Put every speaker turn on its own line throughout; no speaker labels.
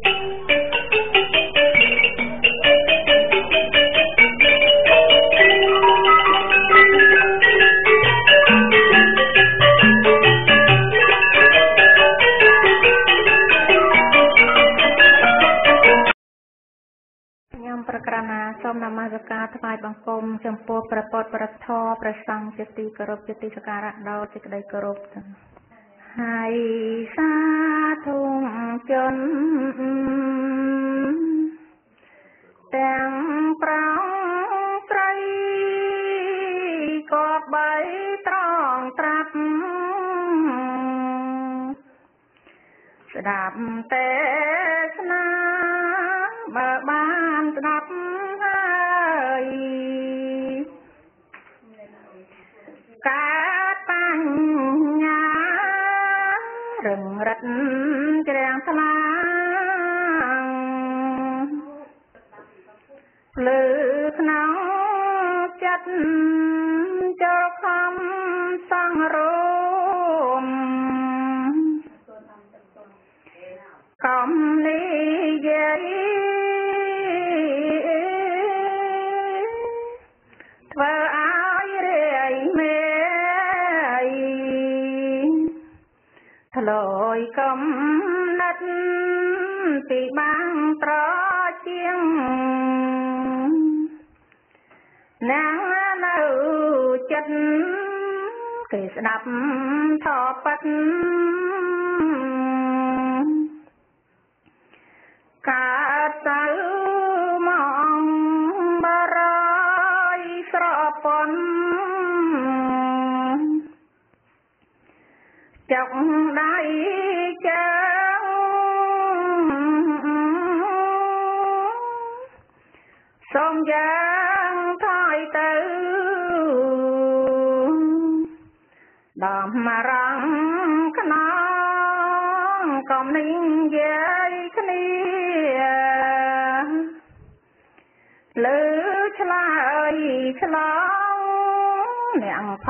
ប្រក្រាណាសូមនមស្ការថ្វាយបង្គំចំពោះព្រះពុទ្ធព្រះធម៌ព្រះសង្ឃជាទីគោរពជាទីសក្ការៈដោយសេចក្តីគោរពហើយសាធុជនទាំងប្រងត្រីក៏បីត្រង់ត្រាប់ស្ដាប់ទេសនាបើបានស្ដាប់ហើយកើតបញ្ញារឹងរិតជ្រាំងថ្លាភ្លឺក្នុងចិត្តចូលខំសង្រួមកំនិយាយធ្វើឲ្យរាយមេធ្លយកំណត់ពីបាំងត្រជាងណាងនៅចិត្តគេស្ដាប់ថប៉ិតកើតទៅមកបរយស្រពន់ចុកដៃជើងសូមយ៉ាងថយទៅដំរងខ្នងកំនិយាយគ្នាលើឆ្លើយឆ្លងអ្នកផ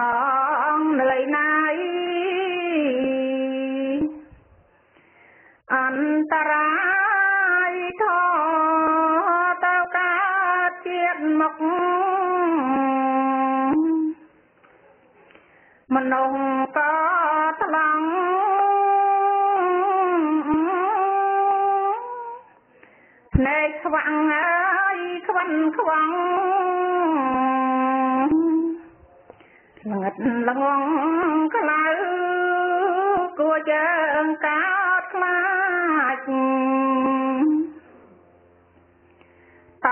ងនឿយណាយអន្តរាយធទៅកើតជាតិមកមនុស្សក៏ថ្លង់ភ្នែកខ្វាំងហើយខ្វិនខ្វងល្ងិតល្ងងក្លៅគួរជើងកោតខ្លាចត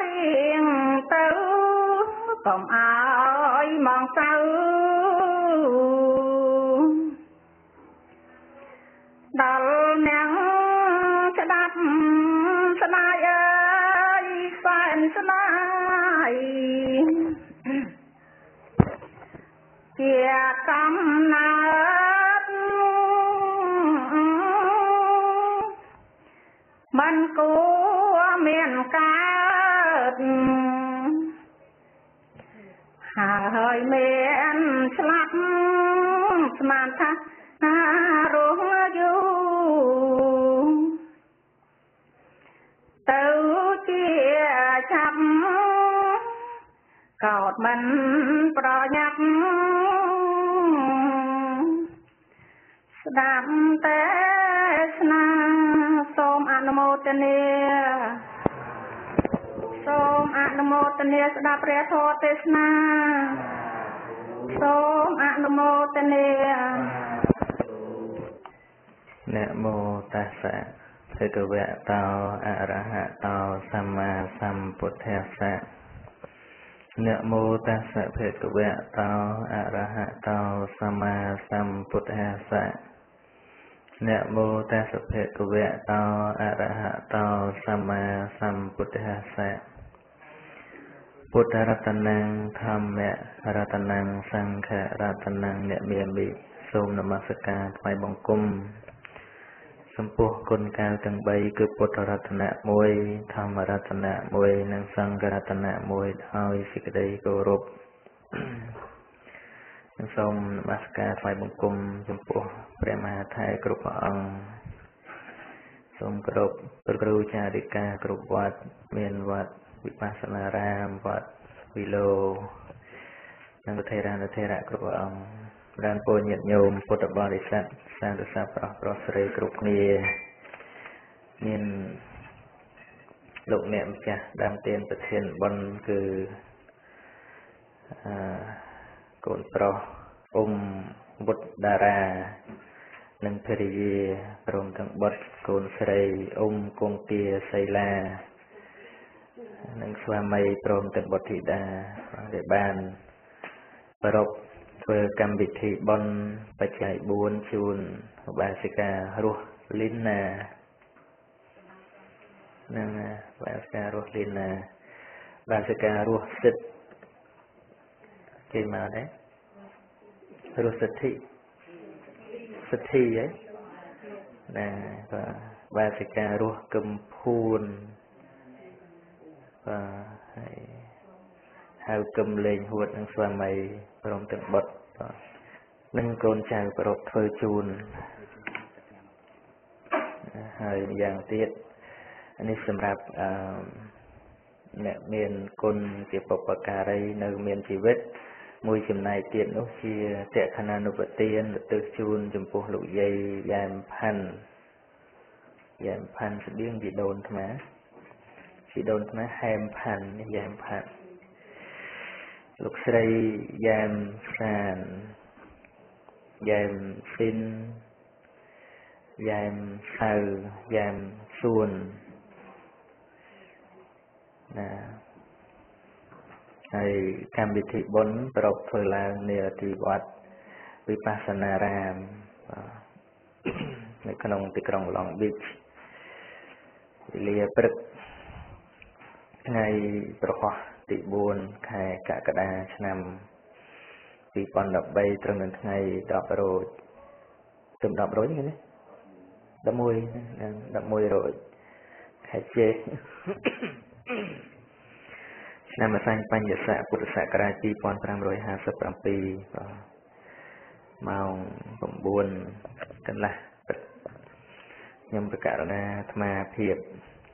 រៀងទៅកុំអើយមកទៅដល់អ្នកស្ដាប់ស្ដាយអើយសែនស្ដាយជាកំណើតមិនគួរមានកើតហើយមានស្លាប់ស្មានថារស់យូរទៅជាចាប់កោតមិនប្រញាប់ស្ដាប់ទេសនាសូមអនុមោទនាសូមអនុមោទនាស្ដាប់ព្រះធម៌ទេសនាសូមអនុមោទនា
นะโมตัสสะภะคะวะโตอะระหะโตสัมมาสัมพุทธัสสะนะโมตัสสะภะคะวะโตอะระหะโตสัมมาสัมพุทธัสสะนะโมตัสสะภะคะวะโตอะระหะโตสัมมาสัมพุทธัสสะพุทธรัตนังธัมมรัตนังสังฆรัตนังអ្នកមានមីសូមនមស្ការថ្វាយបង្គំសំពោះគុណកាលទាំង3គឺពុទ្ធរតនៈ1ធម្មរតនៈ1និងសង្ឃរតនៈ1ហើយសេចក្តីគោរពសូមនមស្ការថ្វាយបង្គំចំពោះព្រះមហាថេរគ្រប់ព្រះអង្គ សូមគោរពព្រះគ្រូចារិកាគ្រប់វត្តមានវត្តវិបស្សនារាមវត្តវិលោនិងប្រធេរានុធេរៈគ្រប់អង្គប្រានពលញាតិញោមពុទ្ធបរិស័ទសាធុសាប្រុសស្រីគ្រប់គ្នាមានលោកអ្នកម្ចាស់ដើមទានប្រធានបុណ្យគឺកូនប្រុសអ៊ុំវុឌ្ឍតារានិងភរិយាព្រមទាំងបុត្រកូនស្រីអ៊ុំគង្គាសីឡានិងស្វាមីព្រមទាំងបុត្រធីតាដែលបានប្រពធ្វើកម្មវិធីបុណ្យបច្ច័យ4ជូនឧបាសិការស់លីនណានិងឧបាសិការស់លីនណាឧបាសិការស់សិទ្ធគេមកដែររស់សិទ្ធិសិទ្ធិណាបាទបាសិការស់កឹមភួនបាទហើយហៅកឹមលេងហួតនឹងស្វាមីព្រមទាំងបុត្របាទនិងកូនចៅប្រពធ្វើជូនហើយយ៉ាងទៀតនេះសម្រាប់អ្នកមានគុណជាបុព្វការីនៅមានជីវិតមួយចំណែកទៀតនោះជាតក្ខណានុប្រទានទៅជូនចំពោះលោកយាយយ៉ែមផាន់ស្បៀងជីដូនអាត្មាហែមផាន់យ៉ែមផាន់លោកស្រីយ៉ែមសានយ៉ែមស៊ីនយ៉ែមសៅយ៉ែមសួនណាហើយកម្មវិធីបុណ្យប្រពធ្វើឡើងនៅទីវត្តវិបស្សនារាមនៅក្នុងទីក្រុង Long Beach វេលាព្រឹកថ្ងៃប្រហោះទី4ខែកក្កដាឆ្នាំ2013ត្រឹមនឹងថ្ងៃ10រោចទៅ10រោចហ្នឹងណា11រោចខែចេឆ្នាំអសាញ់បញ្ញស័កពុទ្ធសករាជ2557ម៉ោង9កន្លះព្រឹកខ្ញុំប្រកាសណាអាត្មាភាព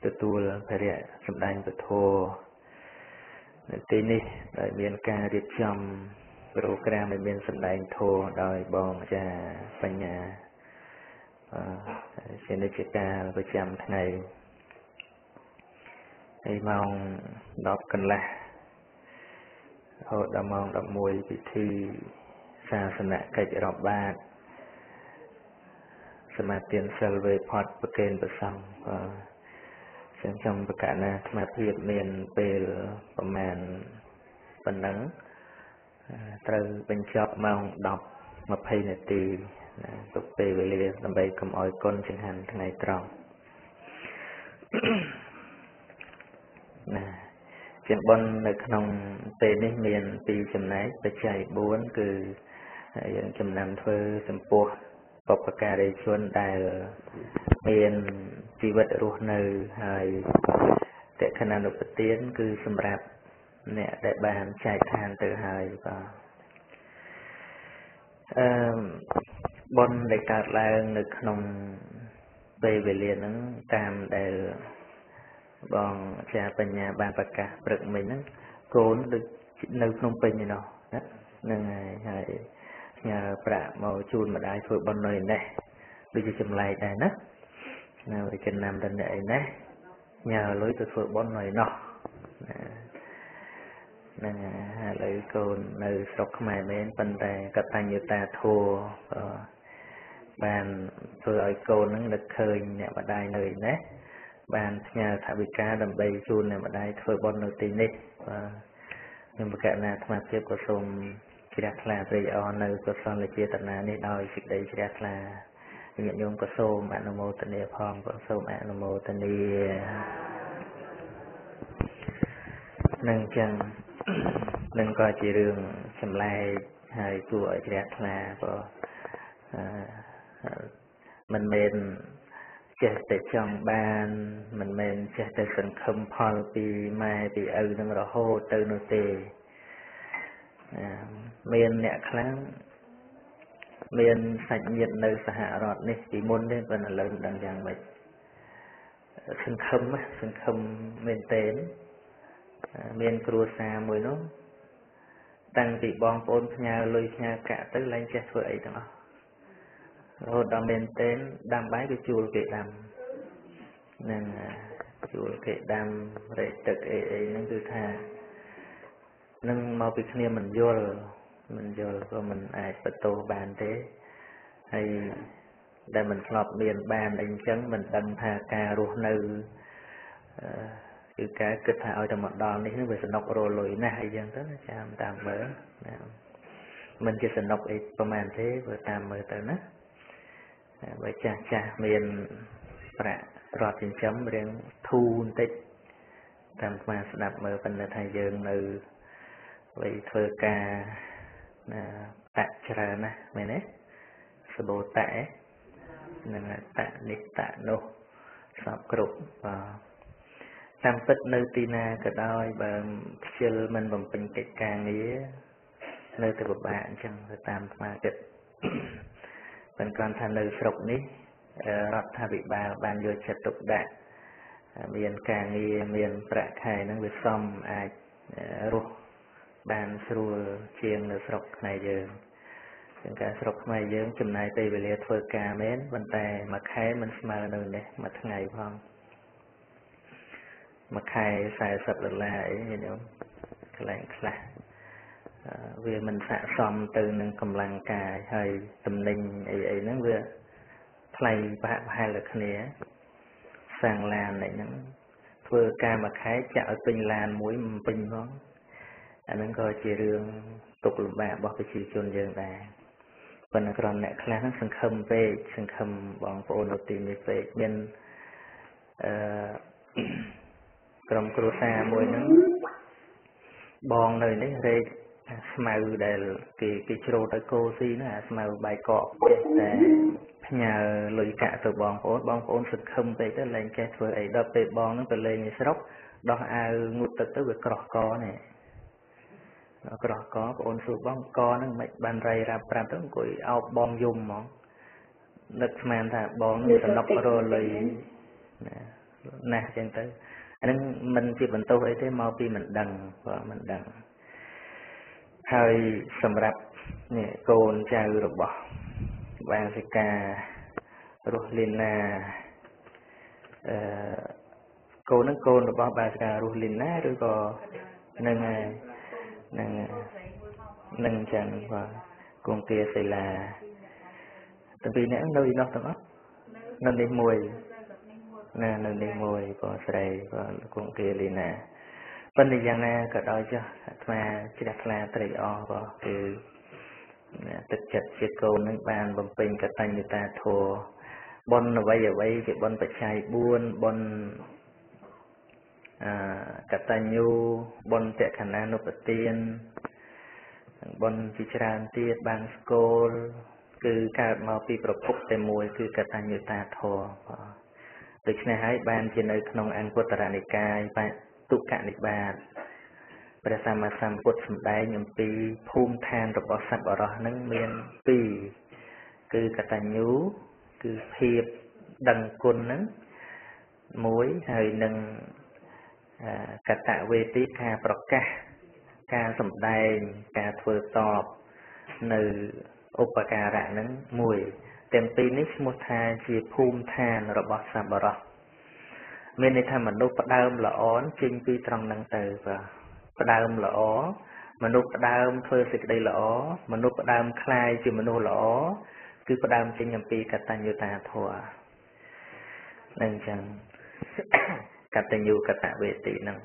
ទទួលភារៈសម្ដែងពធនៅទីនេះដែលមានការរៀបចំប្រូក្រាមដែលមានសម្ដែងធម៌ដោយបងអាចារ្យបញ្ញាជានិច្ចកាលប្រចាំថ្ងៃហើយម៉ោង10កន្លះរហូតដល់ម៉ោង11ពិធីសាសនកិច្ចរាប់បាតសមាទានសិលវេផុតប្រកេនប្រសង្ឃខ្ញុំប្រកាសណាអាត្មាភាពមានពេលប្រមាណប៉ុណ្ណឹងត្រូវបញ្ចប់ម៉ោង10:20នាទីទុកពេលវេលាដើម្បីកុំឲ្យគុណចង្ហាន់ថ្ងៃត្រង់ណាជាបុណ្យនៅក្នុងពេលនេះមាន2ចំណែកបច្ច័យ4គឺយើងចំណាំធ្វើចំពោះបុព្វការីជនដែលមានជីវិតរស់នៅហើយតក្ខណានុប្រទានគឺសម្រាប់អ្នកដែលបានចែកឋានទៅហើយបាទបុណ្យដែលកើតឡើងនៅក្នុងពេលវេលាហ្នឹងតាមដែលបងអាចារ្យបញ្ញាបានប្រកាសព្រឹកមិញហ្នឹងកូនដូចនៅភ្នំពេញឯណោះណាហ្នឹងហើយផ្ញើប្រាក់មកជូនម្ដាយធ្វើបុណ្យនៅនេះដូចជាចម្លែកដែរណានៅចំណាំដល់អ្នកឯនេះញ៉ាលុយទៅធ្វើបុណ្យនៅនោះហ្នឹងហើយឥឡូវកូននៅស្រុកខ្មែរមែនប៉ុន្តែកតញ្ញូតាធម៌បានធ្វើឲ្យកូនហ្នឹងនឹកឃើញអ្នកម្ដាយនៅនេះបានផ្ញើថវិកាដើម្បីជូនអ្នកម្ដាយធ្វើបុណ្យនៅទីនេះខ្ញុំប្រកាសណាអាត្មាភាពក៏សូមជ្រះថ្លាព្រះអរនៅកុសលចេតនានេះដោយសេចក្តីជ្រះថ្លាញាតិញោមក៏សូមអនុមោទនាផងក៏សូមអនុមោទនានឹងចឹងនឹងក៏ជារឿងចម្លែកហើយគួរឲ្យជ្រះថ្លាក៏មិនមែនចេះតែចង់បានមិនមែនចេះតែសង្ឃឹមផលពីម៉ែពីឪនឹងរហូតទៅនោះទេមានអ្នកខ្លះមានសាច់ញាតិនៅសហរដ្ឋនេះពីមុនទេប៉ុន្តែឥឡូវមិនដឹងយ៉ាងម៉េច sân khâm men tên men cua xa mùi nó tăng bị bong bôn nhà lôi nhà cả tới lên chết vậy đó rồi đâm men tên đâm bái cái chùa kệ đâm nên chùa kệ đâm để trực nó cứ tha nâng mau bị kia mình vô rồi mình ai bắt tô bàn thế hay để mình lọp miền bàn anh chấn mình đâm tha ca ruột nư cái kết thả ở trong một đòn đi nó về sân nọc rồi lùi nè hay dân tới chạm tạm mở mình chỉ sân nọc ítประมาณ thế vừa tạm mở tới nó vậy cha miền bạ rọt trên chấm riêng thu tích tạm mà đạp mở phần là thay dương nư vậy thơ ca tạ trà nè mày nè sơ bộ tạ nên là tạ nít tạ nô sắp cục và tam tích nơi tina cả đôi và chill mình bằng bình kịch càng nghĩa nơi từ một bạn chẳng là tam mà kịch mình còn tham nơi sọc ní rót tha bị bàn vô chật tục đạn miền càng nghĩa miền bạ khai nó với xong ai ruột bàn sưu chiêng nơi sọc này giờ những cái sọc này giờ chùm này tây về liệt phơi cà mến bàn tay mà khai mình smờ nơi này mà ngày phong mà khai xài sập lại như nhau cái lạnh vì mình xả xong từ nâng cầm lăng cài hơi tầm ninh ấy nó vừa play bạc hai lực này sang làn này nó vừa ca mà khai chạo pin làn mũi pin đó anh nó coi chỉ riêng tục lụm bạc bỏ cái chỉ chôn dương đà phần còn này khai nó sừng khâm bằng phô nô tìm về bên trong cua xa mùi nó bòn nơi đấy đây màu để cái trâu tới cô xí nó màu bài cọ để nhà lụi cả từ bòn phốn sực không tới tới lên cái vừa ấy đập về bòn nó từ lên như sóc đó ai ngụt tới việc cọ có này cọ có phốn sụp bong co nó mệt bàn ray ra bàn tới cùi ao bong dùng món nước màn thà bòn nó nọc rồi lụi nè trên tới anh mình chỉ mình tu ấy thế mau khi mình đằng và mình đằng hơi sầm rạp nè cồn cha rồi bỏ vàng xì cà rồi lina cồn rồi bỏ vàng xì cà rồi lina rồi có nâng chẳng và cùng kia sẽ là tại vì nếu nơi nó tao nâng lên mùi nè nâng lên mùi có sợi có cùng kia lina vấn đề rằng là cả đôi chưa mà chỉ đặt là tùy o có từ thực chất chiếc câu nước bàn bằng pin cả tay người ta thua bon là bây giờ cái bon phải chạy buôn bon cả tay nhu bon tệ khả năng nộp tiền bon chỉ tràn tiết bàn school cứ cả màu piประพฤติแต่มวยคือcả tay người ta thua từ này hãy ban trên nơi nông ăn của tara này cai bạnตุกะนิบาตประสามาสัมพุทธสมได้ยมปีภูมิทานระบบสัพอรหนึ่งเมียนปีคือกตัญญูคือเพียบดังกุลนั้นมวยให้หนึ่งกตะเวทีการประกาศการสมได้การเฟื่อตอบในอุปการะนั้นมวยเต็มปีนี้สมุทาจีภูมิทานระบบสัพอรเมื่อในทางมนุษย์ประดามละอ้อนจริงปีตรังนังเตอว่าประดามละอ้อมนุษย์ประดามเพื่อสิ่งใดละอ้อมนุษย์ประดามคลายจิมนุษย์ละอ้อคือประดามจริงอย่างปีกตัญญูตาทัวนั่นจังกตัญญูกตเวทีนั่ง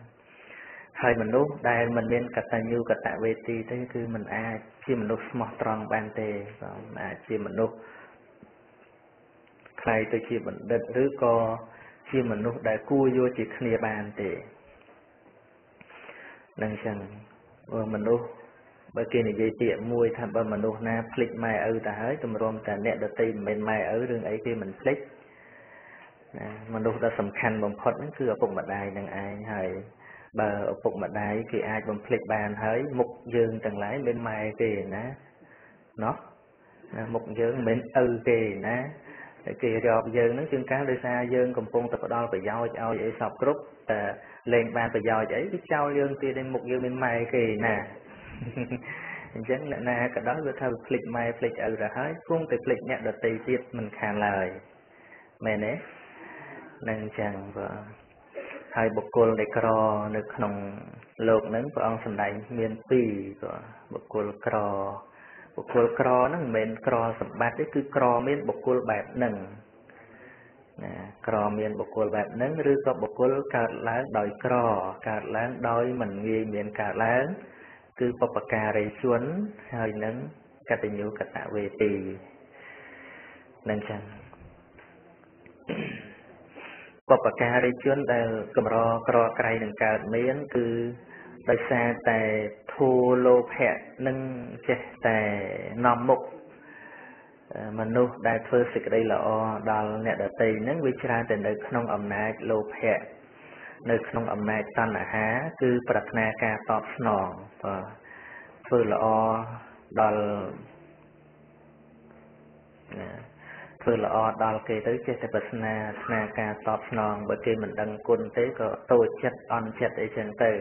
ให้มนุษย์ได้มันเรียนกตัญญูกตเวทีนั่นคือมันอาชีมนุษย์สมอตรองบานเตอาชีมนุษย์ใครตัวชีมันเด็ดหรือก็ชีมนุษย์ได้กู้โยจิตเนียบานเตนั่งจังว่ามนุษย์เมื่อกี้นี่ยัยเตี่ยมวยทำว่ามนุษย์น่าพลิกไม่แต่เฮ้ยจำรวมแต่เนี่ยดตีเป็นไม่เรื่องไอ้ที่มันพลิกมนุษย์เราสำคัญบ่มพดนั่นคือปุกมาได้ดังไอ้เฮ้ยเบอร์ปุกมาได้คือไอ้บ่มพลิกบานเฮ้ยมุกยืนต่างหลายเป็นไม่เกนะเนาะมุกยืนเป็นเกนะ គេរាប់យើងហ្នឹងជាងកាលដោយសារយើងកំពុងតែផ្ដល់ប្រយោជន៍ឲ្យអីសពគ្រប់តែលែងបានប្រយោជន៍អីវាចោលយើងទៀតឯមុខយើងមានម៉ែគេណាអញ្ចឹងអ្នកណាក៏ដោយវាថាភ្លេចម៉ែភ្លេចឪទៅហើយគង់តែភ្លេចអ្នកដទៃទៀតមិនខានឡើយមែនទេនឹងអញ្ចឹងបាទហើយបុគ្គលដែលក្រនៅក្នុងលោកហ្នឹងព្រះអង្គសម្ដែងមាន2ក៏បុគ្គលក្រហ្នឹងមិនមែនក្រសម្បត្តិទេគឺក្រមានបុគ្គលបែបហ្នឹងណាក្រមានបុគ្គលបែបហ្នឹងឬក៏បុគ្គលកើតឡើងដោយក្រកើតឡើងដោយមិនងាយមានកើតឡើងគឺបុព្វការីជនហើយនឹងកតញ្ញូកតវេទីនឹងចឹងបុព្វការីជនដែលកម្រក្រក្រៃនឹងកើតមានគឺដោយសារតែធូរលោភៈនឹងចេះតែនាំមុខមនុស្សដែលធ្វើសេចក្តីល្អដល់អ្នកដទៃហ្នឹងវាច្រើនតែនៅក្នុងអំណាចលោភៈនៅក្នុងអំណាចតណ្ហាគឺប្រាថ្នាការតបស្នងបាទធ្វើល្អដល់ធ្វើល្អដល់គេទៅចេះតែប្រាថ្នាស្នាការតបស្នងបើគេមិនដឹងគុណទេក៏តូចចិត្តអន់ចិត្តអីចឹងទៅ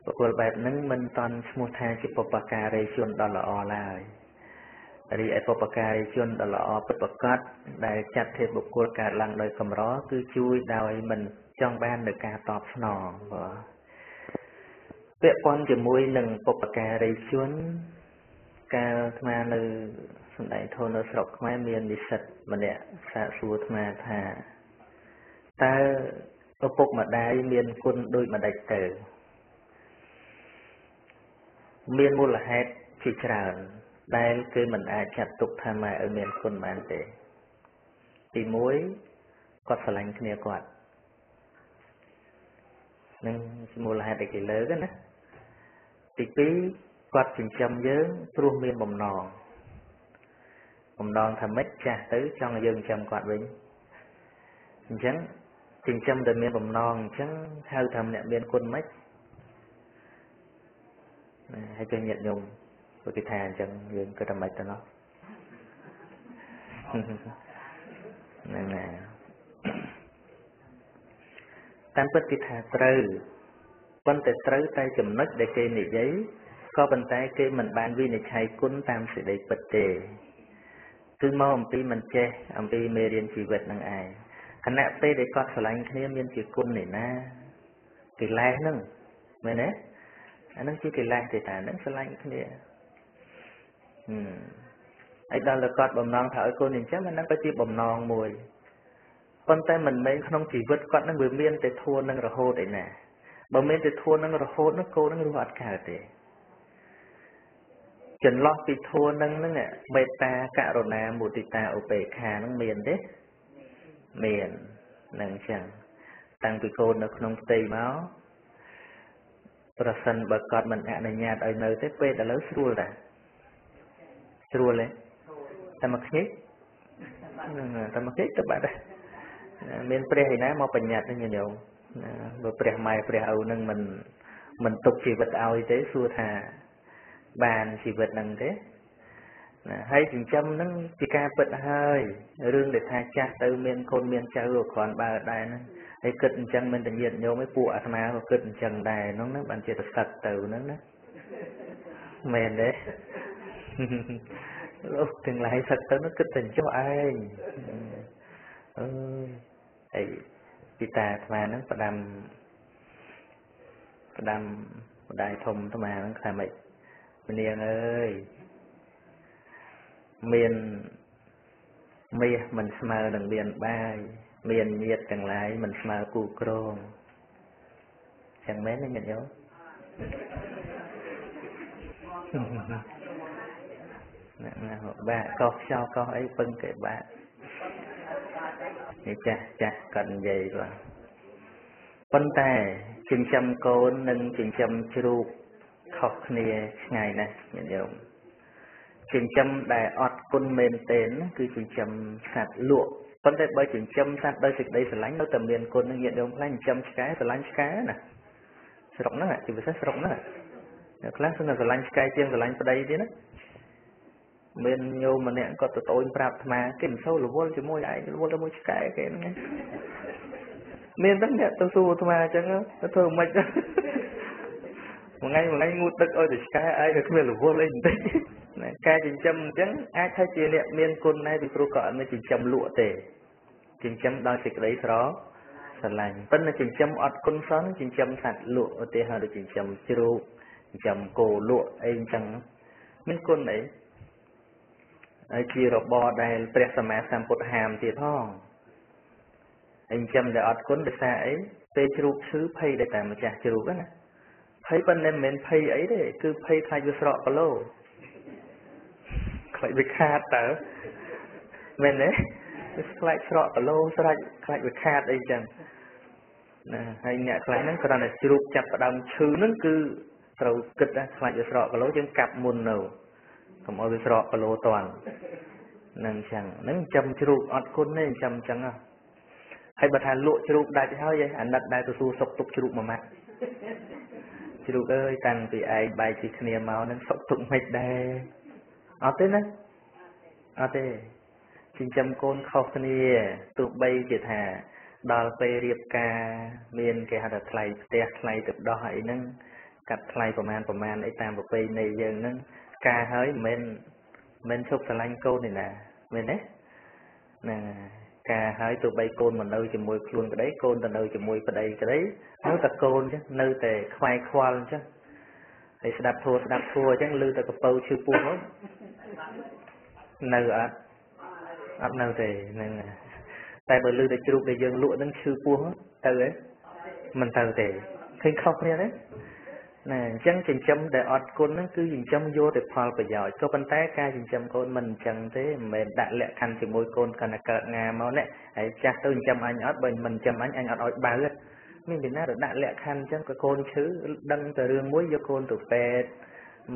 បុគ្គលបែបហ្នឹងមិនតន់ឈ្មោះថាជាបុព្វការីជនដ៏ល្អឡើយរីឯបុព្វការីជនដ៏ល្អពិតប្រាកដដែលចាត់ធាតុបុគ្គលកើតឡើងដោយកម្រគឺជួយដោយមិនចង់បាននៅការតបស្នងបាទពាក់ព័ន្ធជាមួយនឹងបុព្វការីជនកាលអាត្មានៅសម្ដែងធម៌នៅស្រុកខ្មែរមាននិស្សិតម្នាក់សាកសួរអាត្មាថាតើឪពុកម្ដាយមានគុណដូចម្ដេចទៅមានមូលហេតុជាច្រើនដែលគឺមិនអាចចាត់ទុកថាម៉ែឪមានគុណបានទេទី1គាត់ស្រឡាញ់គ្នាគាត់នឹងមូលហេតុដែលគេលើកណាទី2គាត់ចិញ្ចឹមយើងព្រោះមានបំណងថាម៉េចចាស់ទៅចង់ឲ្យយើងចិញ្ចឹមគាត់វិញអញ្ចឹងចិញ្ចឹមតែមានបំណងអញ្ចឹងហៅថាអ្នកមានគុណម៉េចហើយចេះញាតិញោមព្រោះគេថាអញ្ចឹងយើងគិតថាម៉េចទៅណោះហ្នឹងណាតាមពិតគេថាត្រូវប៉ុន្តែត្រូវតែចំណុចដែលគេនិយាយក៏ប៉ុន្តែគេមិនបានវិនិច្ឆ័យគុណតាមសេចក្តីពិតទេគឺមកអំពីមិនចេះអំពីមេរៀនជីវិតនឹងឯងខណៈពេលដែលគាត់ស្រឡាញ់គ្នាមានជាគុណនេះណាកិលេសហ្នឹងមែនទេអាហ្នឹងជាកិលេសទេតាហ្នឹងស្រឡាញ់គ្នាហើយដល់តែគាត់បំណងថាឲ្យកូនអញ្ចឹងអាហ្នឹងក៏ជាបំណងមួយប៉ុន្តែមិនមែនក្នុងជីវិតគាត់នឹងវាមានតែធួនឹងរហូតឯណាបើមានតែធួនឹងរហូតនោះកូននឹងរស់អត់កើតទេចន្លោះពីធួនឹងមេត្តាករុណាមុទិតាឧបេក្ខានឹងមានទេមាននឹងអញ្ចឹងតាំងពីកូននៅក្នុងផ្ទៃមកប្រសិនបើគាត់មិនអនុញ្ញាតឲ្យនៅទេពេលឥឡូវស្រួលតាស្រួលទេតែមកខ្ញិចតែមកខ្ញិចទៅបាត់ដែរមានព្រះឯណាមកបញ្ញត្តិនេះញោមបើព្រះម៉ែព្រះឪនឹងមិនទុកជីវិតឲ្យទេសួរថាបានជីវិតនឹងទេណាហើយចិញ្ចឹមនឹងជាការពិតហើយរឿងដែលថាចាស់ទៅមានកូនមានចៅក៏គ្រាន់បើដែរហ្នឹងហើយគិតអញ្ចឹងមិនតែញាតិញោមឯពួកអាត្មាក៏គិតអញ្ចឹងដែរហ្នឹងណាបានជាប្រសិទ្ធទៅហ្នឹងណាមែនទេលោកទាំងឡាយសឹកទៅនោះគិតតែចុះឯងអីពីតាអាត្មាហ្នឹងផ្ដាំម្ដាយធំអាត្មាហ្នឹងថាម៉េចម្នាងអើយមានមាសមិនស្មើនឹងមានបាយមានញាតិទាំងឡាយមិនស្មើគូក្រងចឹងមែនទេញាតិញោមណាបាក់កោសខ្យល់កោសអីពឹងគេបាក់នេះចាស់គាត់និយាយបាទប៉ុន្តែចិញ្ចឹមកូននិងចិញ្ចឹមជ្រូកខុសគ្នាឆ្ងាយណាស់ញាតិញោមចិញ្ចឹមដែលអត់គុណមែនទែនគឺចិញ្ចឹមសត្វលក់ប៉ុន្តែបើចិញ្ចឹមសត្វដោយសេចក្តីស្រឡាញ់នៅតែមានគុណនឹងញាតិញោមខ្លះចិញ្ចឹមឆ្កែស្រឡាញ់ឆ្កែណាស្រុកហ្នឹងជាពិសេសស្រុកហ្នឹងអ្នកខ្លះគឺស្រឡាញ់ឆ្កែជាងស្រឡាញ់ប្តីទៀតណា Mình nhô mà nè có tụi tôi prap mà cái sâu là vô cho môi ai vô cho môi cái nghe mình tất nè tôi xu mà chẳng nó thường mệt một ngày ngu tức ơi thì cái ai được mình là vô lên tí này cái chỉnh châm chẳng ai thay chia nè miên côn này bị pro cọ mới chỉnh châm lụa tề chỉnh châm đo xịt đấy đó sờ lạnh tân là chỉnh châm ọt côn són chỉnh châm sạt lụa ở tề hà được chỉnh châm chiru chỉnh châm cổ lụa ấy chẳng miên côn đấy ai chia rồi bò đâyព្រះសម្មាសម្ពុទ្ធហាមទៀតផងអញ្ចឹងដែលអត់គុណដោយសារអីពេលជ្រូកឈឺភ័យតែតែម្ចាស់ជ្រូកណាភ័យប៉ុន្តែមិនមែនភ័យអីទេគឺភ័យខ្លាចវាស្រកគីឡូខ្លាចវាខាតតើមែនទេខ្លាចស្រកគីឡូស្រេចខ្លាចវាខាតអីចឹងណាហើយអ្នកខ្លះហ្នឹងគ្រាន់តែជ្រូកចាប់ផ្ដើមឈឺហ្នឹងគឺត្រូវគិតថាខ្លាចវាស្រកគីឡូយើងកាប់មុននៅកុំឲ្យវាស្រកគីឡូតាន់នឹងចឹងហ្នឹងចាំជ្រូកអត់គុណទេចាំចឹងហើយបើថាលក់ជ្រូកដាច់ហើយអាណិតដែលទៅសួរសុកទុកជ្រូកមួយម៉ាត់ជ្រូកអើយតាំងពីឯងបែកពីគ្នាមកនឹងសុកទុកមិនដែរអត់ទេណាអត់ទេចិញ្ចឹមកូនខុសគ្នាទោះបីជាថាដល់ពេលរៀបការមានគេហៅថាថ្លៃផ្ទះថ្លៃទឹកដោះអីហ្នឹងកាត់ថ្លៃប្រមាណអីតាមប្រពៃណីយើងហ្នឹងការហើយមិនឈប់ស្រឡាញ់កូនទេណាមែនទេណាការហើយទោះបីកូនមកនៅជាមួយខ្លួនក្តីកូនទៅនៅជាមួយប្តីក្តីនៅតែកូនចឹងនៅតែខ្វាយខ្វល់ចឹងហើយស្ដាប់ធัวអញ្ចឹងឮតែកពៅឈឺពោះហ្នឹងនៅអត់នៅទេហ្នឹងតែបើឮតែជ្រូកដែលយើងលក់ហ្នឹងឈឺពោះទៅទេមិនទៅទេឃើញខុសគ្នាទេណែអញ្ចឹងចិញ្ចឹមដែលអត់គុណហ្នឹងគឺចិញ្ចឹមយកតែផលប្រយោជន៍ក៏ប៉ុន្តែការចិញ្ចឹមកូនមិនអញ្ចឹងទេមិនមែនដាក់លក្ខខណ្ឌជាមួយកូនកាន់តែកើតងាមកនេះហើយចាស់ទៅចិញ្ចឹមអញអត់បើមិនចិញ្ចឹមអញអត់ឲ្យបើមានពីណាទៅដាក់លក្ខខណ្ឌអញ្ចឹងក៏កូនឈឺដឹងតែរឿងមួយយកកូនទៅពេទ្យ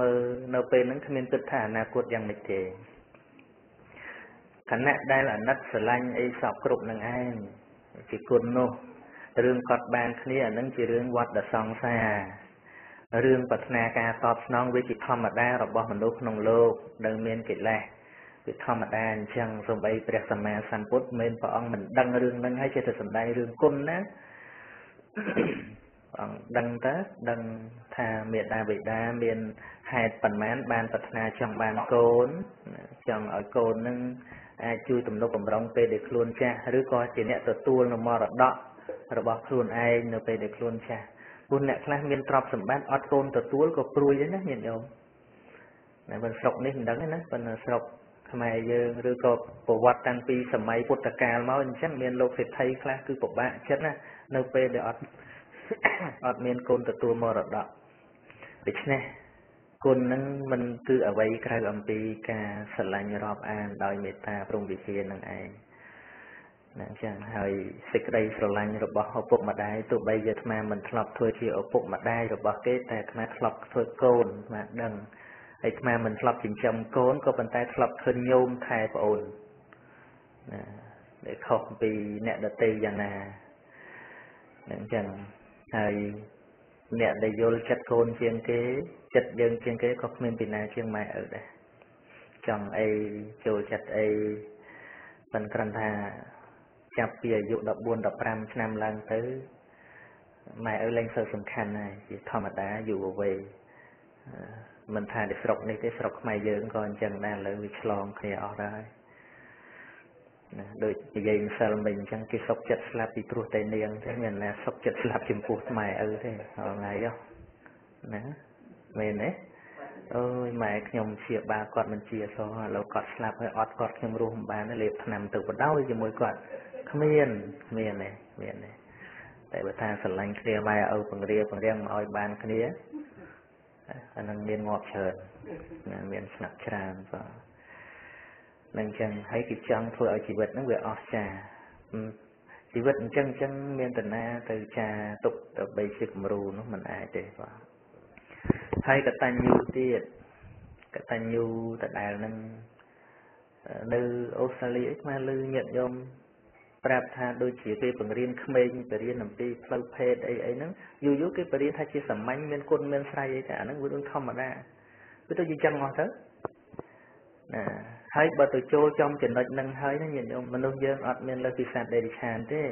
មើលនៅពេលហ្នឹងគ្មានគិតថាអនាគតយ៉ាងម៉េចទេខណៈដែលអាណិតស្រឡាញ់អីសពគ្រប់នឹងឯងជាគុណនោះរឿងកត់បានគ្នាអានឹងជារឿងវត្តសង្សាររឿងប្រាថ្នាការតបស្នងវាជាធម្មតារបស់មនុស្សក្នុងលោកដែលមានកិលេសវាធម្មតាអញ្ចឹងសូម្បីព្រះសម្មាសម្ពុទ្ធមិនព្រះអង្គមិនដឹងរឿងហ្នឹងហើយចេះតែសម្ដែងរឿងគុណណាព្រះអង្គដឹងថាមេដាបិតាមានហេតុប៉ុន្មានបានប្រាថ្នាចង់បានកូនចង់ឲ្យកូននឹងអាចជួយទំនុកបំរុងពេលដែលខ្លួនចាស់ឬក៏ជាអ្នកទទួលនៅមរតករបស់ខ្លួនឯងនៅពេលដែលខ្លួនចាស់ព្រោះអ្នកខ្លះមានទ្រព្យសម្បត្តិអត់កូនទទួលក៏ព្រួយដែរណាញាតិញោមតែបើស្រុកនេះមិនដឹងទេណាប៉ុន្តែស្រុកខ្មែរយើងឬក៏ប្រវត្តិតាំងពីសម័យពុទ្ធកាលមកអញ្ចឹងមានលោកសេដ្ឋីខ្លះគឺពិបាកចិត្តណានៅពេលដែលអត់មានកូនទទួលមរតកដូច្នេះគុណនឹងមិនគឺអ្វីក្រៅអំពីការស្រឡាញ់រាប់អានដោយមេត្តាព្រមវិហារនឹងឯងណាចឹងហើយសេចក្តីស្រឡាញ់របស់ឪពុកម្ដាយទោះបីជាអាត្មាមិនធ្លាប់ធ្វើជាឪពុកម្ដាយរបស់គេតែអាត្មាធ្លាប់ធ្វើកូនអាត្មាដឹងហើយអាត្មាមិនធ្លាប់ចិញ្ចឹមកូនក៏ប៉ុន្តែធ្លាប់ឃើញញោមថែប្អូនណាដែលខុសពីអ្នកដទៃយ៉ាងណាអញ្ចឹងហើយអ្នកដែលយល់ចិត្តកូនជាងគេចិត្តយើងជាងគេក៏គ្មានពីណាជាងម៉ែឪដែរចង់អីចូលចិត្តអីប៉ុន្តែគ្រាន់ថាចាប់ពីអាយុ14 15ឆ្នាំឡើងទៅម៉ែឪលែងសូវសំខាន់ហើយជាធម្មតាយុវវ័យមិនថានៅស្រុកនេះទេស្រុកខ្មែរយើងក៏អញ្ចឹងដែរលើវាឆ្លងគ្នាអស់ដែរណាដូចនិយាយម្សិលមិញអញ្ចឹងគេសុខចិត្តស្លាប់ពីព្រោះតែនាងទេមានណាសុខចិត្តស្លាប់ចំពោះម៉ែឪទេថ្ងៃណាមែនទេអើយម៉ែខ្ញុំជាបាគាត់មិនជាសោះឥឡូវគាត់ស្លាប់ហើយអត់គាត់ខ្ញុំរស់មិនបានទេលេបថ្នាំទៅបដោយជាមួយគាត់គ្មានទេតែបើថាស្រឡាញ់គ្នាម៉ែឪពង្រៀងមកឲ្យបានគ្នាអានឹងមានងាប់ច្រើនមានស្នាក់ច្រើនបាទនឹងចឹងហើយគេចង់ធ្វើឲ្យជីវិតហ្នឹងវាអស្ចារ្យជីវិតអញ្ចឹងមានតាណាទៅចាទុកដើម្បីជាគំរូនោះមិនអាចទេបាទហើយកតញ្ញូទៀតកតញ្ញូតដែលនឹងនៅអូស្ត្រាលីឯងឮញាតិញោមប្រាប់ថាដូចជាគេបង្រៀនក្មេងទៅរៀនអំពីផ្លូវភេទអីហ្នឹងយូរគេបរៀនថាជាសាមញ្ញមានគុណមានស្រ័យអីតែអាហ្នឹងវាដូចធម្មតាវាទៅជាចឹងអស់ទៅ ហើយបើទៅចូលចំចំណុចនឹងហើយណាញាតិញោមមនុស្សយើងអត់មានលើសពីសត្វដេរិឆានទេ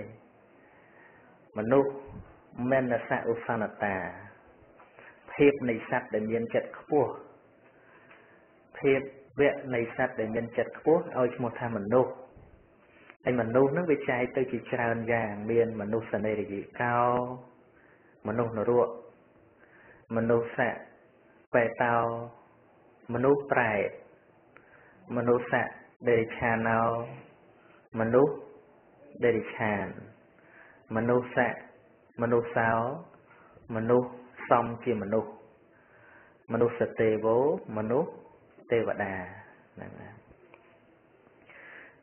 មនុស្សមិនសៈឧសនតាភាពនៃសត្វដែលមានចិត្តខ្ពស់ភាពវៈនៃសត្វដែលមានចិត្តខ្ពស់ឲ្យឈ្មោះថាមនុស្សហើយមនុស្សហ្នឹងវាចែកទៅជាច្រើនយ៉ាងមានមនុស្សសនេរយិកោមនុស្សនរកមនុស្សសៈបេតោមនុស្សប្រែតមនុស្សសៈដេរិឆានោមនុស្សដេរិឆានមនុស្សសៈមនុស្សសោមនុស្សសំជាមនុស្សមនុស្សទេវោមនុស្សទេវតាហ្នឹងហើយ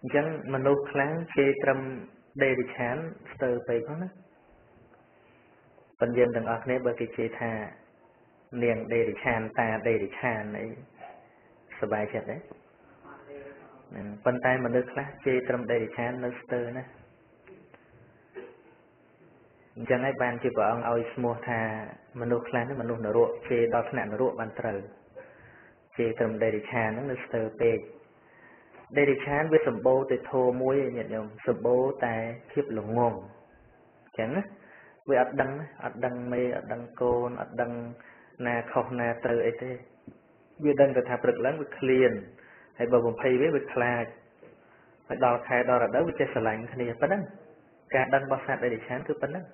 អញ្ចឹងមនុស្សខ្លាំងគេត្រឹមដេរិឆានស្ទើរពេកហ្នឹងណាប៉ុន្តែយើងទាំងអស់គ្នាបើគេជេរថានាងដេរិឆានតាដេរិឆានអីសប្បាយចិត្តទេប៉ុន្តែមនុស្សខ្លះជេរត្រឹមដេរិឆាននៅស្ទើរណាអញ្ចឹងហើយបានជាព្រះអង្គឲ្យឈ្មោះថាមនុស្សខ្លះមនុស្សនរកជេរដល់ថ្នាក់នរកបានត្រូវជេរត្រឹមដេរិឆានហ្នឹងនៅស្ទើរពេកដេរិឆានវាសម្បូរទៅធម៌មួយញាតិញោមសម្បូរតែភាពល្ងងអញ្ចឹងណាវាអត់ដឹងមេអត់ដឹងកូនអត់ដឹងណាខុសណាត្រូវអីទេវាដឹងតែថាព្រឹកឡើងវាឃ្លានហើយបើបំភ័យវាខ្លាចហើយដល់ខែដល់រដូវវាចេះស្រឡាញ់គ្នាប៉ុណ្ណឹងការដឹងរបស់សត្វដេរិឆានគឺប៉ុណ្ណឹង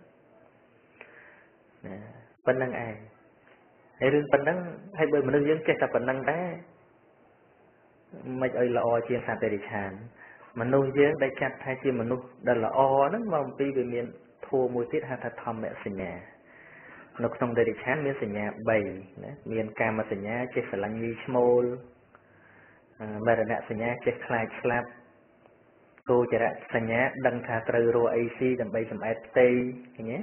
ណាប៉ុណ្ណឹងឯងហើយរឿងប៉ុណ្ណឹងហើយបើមនុស្សយើងចេះតែប៉ុណ្ណឹងដែរមិនអីល្អជាងសត្វដេរិឆានមនុស្សយើងដែលចាត់ថាជាមនុស្សដែលល្អហ្នឹងមកអំពីវាមានធម៌មួយទៀតហៅថាធម្មសញ្ញានៅក្នុងដេរិឆានមានសញ្ញា3ណាមានកាមសញ្ញាចេះស្រឡាញ់ញីឈ្មោលមរណៈសញ្ញាចេះខ្លាចស្លាប់គោចរៈសញ្ញាដឹងថាត្រូវរកអីស៊ីដើម្បីសម្អែតផ្ទៃឃើញទេ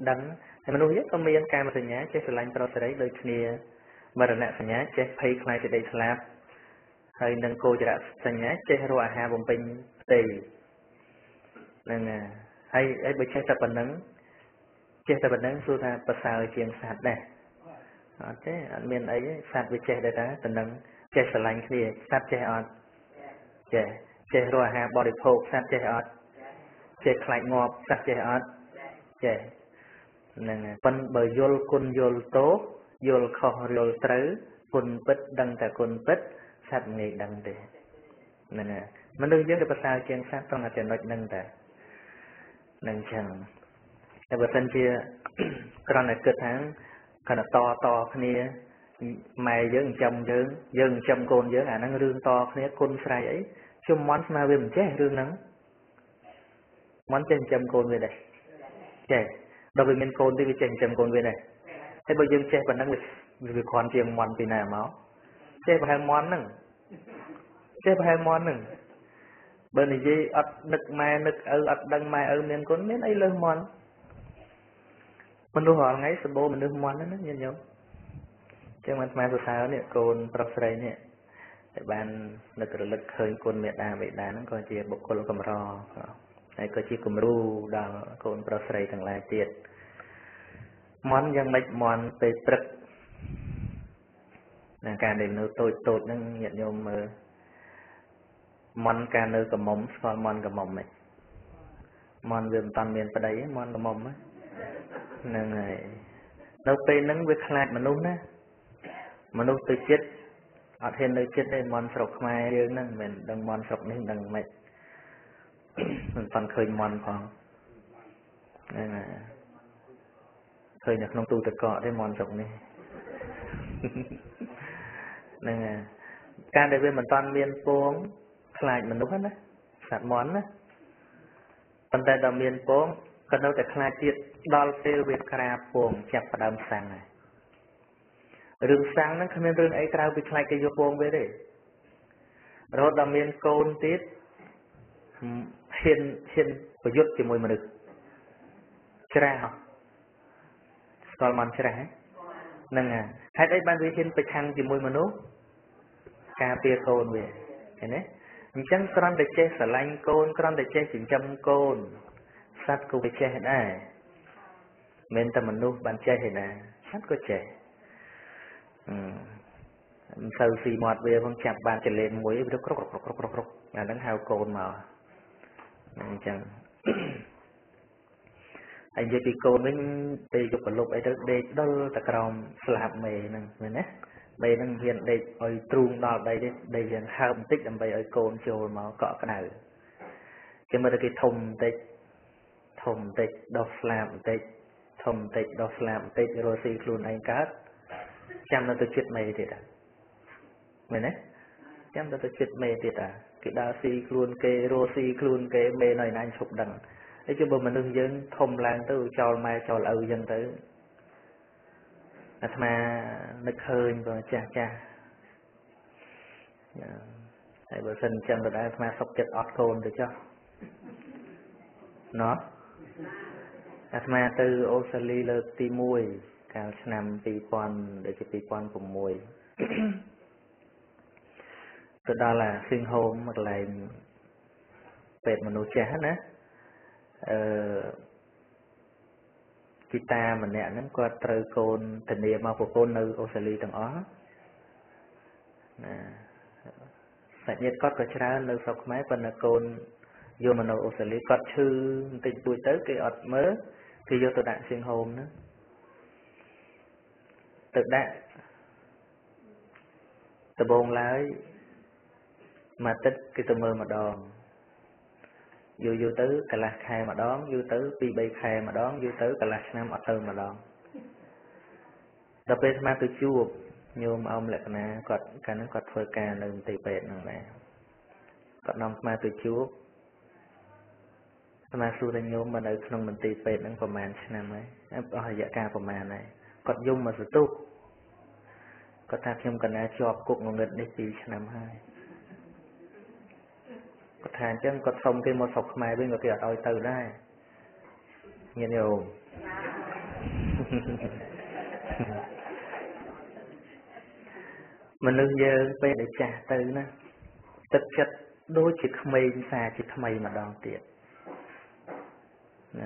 ដឹងហើយមនុស្សយើងក៏មានកាមសញ្ញាចេះស្រឡាញ់ប្រុសស្រីដូចគ្នាមរណៈសញ្ញាចេះភ័យខ្លាចសេចក្តីស្លាប់ហើយនឹងគោចរៈសញ្ញាចេះរកអាហារបំពេញផ្ទៃហ្នឹងហើយបើចេះតែប៉ុណ្្នឹងសួរថាប្រសើរជាងសត្វដែរអត់ទេអត់មានអីទេសត្វវាចេះដែរតែប៉ុណ្្នឹងចេះស្រឡាញ់គ្នាសត្វចេះអត់ចេះរកអាហារបរិភោគសត្វចេះអត់ចេះខ្លាចងាប់សត្វចេះអត់ចេះហ្នឹងហើយប៉ុន្តែបើយល់គុណយល់ទោសយល់ខុសយល់ត្រូវគុណពិតដឹងតែគុណពិតសត្វងាយដឹងទេហ្នឹងហើយមនុស្សយើងទៅប្រសើរជាងសត្វត្រង់តែចំណុចហ្នឹងតែនឹងចឹងតែបើមិនជាគ្រាន់តែគិតថាគាត់តគ្នាម៉ែយើងចិញ្ចឹមយើងចិញ្ចឹមកូនយើងអាហ្នឹងរឿងតគ្នាគុណស្រ័យអីជុំមន់ស្មើវាមិនចេះរឿងហ្នឹងមន់ចេះចិញ្ចឹមកូនវាដែរចេះដល់វាមានកូនទីវាចេះចិញ្ចឹមកូនវាដែរហើយបើយើងចេះប៉ុណ្ណឹងវាគ្រាន់ជាងមន់ពីណាមកចេះប្រហែលមន់ហ្នឹងបើនិយាយអត់នឹកម៉ែនឹកឪអត់ដឹងម៉ែឪមានកូនមានអីលើមន់មនុស្សរាល់ថ្ងៃសម្បូរមនុស្សមន់ហ្នឹងញាតិញោមចឹងមិនស្មានសរសើរនេះកូនប្រុសស្រីនេះតែបាននឹករលឹកឃើញគុណមេដាបេដាហ្នឹងក៏ជាបុគ្គលកម្រហើយក៏ជាគំរូដល់កូនប្រុសស្រីទាំងឡាយទៀតមន់យ៉ាងម៉េចមន់ពេលព្រឹកនៅការដែលនៅតូចហ្នឹងញាតិញោមមើលមន់ការនៅកមុំស្គាល់មន់កមុំហ៎មន់វាមិនតាន់មានប្តីមន់កមុំហ្នឹងហើយនៅពេលហ្នឹងវាខ្លាចមនុស្សណាមនុស្សទៅចិត្តអត់ហ៊ាននៅចិត្តទេមន់ស្រុកខ្មែរយើងហ្នឹងមិនដឹងមន់ស្រុកនេះដឹងមិនមិនតាន់ឃើញមន់ផងហ្នឹងហើយឃើញនៅក្នុងទូទឹកកកទេមន់ស្រុកនេះហ្នឹងហើយការដែលវាមិនតាន់មានពងខ្លាចមនុស្សណាសត្វមន់ណាប៉ុន្តែដល់មានពងក៏នៅតែខ្លាចទៀតដល់ពេលវាក្រាបពងចាប់ផ្ដើមសាំងហើយរឿងសាំងហ្នឹងគ្មានរឿងអីក្រៅពីខ្លាចគេយកពងវាទេរហូតដល់មានកូនទៀតហ៊ានប្រយុទ្ធជាមួយមនុស្សច្រាស់ស្គាល់មន់ច្រាស់ហ្នឹងហើយហេតុអីបានវាហ៊ានប្រឆាំងជាមួយមនុស្សការពារកូនវាឃើញទេអញ្ចឹងគ្រាន់តែចេះស្រឡាញ់កូនគ្រាន់តែចេះចិញ្ចឹមកូនសត្វក៏វាចេះដែរមិនតែមនុស្សបានចេះទេណាសត្វក៏ចេះ sâu xì mọt về phong chạm bàn trở lên muối nó krok là đang hao cồn mà chẳng anh giờ thì cồn mình bây giờ còn lục ấy đó để đó ta cầm slap mề nè mình nè bây đang hiện đây ở trung đó đây hiện hao một tích làm bây ở cồn chiều mà cọ cái nào cái mà cái thùng tích đo slap tích rồi xì luôn anh cát chăm nó tôi chết mày thì đã mình đấy chăm nó tôi chết mày thì đã cái đa xì luôn cái rô xì luôn cái mày này anh chụp đằng ấy chứ mình đừng dân thùng làng tới cho mai cho lâu dân tới mà nực hơi rồi cha hãy bữa sinh chân rồi đã mà sọc chật ọt cồn được chưa nó mà từ Australia là tì mùi cao năm tì quan để cho tì quan của mùi từ đó là xuyên hôn một lại về mà nụ chá nữa chị ta mình nè nó qua trời cồn tình địa mà của cồn nơi Australia tầng ó phải nhất có chả nơi sọc máy phần là cồn vô mà nơi Australia có chư tình tuổi tới cái ọt mớ thì vô tôi đạn xuyên hồn nữa tự đạn tự bồn lái mà tích cái tụi mơ mà đòn vô tứ cả là khai mà đón vô tứ pi bay khai mà đón vô tứ cả là năm ở tư mà đón đặc biệt mà tôi chua nhôm ông lại nè quạt cái nó quạt phơi ca lên tì bệt này quạt nòng mà tôi chua mà xu thành nhôm mà ở trong mình tì bệt nóประมาณ năm ấy ở dạ ca ประมาณ này quạt dung mà sự tu quạt thạc nhôm cần ai cho cục ngọn nghịch đi pi năm 2 có thàn chứ có xong cái một sọc mai bên có thể đòi từ đây nhìn nhiều mình đừng giờ về để trả từ nè thực chất đôi chỉ khmei xa chỉ khmei mà đòn tiệt nè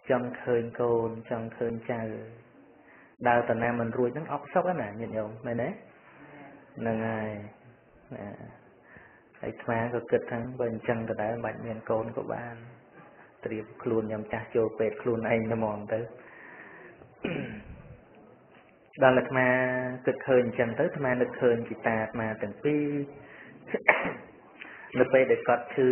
trong khơi cồn trong khơi chào đào tận nam mình ruồi nó ốc sốc á nè nhìn nhiều mày đấy nè ngàyไอ้ทมาก็เกิดทั้งเบิ่งจังก็ได้บัดเมียนโกนก็บ้านเตรียมครูนยำจ่าโจเป็ดครูนไอ้นมองtới ដល់អាត្មាគិតឃើញអញ្ចឹងទៅអាត្មានឹកឃើញពីតាអាត្មាទាំងពីរ នៅពេលដែលគាត់ឈឺ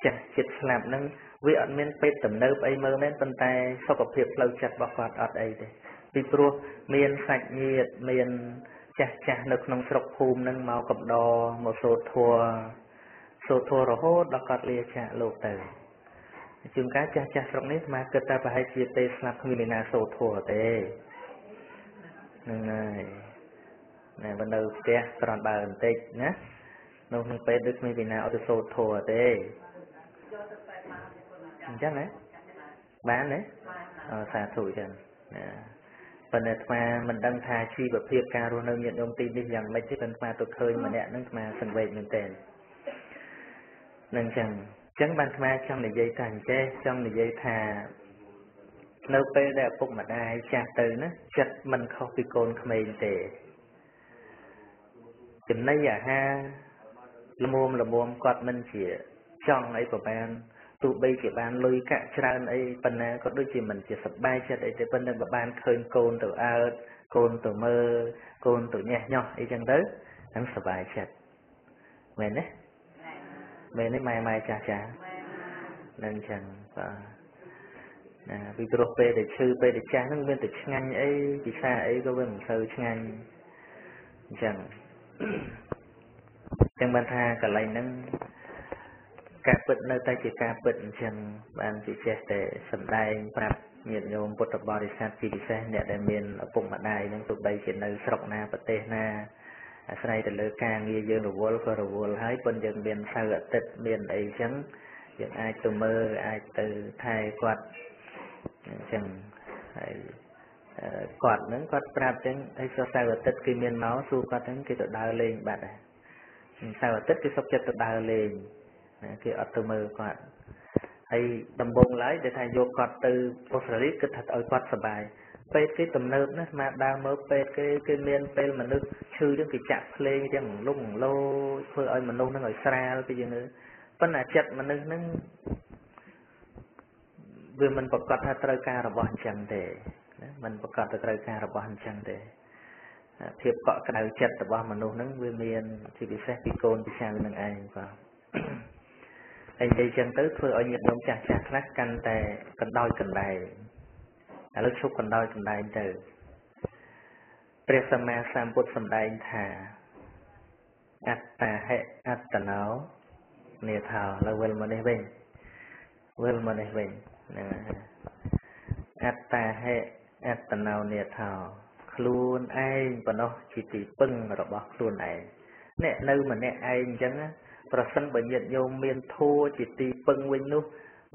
ចាស់ចិត្តស្លាប់ហ្នឹងវាអត់មានពេទ្យទំនើបអីមើលមែនប៉ុន្តែសុខភាពផ្លូវចិត្តរបស់គាត់អត់អីទេពីព្រោះមានសាច់ញាតិមានចាស់នៅក្នុងស្រុកភូមិនឹងមកកំដរមកសូត្រធម៌រហូតដល់គាត់លាចាកលោកទៅជួនកាលចាស់ស្រុកនេះមកគិតថាប្រហែលជាពេលស្លាប់គ្មានអ្នកណាសូត្រធម៌ទេហ្នឹងហើយណែបើនៅផ្ទះត្រង់បើបន្តិចណានៅក្នុងពេលដូចគ្មានអ្នកណាអត់ទៅសូត្រធម៌ទេអញ្ចឹងណាបានទេសាធុចឹងណាប៉ុន្តែអាត្មាមិនដឹងថាជីវភាពការរស់នៅញាតិញោមទីនេះយ៉ាងម៉េចទេប៉ុន្តែអាត្មាទៅឃើញម្នាក់ហ្នឹងអាត្មាសង្វេគមែនទែននឹងចឹងបានអាត្មាចង់និយាយថាអញ្ចេះចង់និយាយថានៅពេលដែលឪពុកម្ដាយចាស់ទៅណាចិត្តមិនខុសពីកូនក្មេងទេចំណីអាហារល្មមគាត់មិនជាចង់អីប្រហែលទោះបីជាបានលុយកាក់ច្រើនអីប៉ុន្តែក៏ដូចជាមិនជាសប្បាយចិត្តអីទេប៉ុន្តែបើបានឃើញកូនទៅអើតកូនទៅមើលកូនទៅញ៉េះញោះអីចឹងទៅហ្នឹងសប្បាយចិត្តមែនទេមែនទេម៉ែចាស់ហ្នឹងចឹងបាទណាពីព្រោះពេលដែលឈឺពេលដែលចាស់ហ្នឹងមានតែឆ្ងាញ់អីពិសាអីក៏វាមិនសូវឆ្ងាញ់អញ្ចឹងបានថាកន្លែងហ្នឹងការពិតនៅតែជាការពិតអញ្ចឹងបានជាចេះតែសំដែងប្រាប់ញាតិញោមពុទ្ធបរិស័ទជាពិសេសអ្នកដែលមានឪពុកម្ដាយហ្នឹងទោះបីជានៅស្រុកណាប្រទេសណាអាស្រ័យទៅលើការងារយើងរវល់ក៏រវល់ហើយប៉ុន្តែយើងមានសៅរ៍អាទិត្យមានអីអញ្ចឹងយើងអាចទៅមើលអាចទៅថែគាត់អញ្ចឹងហើយគាត់ហ្នឹងគាត់ប្រាប់អញ្ចឹងហើយសៅរ៍អាទិត្យគេមានមកសួរគាត់ហ្នឹងគេទៅដើរលេងបាត់ហើយសៅរ៍អាទិត្យគេសុខចិត្តទៅដើរលេងគេអត់ទៅមើលគាត់ហើយដំបងឡើយដែលថាយកគាត់ទៅអូស្ត្រាលីគិតថាឲ្យគាត់សប្បាយ ពេទ្យគេទំនើបណាស់មកដើរមើលពេទ្យគេមានពេលមនុស្សឈឺចឹងគេចាក់ភ្លេងទាំងលងលោធ្វើឲ្យមនុស្សហ្នឹងឲ្យស្រាលទៅយ៉ាងនេះប៉ុន្តែចិត្តមនុស្សហ្នឹងវាមិនប្រកាសថាត្រូវការរបស់អញ្ចឹងទេណាមិនប្រកាសថាត្រូវការរបស់អញ្ចឹងទេភាពកក់ក្ដៅចិត្តរបស់មនុស្សហ្នឹងវាមានជាពិសេសពីកូនពីចៅនឹងឯងបាទហើយនិយាយចឹងទៅធ្វើឲ្យញាតិញោមចាស់ខ្លះកាន់តែកណ្ដោយកណ្ដែងឥឡូវឈប់កណ្ដោយកណ្ដែងទៅព្រះសម្មាសម្ពុទ្ធសម្ដែងថាអត្តាហិអត្តណោនេថាលើវិលមកនេះវិញហ្នឹងអត្តាហិអត្តណោនេថាខ្លួនឯងប៉ុណ្ណោះជាទីពឹងរបស់ខ្លួនឯងអ្នកនៅម្នាក់ឯងអញ្ចឹងប្រសិនបើញាតិញោមមានធัวជាទីពឹងវិញនោះ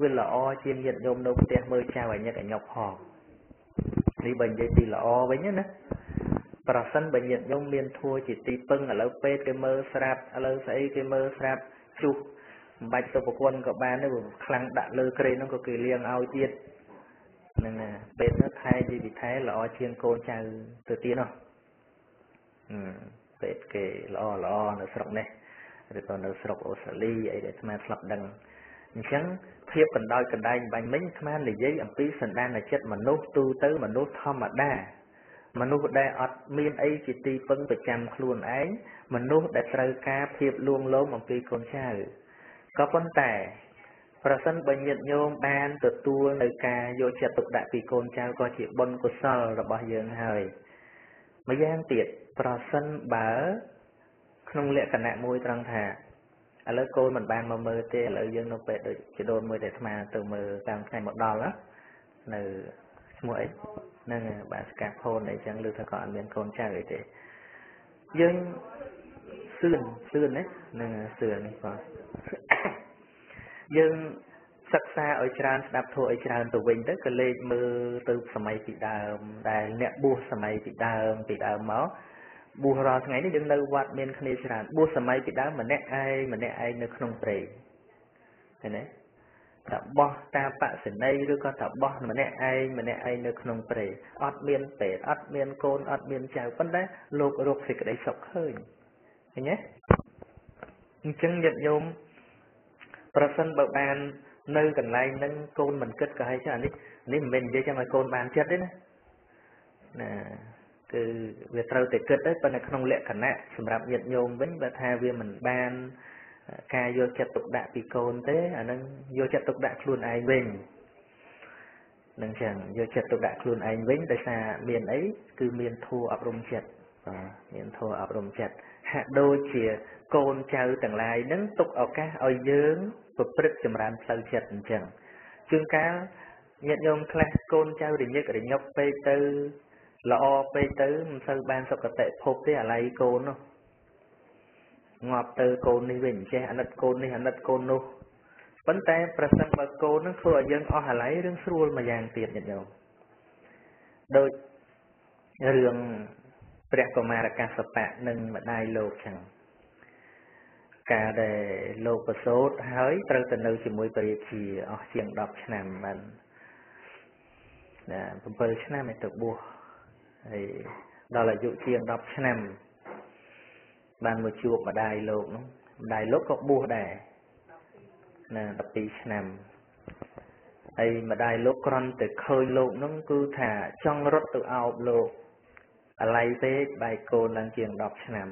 វាល្អជាងញាតិញោមនៅផ្ទះមើលចៅឲ្យញឹកឲ្យញុកផងនេះបើនិយាយពីល្អវិញណាប្រសិនបើញាតិញោមមានធัวជាទីពឹងឥឡូវពេទ្យគេមើលស្រាប់ឥឡូវស្អីគេមើលស្រាប់ជុះមិនបាច់ទៅប្រគល់ក៏បានទេខ្លាំងដាក់លើក្រេហ្នឹងក៏គេលាងឲ្យទៀតហ្នឹងណាពេទ្យនោះថែជីវិថែល្អជាងកូនចៅទៅទៀតនោះពេទ្យគេល្អនៅស្រុកនេះឬក៏នៅស្រុកអូស្ត្រាលីអីដែលអាត្មាស្លាប់ដឹងអញ្ចឹងភាពកណ្ដោយកណ្ដែងបាញ់មិញអាត្មានិយាយអំពីសន្តានចិត្តមនុស្សទូទៅមនុស្សធម្មតាមនុស្សដែលអត់មានអីជាទីពឹងប្រចាំខ្លួនឯងមនុស្សដែលត្រូវការភាពលួងលោមអំពីកូនចៅក៏ប៉ុន្តែប្រសិនបើញាតិញោមបានទទួលនៅការយកចិត្តទុកដាក់ពីកូនចៅក៏ជាបុណ្យកុសលរបស់យើងហើយម្យ៉ាងទៀតប្រសិនបើក្នុងលក្ខណៈមួយត្រង់ថាឥឡូវកូនមិនបានមកមើលទេឥឡូវយើងនៅពេលដូចជាដូនមួយតែអាត្មាទៅមើលតាមថ្ងៃមកដល់នៅឈ្មោះអីហ្នឹងបាទស្កាផូនអីចឹងឬថាក៏អត់មានកូនចៅអីទេយើងសឿនណាហ្នឹងសឿននេះបាទយើងសិក្សាឲ្យច្រើនស្ដាប់ធម៌ឲ្យច្រើនទៅវិញទៅក៏លេចមើលទៅសម័យពីដើមដែលអ្នកបួសសម័យពីដើមមកបួសរាល់ថ្ងៃនេះយើងនៅវត្តមានគ្នាច្រើនបួសសម័យពីដើមម្នាក់ឯងនៅក្នុងព្រៃឃើញទេតាបោះតាបសិណីឬក៏តាបោះម្នាក់ឯងនៅក្នុងព្រៃអត់មានពេទ្យអត់មានកូនអត់មានចៅប៉ុន្តែលោករកសេចក្តីសុខឃើញឃើញទេអញ្ចឹងញាតិញោមប្រសិនបើបាននៅកន្លែងហ្នឹងកូនមិនគិតក៏ហើយចានេះមិនមែននិយាយចាំឲ្យកូនបានចិត្តទេណាគឺវាត្រូវតែគិតទៅប៉ុន្តែក្នុងលក្ខណៈសម្រាប់ញាតិញោមវិញបើថាវាមិនបានការយកចិត្តទុកដាក់ពីកូនទេអានឹងយកចិត្តទុកដាក់ខ្លួនឯងវិញនឹងចឹងយកចិត្តទុកដាក់ខ្លួនឯងវិញដោយសារមានអីគឺមានធัวអប់រំចិត្តមានធัวអប់រំចិត្តហាក់ដូចជាកូនចៅទាំងឡាយនឹងទុកឱកាសឲ្យយើងប្រព្រឹត្តចម្រើនផ្លូវចិត្តអញ្ចឹងជួនកាលញាតិញោមខ្លះកូនចៅរញឹករញុកពេកទៅល្អពេកទៅមិនសូវបានសុខតិភពទេអាឡ័យកូននោះងាប់ទៅកូននេះវិញចេះអាណិតកូននេះអាណិតកូននោះប៉ុន្តែប្រសិនបើកូននឹងធ្វើឲ្យយើងអស់អាឡ័យរឿងស្រួលមួយយ៉ាងទៀតញាតិញោមដូចរឿងព្រះកុមារកាសបៈនិងម្ដាយលោកចឹងការដែលលោកប្រសូតហើយត្រូវទៅនៅជាមួយព្រះរាជាអស់ជាង10ឆ្នាំបាន7ឆ្នាំឯទៅបួសហើយដល់អាយុជាង10ឆ្នាំបានមកជួបម្ដាយលោកនោះម្ដាយលោកក៏បួសដែរ12ឆ្នាំហើយម្ដាយលោកគ្រាន់តែឃើញលោកនោះគឺថាចង់រត់ទៅអោបលោកអាឡ័យពេកបែកកូនឡើងជាង10ឆ្នាំ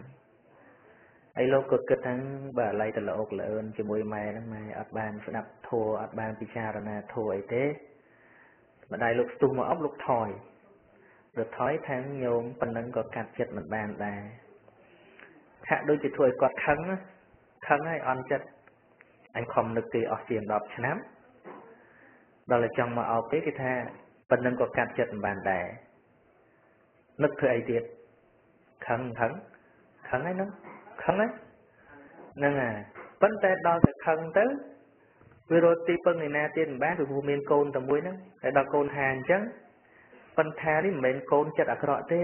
ហើយលោកក៏គិតថាបើអាឡ័យទៅលោកលឿនជាមួយម៉ែហ្នឹងម៉ែអត់បានស្ដាប់ធម៌អត់បានពិចារណាធម៌អីទេម្ដាយលោកស្ទុះមកអប់លោកថយខាងញោមប៉ុណ្ណឹងក៏កាត់ចិត្តមិនបានដែរហាក់ដូចជាធ្វើឲ្យគាត់ខឹងហើយអន់ចិត្តអញខំនឹកគេអស់ជាង10ឆ្នាំដល់តែចង់មកអោបគេថាប៉ុណ្ណឹងក៏កាត់ចិត្តមិនបានដែរនឹកធ្វើអីទៀតខឹងហើយហ្នឹងហ្នឹងហើយប៉ុន្តែដល់តែខឹងទៅវារត់ទីពឹងឯណាទៀតមិនបានព្រោះមានកូនតែមួយហ្នឹងហើយដល់កូនថាអញ្ចឹងប៉ុន្តែនេះមិនមែនកូនចិត្តអាក្រក់ទេ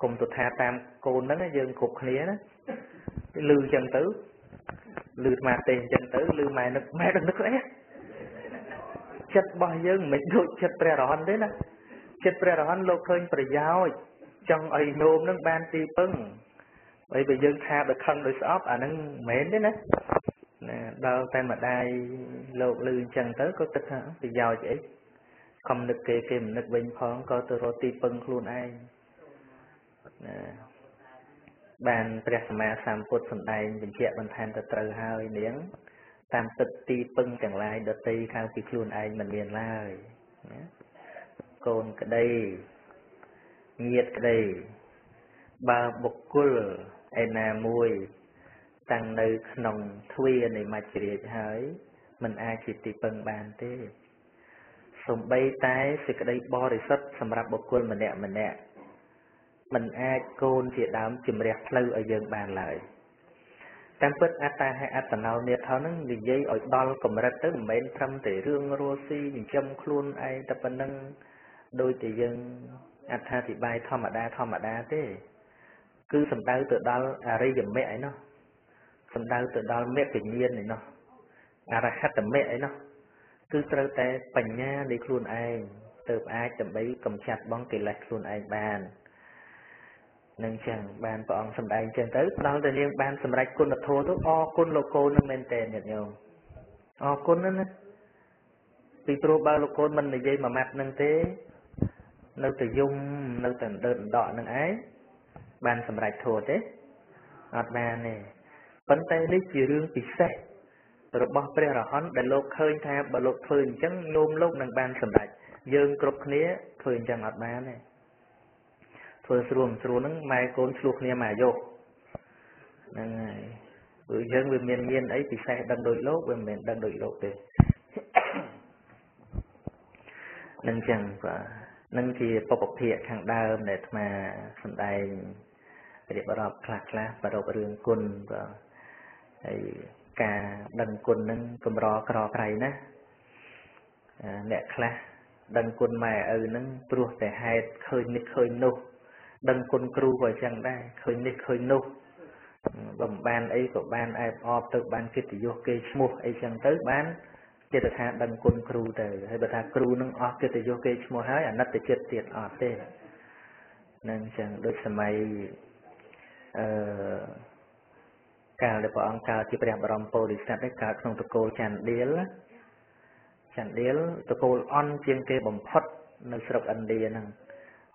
គុំទៅថាតាមកូនហ្នឹងយើងគ្រប់គ្នាណាលឺអញ្ចឹងទៅលឺអាត្មាទេអញ្ចឹងទៅលឺម៉ែនឹកស្អីចិត្តរបស់យើងមិនដូចចិត្តព្រះរហន្តទេណា ចិត្តព្រះរហន្តលោកឃើញប្រយោជន៍ចង់ឲ្យញោមនឹងបានទីពឹងហើយបើយើងថាដល់ខឹងដោយស្អប់អាហ្នឹងមិនមែនទេណាដល់តែម្ដាយលោកលឺអញ្ចឹងទៅក៏គិតថាប្រយោជន៍អីខំនឹកគេមិននឹកវិញផងក៏ទៅរកទីពឹងខ្លួនឯងបានព្រះសម្មាសម្ពុទ្ធសម្ដែងបញ្ជាក់បន្ថែមទៅត្រូវហើយនាងតាមទឹកទីពឹងទាំងឡាយដតីខាងពីខ្លួនឯងមិនមានឡើយណាកូនក្តីញាតិក្តីបើបុគ្គលឯណាមួយតាំងនៅក្នុងទ្វារនៃមច្ចរាជហើយមិនអាចជាទីពឹងបានទេសំបីតែសេចក្តីបរិសុទ្ធសម្រាប់បុគ្គលម្នាក់មិនអាចកូនជាដើមជំរះផ្លូវឲ្យយើងបានឡើយតាមពិតអត្តាហេអត្តនោនេថោនឹងនិយាយឲ្យដល់កម្រិតទៅមិនមែនត្រឹមតែរឿងរស់ស៊ីចិញ្ចឹមខ្លួនឯងតែប៉ុណ្្នឹងដោយតែយើងអត្ថាធិប្បាយធម្មតាទេគឺសំដៅទៅដល់អរិយមគ្គឯនោះសំដៅទៅដល់មគ្គញ្ញាណឯនោះអរហត្តមគ្គឯនោះគឺត្រូវតែបញ្ញានៃខ្លួនឯងទៅអាចដើម្បីកម្ចាត់បងកិលេសខ្លួនឯងបាននឹងចឹងបានព្រះអង្គសម្ដែងចឹងទៅដល់តែនាងបានសម្រេចគុណធម៌ទៅអរគុណលោកកូននឹងមែនតើញាតិញោមអរគុណណាពីព្រោះបើលោកកូនមិននិយាយមួយម៉ាត់នឹងទេនៅតែយំនៅតែដកនឹងឯងបានសម្រេចធម៌ទេអត់បានទេប៉ុន្តែនេះជារឿងពិសេសរបស់ព្រះរហន្តដែលលោកឃើញថាបើលោកធ្វើអញ្ចឹងញោមលោកនឹងបានសម្រេចយើងគ្រប់គ្នាធ្វើអញ្ចឹងអត់បានទេធ្វើស្រួលហ្នឹងម៉ែកូនឆ្លោះគ្នាមកអាយុហ្នឹងហើយព្រោះយើងវាមានអីពិសេសដឹងដូចលោកវាមិនមែនដឹងដូចលោកទេនឹងចឹងបាទនឹងជាពុព្វភាគខាងដើមដែលអាត្មាសម្ដែងរៀបរាប់ខ្លះប្ររពរឿងគុណបាទហើយការដឹងគុណនឹងកម្រក្រក្រៃណាអ្នកខ្លះដឹងគុណម៉ែឪនឹងព្រោះតែហេតុឃើញនេះឃើញនោះដឹងគុណគ្រូក៏អញ្ចឹងដែរឃើញនេះឃើញនោះបំបានអីក៏បានអែបអបទៅបានកិត្តិយសគេឈ្មោះអីចឹងទៅបានចិត្តថាដឹងគុណគ្រូទៅហើយបើថាគ្រូនឹងអស់កិត្តិយសគេឈ្មោះហើយអាណិតទៅចិត្តទៀតអត់ទេនឹងអញ្ចឹងដូចសម័យកាលដែលព្រះអង្គកើតជាព្រះបរមពោធិសត្វឯកើតក្នុងតកូលចន្ទឌៀលតកូលអន់ជាងគេបំផុតនៅស្រុកឥណ្ឌាហ្នឹង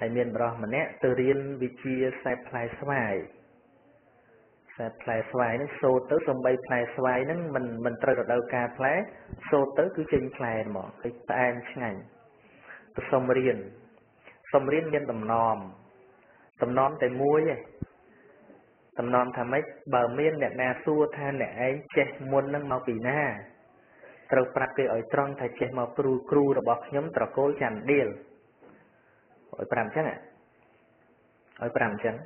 ហើយមានបរិសម្នាក់ទៅរៀនវិជ្ជាសេពផ្លែស្វាយហ្នឹងសូត្រទៅសំបីផ្លែស្វាយហ្នឹងមិនត្រូវរដូវកាលផ្លែសូត្រទៅគឺចេញផ្លែហ្មងគឺផ្អែមឆ្ងាញ់ទៅសុំរៀនមានតំណមតែមួយឯងតំណមថាម៉េចបើមានអ្នកណាសួរថាអ្នកឯងចេះមុនហ្នឹងមកពីណាត្រូវប្រាប់គេឲ្យត្រង់ថាចេះមកគ្រូរបស់ខ្ញុំត្រកូលចន្ទឌៀលឲ្យ5អញ្ចឹងឲ្យ5អញ្ចឹង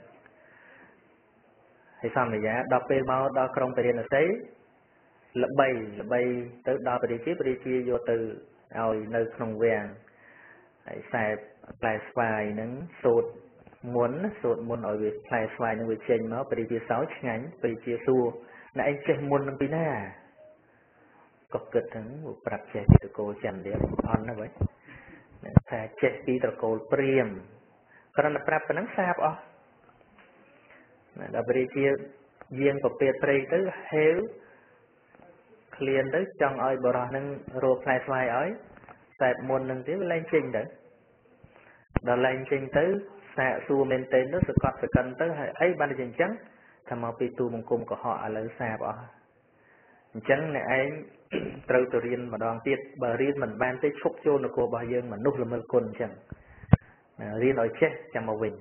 ហើយសន្យាដល់ពេលមកដល់ក្រុងពរាណសីល្បីទៅដល់ពរាជាយកទៅឲ្យនៅក្នុងវាំងហើយខ្សែផ្លែស្វាយហ្នឹងសូត្រមុនឲ្យវាផ្លែស្វាយហ្នឹងវាចេញមកពរាជាសោឆ្ងាញ់ពរាជាសួរអ្នកឯងចេះមុននឹងពីណាក៏គិតហ្នឹងប្រាប់ចេះពីតកូលចន្ទឌៀលអន់ណាស់វិញថាចេះពីត្រកូលព្រាហ្មណ៍គ្រាន់តែប្រាប់ប៉ុណ្ណឹងសាបអស់ដល់ព្រះរាជាយាងប្រពែតព្រៃទៅហេវឃ្លានទៅចង់ឲ្យបរោះនឹងរកផ្លែស្វាយឲ្យតែមុននឹងទៀតលែងចេញទៅដល់លែងចេញទៅសាកសួរមែនតើទៅសកត់សកិនទៅហើយអីបានតែអញ្ចឹងថាមកពីទូបង្គំកុហកឥឡូវសាបអស់អញ្ចឹងអ្នកឯងត្រូវទៅរៀនម្ដងទៀតបើរៀនមិនបានទេឈប់ចូលនគររបស់យើងមនុស្សល្មើសគុណអញ្ចឹងរៀនឲ្យចេះចាំមកវិញ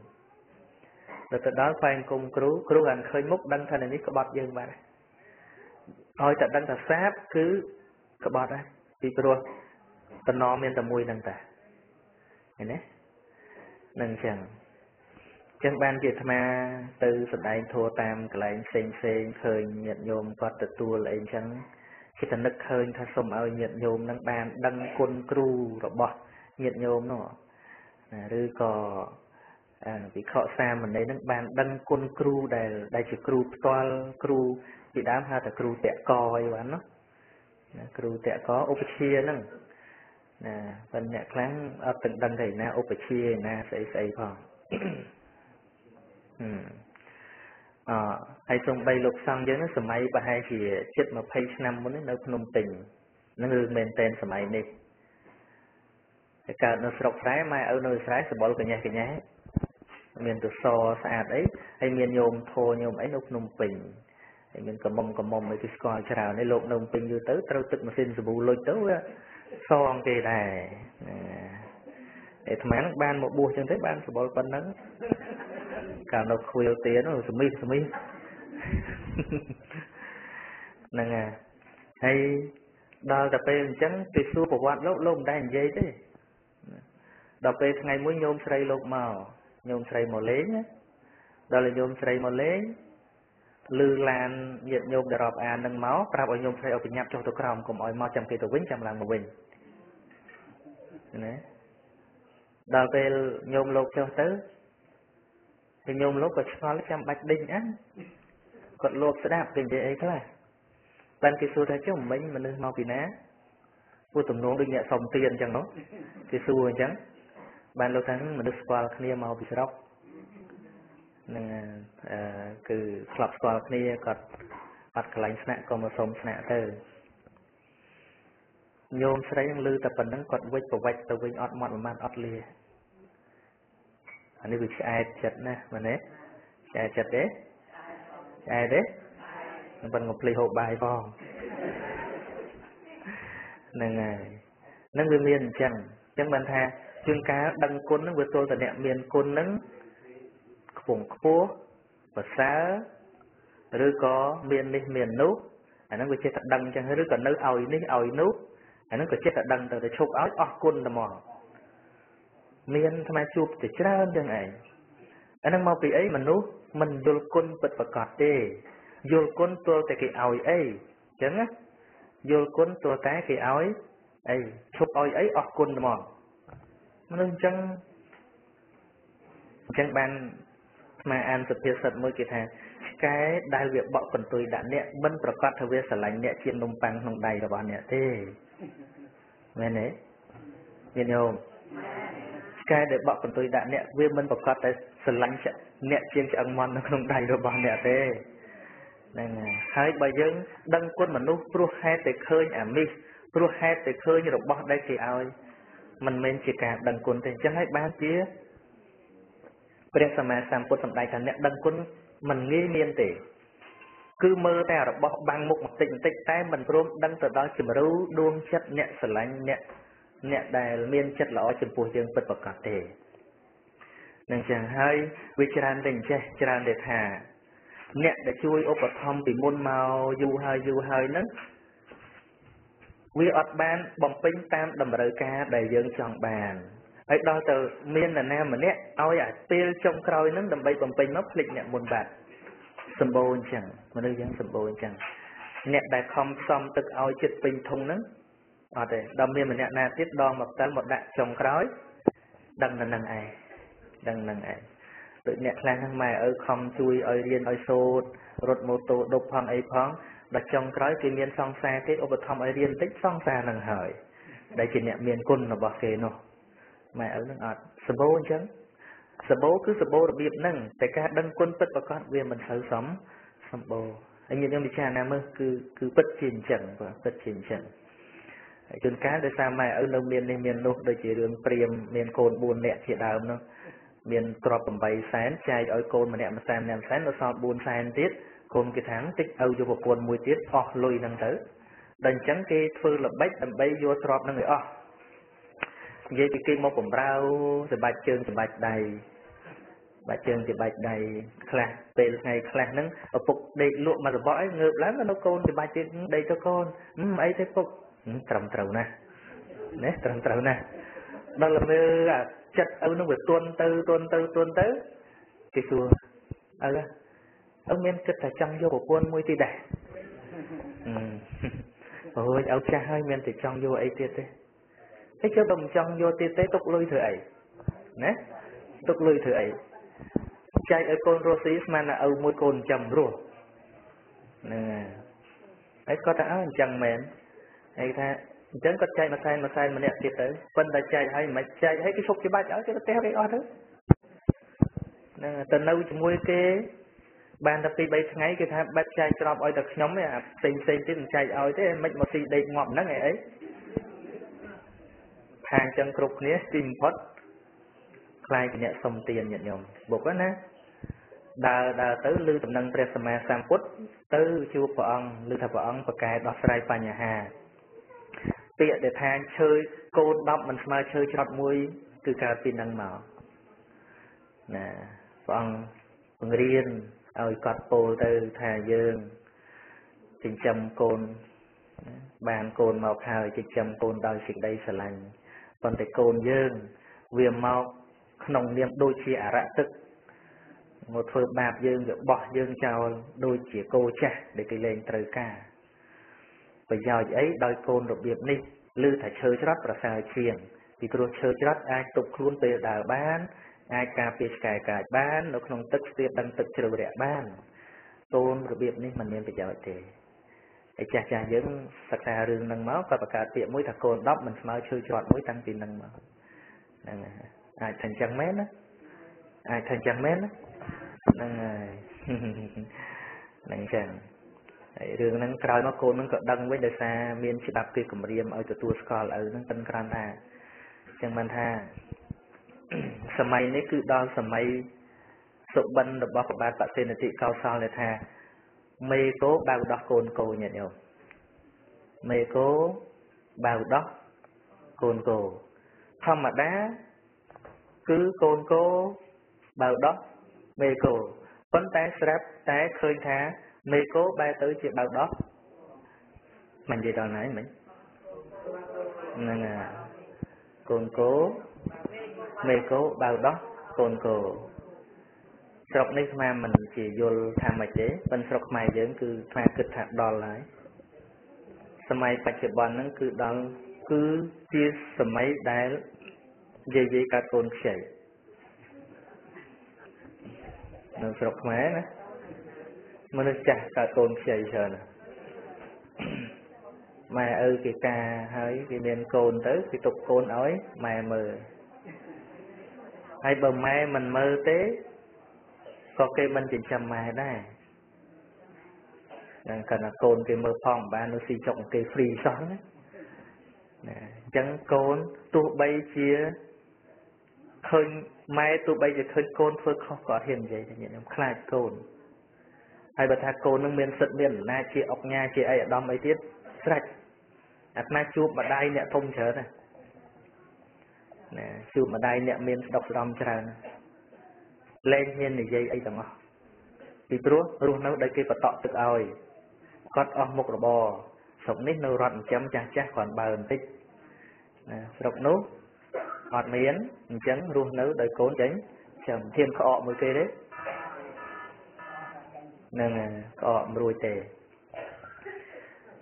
ដល់ទៅដល់ផ្លែគុំគ្រូបានឃើញមុខដឹងថានេះក្បត់យើងបាទឲ្យតែដឹងថាសាបគឺក្បត់ដែរពីព្រោះតំណមានតែមួយហ្នឹងតាឃើញទេនឹងអញ្ចឹងបានជាអាត្មាទៅសម្ដែងធម៌តាមកន្លែងផ្សេងឃើញញាតិញោមគាត់ទទួលអីអញ្ចឹងគេតែនឹកឃើញថាសូមឲ្យញាតិញោមនឹងបានដឹងគុណគ្រូរបស់ញាតិញោមនោះឬក៏វិខសាមណេរនឹងបានដឹងគុណគ្រូដែលជាគ្រូផ្ទាល់គ្រូពីដើមហៅថាគ្រូតកអីបានណាគ្រូតកឧបជាហ្នឹង nè bên nhẹ kháng ở từng đăng thầy na ốp chia na xây phong hay trong bay lục xong với nó sớm mấy bà hai thì chết mà pay năm muốn nó không tình nó ngừng men tên sớm mấy đi cả nó sọc trái mai ở nơi trái sẽ bỏ cái nhá miền từ so sạch ấy hay miền nhôm thô nhôm ấy nó không tình hay miền cầm mông mấy cái score chào này lộn nông tình như tới trâu tức mà xin bù lôi tới son kì này để thằng nó ban một buổi chân tới ban sẽ bỏ con nắng cả nó khuya tiếng rồi sớm mi nè hay đào tập về chẳng từ xưa của bạn lốm đai dây thế đọc về ngày mới nhôm sấy lốp màu nhôm sấy màu lấy nhé đó là nhôm sấy màu lấy lư lan nhiệt nhôm để rọp nâng máu ra ở nhôm sấy ở bên nhập trong tổ còng cùng ở mau chăm cây tổ vĩnh chăm làm một bình nè đào về nhôm lốp cho tới thì nhôm lốp có cho nó chăm bạch đinh á còn lốp sẽ đạp tình vậy ấy thôi ban cái số thay chứ mình nên mau vì ná vô tụm nón đừng nhẹ phòng tiền chẳng nó cái số chẳng ban lâu tháng mình được qua kia mau bị sốc nên cứ club qua kia còn bắt cái lạnh snack còn một sống snack từ nhôm sẽ đang lư tập phần đang còn vạch từ vạch ọt mọt ọt lìa anh ấy bị ai chật nè mà nè ai chật đấy ai đấy bằng một ly hộp bài phong nè nó người miền chẳng bàn tha chương cá đăng côn nó vừa tôi là nẹm miền côn nắng vùng phố và xá rồi có miền nút nó vừa chết thật đăng chẳng rồi còn nơi ỏi nút nó có chết thật đăng từ để chụp áo côn là mỏ miền tham chụp thì chết hơn chẳng này anh mau bị ấy mà nút mình vô côn bật vào cọt đi vô côn tôi tại cái ỏi ấy chẳng á vô côn tôi cái ỏi ấy chụp ỏi ấy côn là mỏ nên chẳng ban mà ăn thực hiện sật mới kịp hàng cái đại việc bọ phần tôi đã nẹt bênประกอบทวีสลายnẹt chiên nông pang nông đầy là bọn nẹt thế nghe nè nhìn không cái để bọ phần tôi đã nẹt viên bênประกอบtạiสลายnẹt chiên cho ăn ngon nông đầy là bọn nẹt thế này hai bài dân đăng quân mà nút pro hai để khơi mi pro hai để khơi như độc bọ đây thì ao mình chỉ cả đăng quân thì chẳng hay ba chiaព្រះសម្មាសម្ពុទ្ធសម្ដែងថាអ្នកដឹងគុណមិនងាយមានទេគឺមើលតែរបស់បាំងមុខបន្តិចតែមិនព្រមដឹងទៅដល់ជំរូដួងចិត្តអ្នកស្រឡាញ់អ្នកដែលមានចិត្តល្អចំពោះយើងពិតប្រាកដទេនឹងចឹងហើយវាច្រើនតែចេះច្រើនតែថាអ្នកដែលជួយឧបត្ថម្ភពីមុនមកយូរហើយហ្នឹងវាអត់បានបំពេញតាមតម្រូវការដែលយើងចង់បានហើយដល់ទៅមាននរណាម្នាក់ឲ្យអាពេលចុងក្រោយហ្នឹងដើម្បីបំពេញមកភ្លេចអ្នកមុនបាត់សម្បូរអញ្ចឹងមនុស្សយ៉ាងសម្បូរអញ្ចឹងអ្នកដែលខំផ្សំទឹកឲ្យចិត្តពេញធុងហ្នឹងអត់ទេដល់មានម្នាក់ណាទៀតដងមកតើមកដាក់ចុងក្រោយដឹងនឹងឯងដូចអ្នកខ្លះហ្នឹងម៉ែឪខំជួយឲ្យរៀនឲ្យសូត្ររត់ម៉ូតូដប់ផងអីផងដល់ចុងក្រោយគេមានសង្សារគេឧបត្ថម្ភឲ្យរៀនតិចសង្សារនឹងហើយដែលជាអ្នកមានគុណរបស់គេនោះម៉ែឪនឹងអត់សម្បូរអញ្ចឹងសម្បូរគឺសម្បូររបៀបហ្នឹងតែការដឹងគុណពិតប្រាកដវាមិនសូវសម្បូរហើយញាតិញោមពិចារណាមើលគឺពិតជាអញ្ចឹងបាទពិតជាអញ្ចឹងហើយជួនកាលដោយសារម៉ែឪនៅមាននេះមាននោះដូចជារឿងព្រាមមានកូន4នាក់ជាដើមនោះមានទ្រព្យ8សែនចែកឲ្យកូនម្នាក់1សែនដល់សល់4សែនទៀតកូនគេថាងតិចឲ្យយកប្រពន្ធមួយទៀតអស់លុយហ្នឹងទៅដល់អញ្ចឹងគេធ្វើល្បិចដើម្បីយកទ្រព្យហ្នឹងឲ្យអស់និយាយពីគេមកបំរើសម្បាច់ជើងសម្បាច់ដៃបាច់ជើងសម្បាច់ដៃខ្លះពេលថ្ងៃខ្លះហ្នឹងឪពុកដេកលក់មករបស់អីងើបឡើងនៅកូនសម្បាច់ទៀតដេកទៅកូនអីទេពុកត្រឹមត្រូវណាស់ត្រឹមត្រូវណាស់ដល់លើអាចិត្តឪនឹងវាទន់ទៅគេសួរឪមានគិតថាចង់យកប្រពន្ធមួយទៀតដែរអូយឪចាស់ហើយមានតែចង់យកអីទៀតទេតែចុះបើមិនចង់យកទៀតទេទុកលុយធ្វើអីណាទុកលុយធ្វើអីចែកឲ្យកូនរស់ស៊ីស្មានតែឪមួយកូនចាំរស់ហ្នឹងហើយគាត់ថាអញ្ចឹងមែនហើយថា Chẳng có chạy mà sai mà nè tiếp tới phân đại chạy hay mà chạy hay cái sốc cái bát áo cho nó teo cái o thứ nè từ lâu chỉ mua cái ban tập đi bay ngay cái tham bắt chạy cho nó oi được nhóm ấy à xin chứ chạy oi thế mấy một tí đầy ngọm nó ngày ấy hàng chân cục nế tìm phốt khai cái nhẹ xong tiền nhận nhầm buộc đó nè đà tới lưu tầm nâng presama sam phút tới chùa phật ông lưu thập phật ông và cái đọt sài pa nhà hà tiện để than chơi côn đọc mình mà chơi chọt mũi từ cả pin năng màu nè phong riêng ơi cọt pô từ thà dương trình châm côn bàn côn màu khơi trình châm côn đòi xịt đây sờ lành còn tại côn dương viêm mau nồng niệm đôi chia rạ tức một phơi bạc dương được bỏ dương chào đôi chỉ cô cha để cái lên trời cả bây giờ ấy đôi côn được biệt đi lư thải chơi rất là sao truyền thì tôi chơi rất ai tục luôn về đào bán ai cà phê cài bán nó không tức tiết đăng tức chơi đẹp bán tôn được biệt đi mình nên bây giờ thì ai cha những sạc xa rừng nâng máu và cả tiệm mũi thật côn đắp mình mau chơi chọn mũi tăng tiền nâng máu ai thành trăng mét á ai thành trăng mét á nâng chẳng đường nâng cài nó côn nó cỡ đăng với đời xa miền chỉ đạp kia cầm riêng ở chỗ tua school ở nâng tân cran tha chẳng bàn tha sớm mai này cứ đo sớm mai sụp bần được bao bát bát tên là thị cao sao này tha mê cố bao đo côn cô nhận nhiều mê cố bao đo côn cô không mà đá cứ côn cô bao đo mê cô vấn tay srap tay khơi thá mê cố ba tới chuyện bao đó mình gì đó nãy mình nên là cồn cố mê cố bao đó cồn cố sọc này mà mình chỉ vô tham mà chế bên sọc mày vẫn cứ pha kịch hạt đòn lại sớm bạch chụp bòn nó cứ đòn cứ chia sớm đá dây cả cồn chảy nó sọc mày nè mà nó chả cả cồn chảy giờ nè mà cái ca hơi cái miền cồn tới cái tục cồn ói mà mờ hay bờ mai mình mơ tế có cái mình chỉ chầm mà đây cần là cồn cái mơ phòng ba nó xì trọng cái free sống chẳng cồn tụ bay chia khơi mai tụ bay chỉ khơi cồn thôi không có hiện vậy thì nhận khai cồn hay bà thà cồn nó miền sật miền na chia ọc nha chia ai ở đom ấy tiết sạch na chụp mà đai nè thông chớ nè chụp mà đai nè miền đọc đom chớ lên nhiên thì dây ấy tầm ngọ thì luôn nấu đây cái vật tọ tự oi cắt off một rồi bò sống nít nấu rọt chấm cha còn bờ tích đọc nấu ngọt miến chấm luôn nấu đời cốn chén chấm thêm cọ một cây đấy nên cọ ruồi tề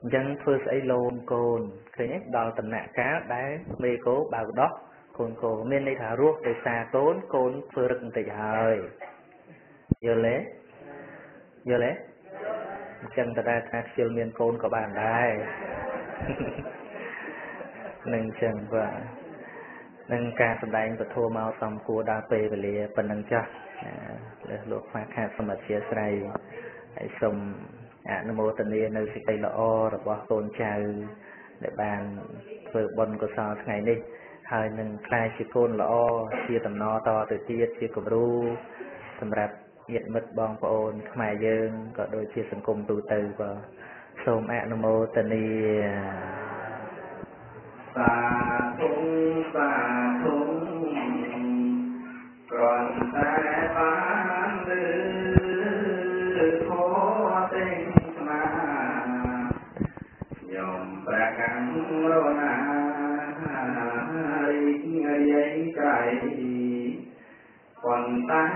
dân phơi ấy lôn cồn khởi nhất đào tận nạ cá đá mê cố bao đó cồn cổ miền đây thả ruốc để xà cồn phơi rừng tề hơi giờ lẽ chân ta ra siêu miền cồn của bạn đây nâng chân và nâng ca sầm đánh và thua mau xong cua đa pê về lìa phần nâng cho để luộc phát hạt xong mà chia sài hãy xong nó mô tình yêu nơi sĩ tây lõ rồi bỏ tôn chào để bàn vừa bồn của sao ngày đi hơi nâng khai sĩ côn lõ chia tầm nó to từ tiết chia cầm ru tầm rạp nhiệt mật bong của ôn khmai dương có đôi chia sân cung tu từ và xong nó mô tình yêu
ta thung còn ta bán lư khó tình mà nhom bạc căng lô na dây cày còn ta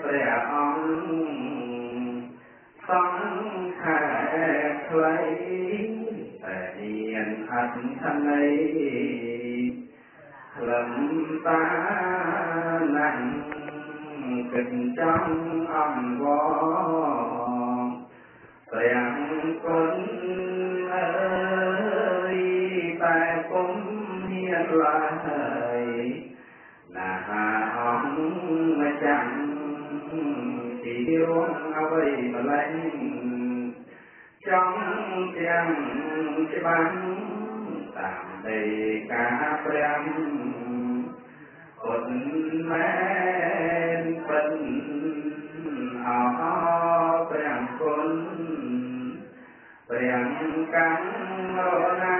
bè ong sóng khẽ lấy hiền hạnh thân ấy lầm ta nặng kịch trong âm võ tiếng quân ơi là ông mà chẳng chỉ uống away mà lấy trong tiếng chỉ bán tạm đầy cả prem ổn men phân áo prem con prem cắn rô na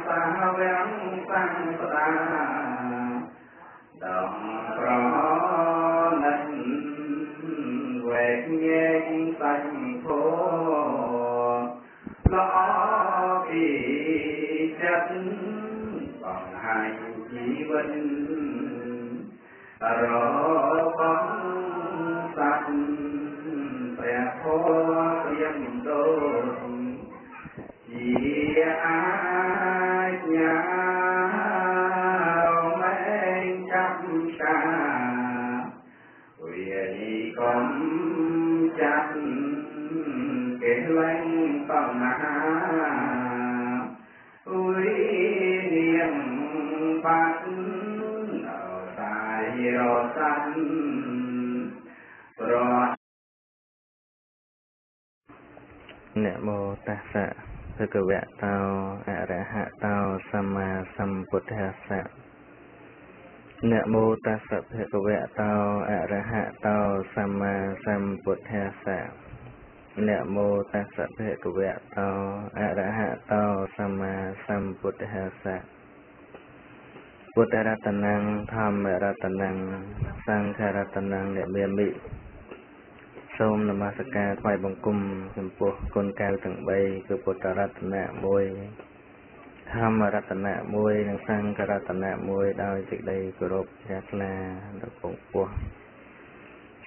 sa vẹn sang ta đồng pro nên quẹt nhang xanh phố lo vì chất bằng hành chỉ vinh rồi bóng sạch bè thô riêng đôi chỉ ai nhà mấy trăm ca vì con chắc kế lanh bằng ui niềm bát ở tại rồi sanh rồi
Namo tassa bhagavato arahato samma sambuddhassa. Namo tassa bhagavato arahato samma sambuddhassa. Namo tassa bhagavato arahato samma sambuddhassa. Buddha ratanang Dhamma ratanang Sangha ratanang Nami សូមនមស្ការថ្វាយបង្គំចំពោះគុណកែវទាំង3គឺពុទ្ធរតនៈ1ធម្មរតនៈ1និងសង្ឃរតនៈ1ដោយសេចក្តីគោរពជ្រះថ្លាដល់ពងពោះ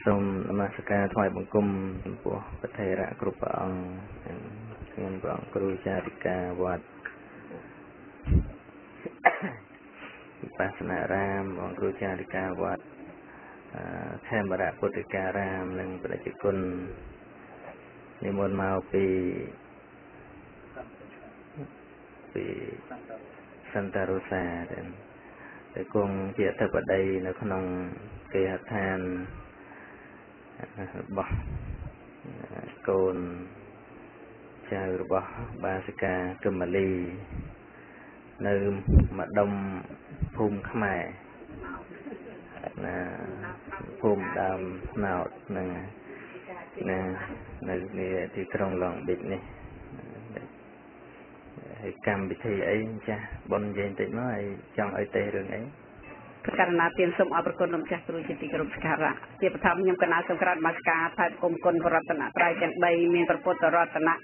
សូមនមស្ការថ្វាយបង្គំចំពោះព្រះថេរៈគ្រប់ព្រះអង្គនិងព្រះអង្គគ្រូចារិកាវត្តវិបស្សនារាមអង្គគ្រូចារិកាវត្តខេមរៈពុទ្ធិការាមនិងប្រជាគុណនិមន្តមកពីសន្តារុសាដែលគង់ជាអធិបតីនៅក្នុងគេហដ្ឋានរបស់កូនចៅរបស់បាសិកាកឹមលីនៅម្ដុំភូមិខ្មែរណាភូមិដើមណោតនឹងណានៅទីក្រុងឡុងប៊ីកនេះហើយកម្មវិធីអីចាស់ប៉ុននិយាយបន្តិចមកហើយចង់ឲ្យទេរឿងអីករណីទានសូមអរគុណលោកចាស់គ្រូជាទីគោរពសក្ការៈជាបឋមខ្ញុំកណាសូមក្រាបនមស្ការថែគុំគុណរតនត្រ័យទាំង3មានព្រះពុទ្ធរតនៈ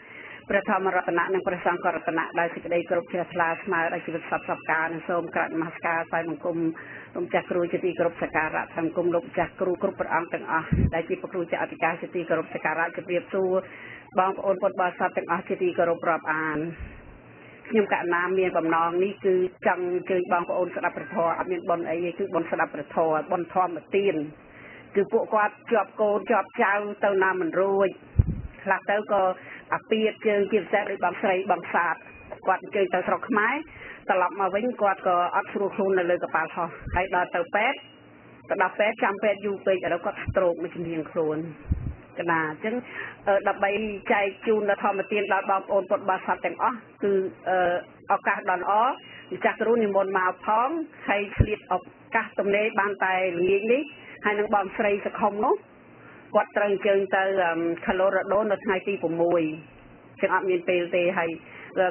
ព្រះធម្មរតនៈនិងព្រះសង្ឃរតនៈដោយសេចក្តីគោរពជ្រះថ្លាស្មើដោយជីវិតសពសពការនិងសូមក្រាបនមស្ការថ្វាយបង្គំលោកម្ចាស់គ្រូជាទីគោរពសក្ការៈថ្វាយបង្គំលោកម្ចាស់គ្រូគ្រប់ព្រះអង្គទាំងអស់ដែលជាព្រះគ្រូជាអធិការជាទីគោរពសក្ការៈជម្រាបសួរបងប្អូនពុទ្ធបរិស័ទទាំងអស់ជាទីគោរពរាប់អានខ្ញុំកណាមានបំណងនេះគឺចង់អញ្ជើញបងប្អូនស្ដាប់ព្រះធម៌អត់មានបុណ្យអីទេគឺបុណ្យស្ដាប់ព្រះធម៌បុណ្យធម្មទានគឺពួកគាត់ជាប់កូនជាប់ចៅទៅណាមិនរួចខ្លះទៅក៏អាពាតជើងជាពិសេសដោយបងស្រីបងសាទគាត់អញ្ជើញទៅស្រុកខ្មែរត្រឡប់មកវិញគាត់ក៏អត់ស្រួលខ្លួននៅលើកប៉ាល់ហោះហើយដល់ទៅពេទ្យទៅដល់ពេទ្យចាំពេទ្យយូរពេកឥឡូវគាត់ស្ត្រូកមួយជំនាញខ្លួនកណាអញ្ចឹងដើម្បីចែកជូនដល់ធម្មទានដល់បងប្អូនពុទ្ធបរិស័ទទាំងអស់គឺឱកាសដ៏ល្អម្ចាស់គ្រូនិមន្តមកផងហើយឆ្លៀតឱកាសទំនេរបានតែល្ងាចនេះហើយនឹងបងស្រីសខុមនោះគាត់ត្រូវអញ្ជើញទៅខាឡូរ៉ាដូនៅថ្ងៃទី6ចឹងអត់មានពេលទេហើយ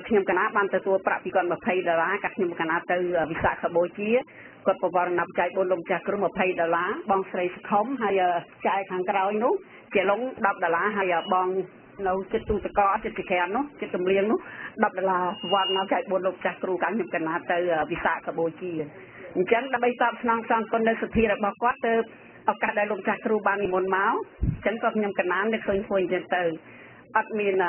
ខ្ញុំកណាបានទទួលប្រាក់ពីគាត់$20កាត់ខ្ញុំកណាទៅវិសាខបូជាគាត់ប្រវត្តិណាប់ចែកបុណ្យលោកម្ចាស់គ្រូ$20បងស្រីសខុមហើយចែកខាងក្រោយនោះជាឡុង$10ហើយបងនៅចិត្តទូតកអត់ចិត្តក្រាននោះចិត្តទំលៀងនោះ$ប្រវត្តិណាប់ចែកបុណ្យលោកម្ចាស់គ្រូកាខ្ញុំកណាទៅវិសាខបូជាអញ្ចឹងដើម្បីតបស្នងសងគុណនៅសទ្ធារបស់គាត់ទៅឱកាសដែលលោកម្ចាស់គ្រូបាននិមន្តមកអញ្ចឹងក៏ខ្ញុំកណាននឹកឃើញធ្វើអញ្ចឹងទៅអត់មាន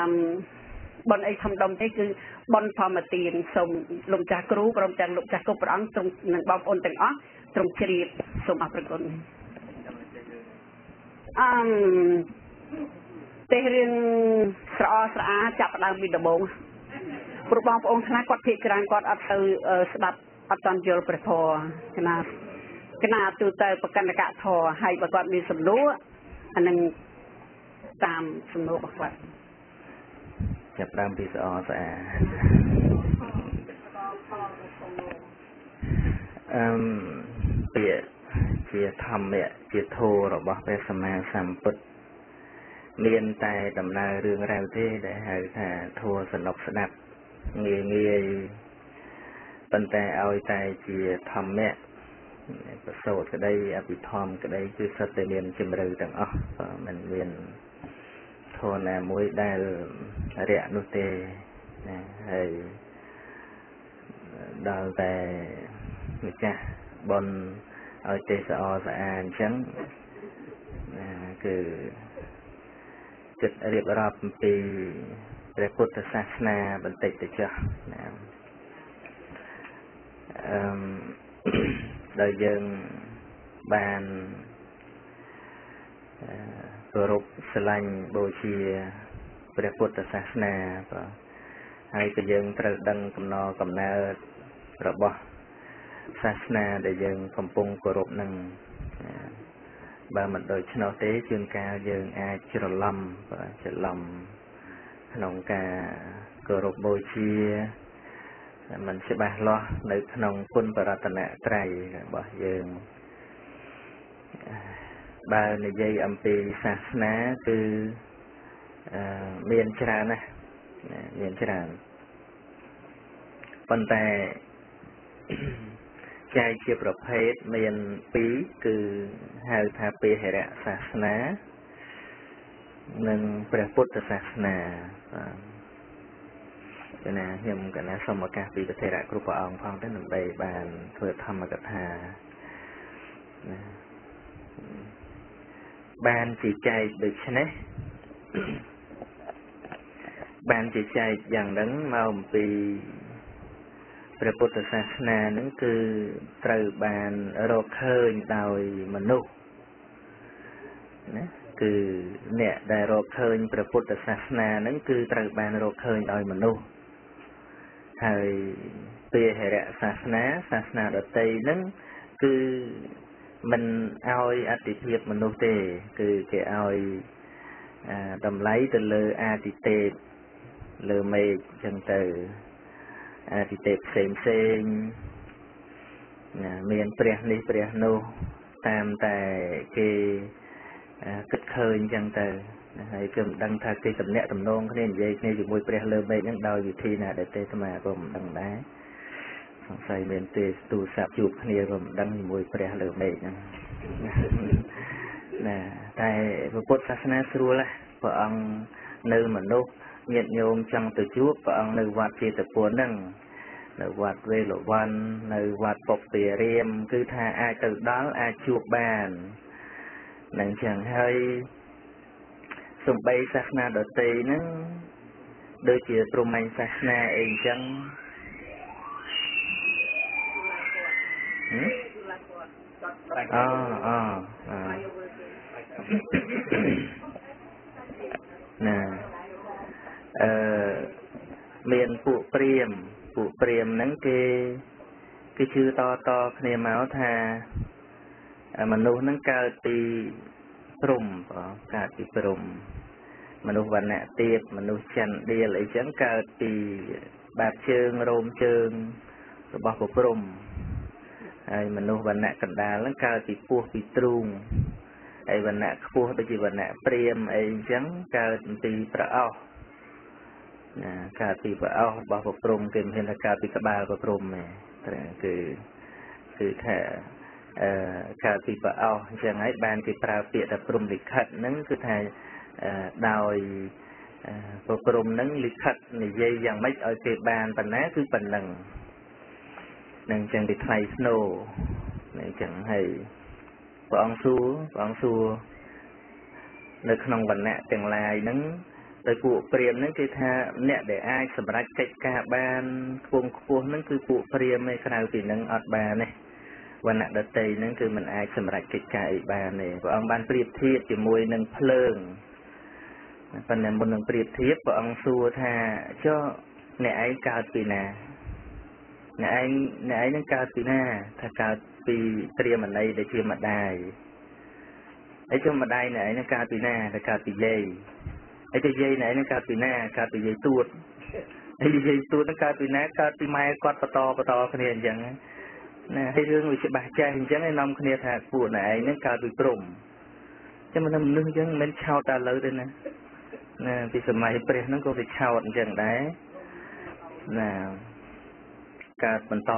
បុណ្យអីធំដុំទេគឺបុណ្យធម្មទានសូមលោកម្ចាស់គ្រូព្រមទាំងលោកចាស់គ្រប់ព្រះអង្គទ្រង់និងបងប្អូនទាំងអស់ទ្រង់ជ្រាបសូមអរគុណទេរឿងស្រអស្រអាចាប់ដើមពីដំបូងព្រោះបងប្អូនខ្លះគាត់ភាគច្រើនគាត់អត់ទៅស្ដាប់
អត់តាន់យល់ព្រះធម៌កណាទូទៅប្រកាន់កៈធម៌ហើយបើគាត់មានសំណួរអានឹងតាមសំណួររបស់គាត់
ចាប់តាមពីស្អស្អាពាក្យជាធម្មៈជាធម៌របស់ព្រះសម្មាសម្ពុទ្ធមានតែដំណើររឿងរ៉ាវទេដែលហៅថាធម៌សនុកស្ដាប់ងាយប៉ុន្តែឲ្យតែជាធម្មៈប្រសូតក្តីអភិធម្មក្តីគឺសុទ្ធតែមានជំរឿទាំងអស់មិនមានធម៌ណាមួយដែលរយៈនោះទេណាហើយដល់តែម្ចាស់បនឲ្យទេស្អស្អាតអញ្ចឹងណាគឺចិត្តរៀបរាប់អំពីព្រះពុទ្ធសាសនាបន្តិចទៅចុះណាដោយយើងបានគោរពស្រឡាញ់បូជាព្រះពុទ្ធសាសនាបាទហើយក៏យើងត្រូវដឹងកំណល់កំណើតរបស់សាសនាដែលយើងកំពុងគោរពនឹងបើមិនដូច្នោះទេជួនកាលយើងអាចច្រឡំក្នុងការគោរពបូជាมันច្បាស់លាស់នៅក្នុងគុណបរតនត្រ័យរបស់យើងបើនិយាយអំពីសាសនាគឺមានច្រើនណាស់មានច្រើនប៉ុន្តែចែកជាប្រភេទមាន2គឺហៅថាពេហរៈសាសនានិងព្រះពុទ្ធសាសនាបាទណាខ្ញុំកណាសូមឱកាសពីព្រះថេរៈគ្រប់ព្រះអង្គផងទៅដើម្បីបានធ្វើធម្មកថាណាបានជាចែកដូចនេះបានជាចែកយ៉ាងហ្នឹងមកអំពីព្រះពុទ្ធសាសនាហ្នឹងគឺត្រូវបានរកឃើញដោយមនុស្សណាគឺអ្នកដែលរកឃើញព្រះពុទ្ធសាសនាហ្នឹងគឺត្រូវបានរកឃើញដោយមនុស្សហើយពេហរៈសាសនាដតីហ្នឹងគឺមិនឲ្យអតិភិបមនុស្សទេគឺគេឲ្យតម្លៃទៅលើអាទិទេពលើមេឃចឹងទៅអាទិទេពផ្សេងណាមានព្រះនេះព្រះនោះតាមតែគេគិតឃើញចឹងទៅហើយគឺមិនដឹងថាគេតំណាក់តំណងគ្នានិយាយគ្នាជាមួយព្រះលើមេឃហ្នឹងដោយវិធីណាដែលទេស្មាក៏មិនដឹងដែរសង្ស័យមានទេទូរស័ព្ទជួបគ្នាក៏មិនដឹងជាមួយព្រះលើមេឃហ្នឹងណាតែពុទ្ធសាសនាស្រួលណាស់ព្រះអង្គនៅមនុស្សញាតិញោមចង់ទៅជួបព្រះអង្គនៅវត្តចេតពុនហ្នឹងនៅវត្តវេលវ័ននៅវត្តពុព្វារាមគឺថាអាចទៅដល់អាចជួបបាននឹងចឹងហើយសំបីសាសនាដទៃហ្នឹងដូចជាព្រហ្មញ្ញសាសនាអីអញ្ចឹងណាមានពួកព្រាហ្មណ៍ហ្នឹងគេជឿតគ្នាមកថាមនុស្សហ្នឹងកើតពីព្រំកើតពីព្រំមនុស្សវណ្ណៈទាបមនុស្សចន្ទដៀលអីចឹងកើតពីបាតជើងរោមជើងរបស់ព្រះព្រំហើយមនុស្សវណ្ណៈកណ្ដាលហ្នឹងកើតពីពោះពីទ្រូងហើយវណ្ណៈខ្ពស់ដូចជាវណ្ណៈព្រាហ្មណ៍អីចឹងកើតពីប្រអោសណាកើតពីប្រអោសរបស់ព្រះព្រំគេមិនហ៊ានថាកើតពីក្បាលព្រះព្រំទេគឺថាកើតពីប្រអោសអញ្ចឹងហើយបានគេប្រើពាក្យថាព្រំលិខិតហ្នឹងគឺថាដោយព្រះព្រំហ្នឹងលិខិតនិយាយយ៉ាងម៉េចឲ្យគេបានប៉ុណ្ណាគឺប៉ុណ្ណឹងនឹងចឹងគេថ្លៃស្នូនឹងចឹងហើយព្រះអង្គសួរនៅក្នុងវណ្ណៈទាំងឡាយហ្នឹងដោយពួកព្រាហ្មណ៍ហ្នឹងគេថាអ្នកដែលអាចសម្រេចកិច្ចការបានខ្ពង់ខ្ពស់ហ្នឹងគឺពួកព្រាហ្មណ៍ឯក្រៅពីហ្នឹងអត់បានទេវណ្ណៈដតីហ្នឹងគឺមិនអាចសម្រេចកិច្ចការអីបានទេព្រះអង្គបានប្រៀបធៀបជាមួយនឹងភ្លើងប៉ុន្តែមុននឹងប្រៀបធៀបព្រះអង្គសួរថាចុះអ្នកឯងកើតពីណា nãy nó cao từ na thà cao từ tiêm ở đây để tiêm mặt đài ấy cho mặt đài nãy nó cao từ na là cao từ dây ấy cho dây nãy nó cao từ na cao từ dây tuột ấy dây tuột nó cao từ na cao từ mai quạt to cái này chẳng nè hay hương người sẽ bà cha hình chẳng ấy nằm cái này thà của nãy nó cao từ trùm cho mình làm nương chẳng mình chào ta lớn đây nè nè thì sớm mai bể nó có bị chào chẳng đấy nèการบรรท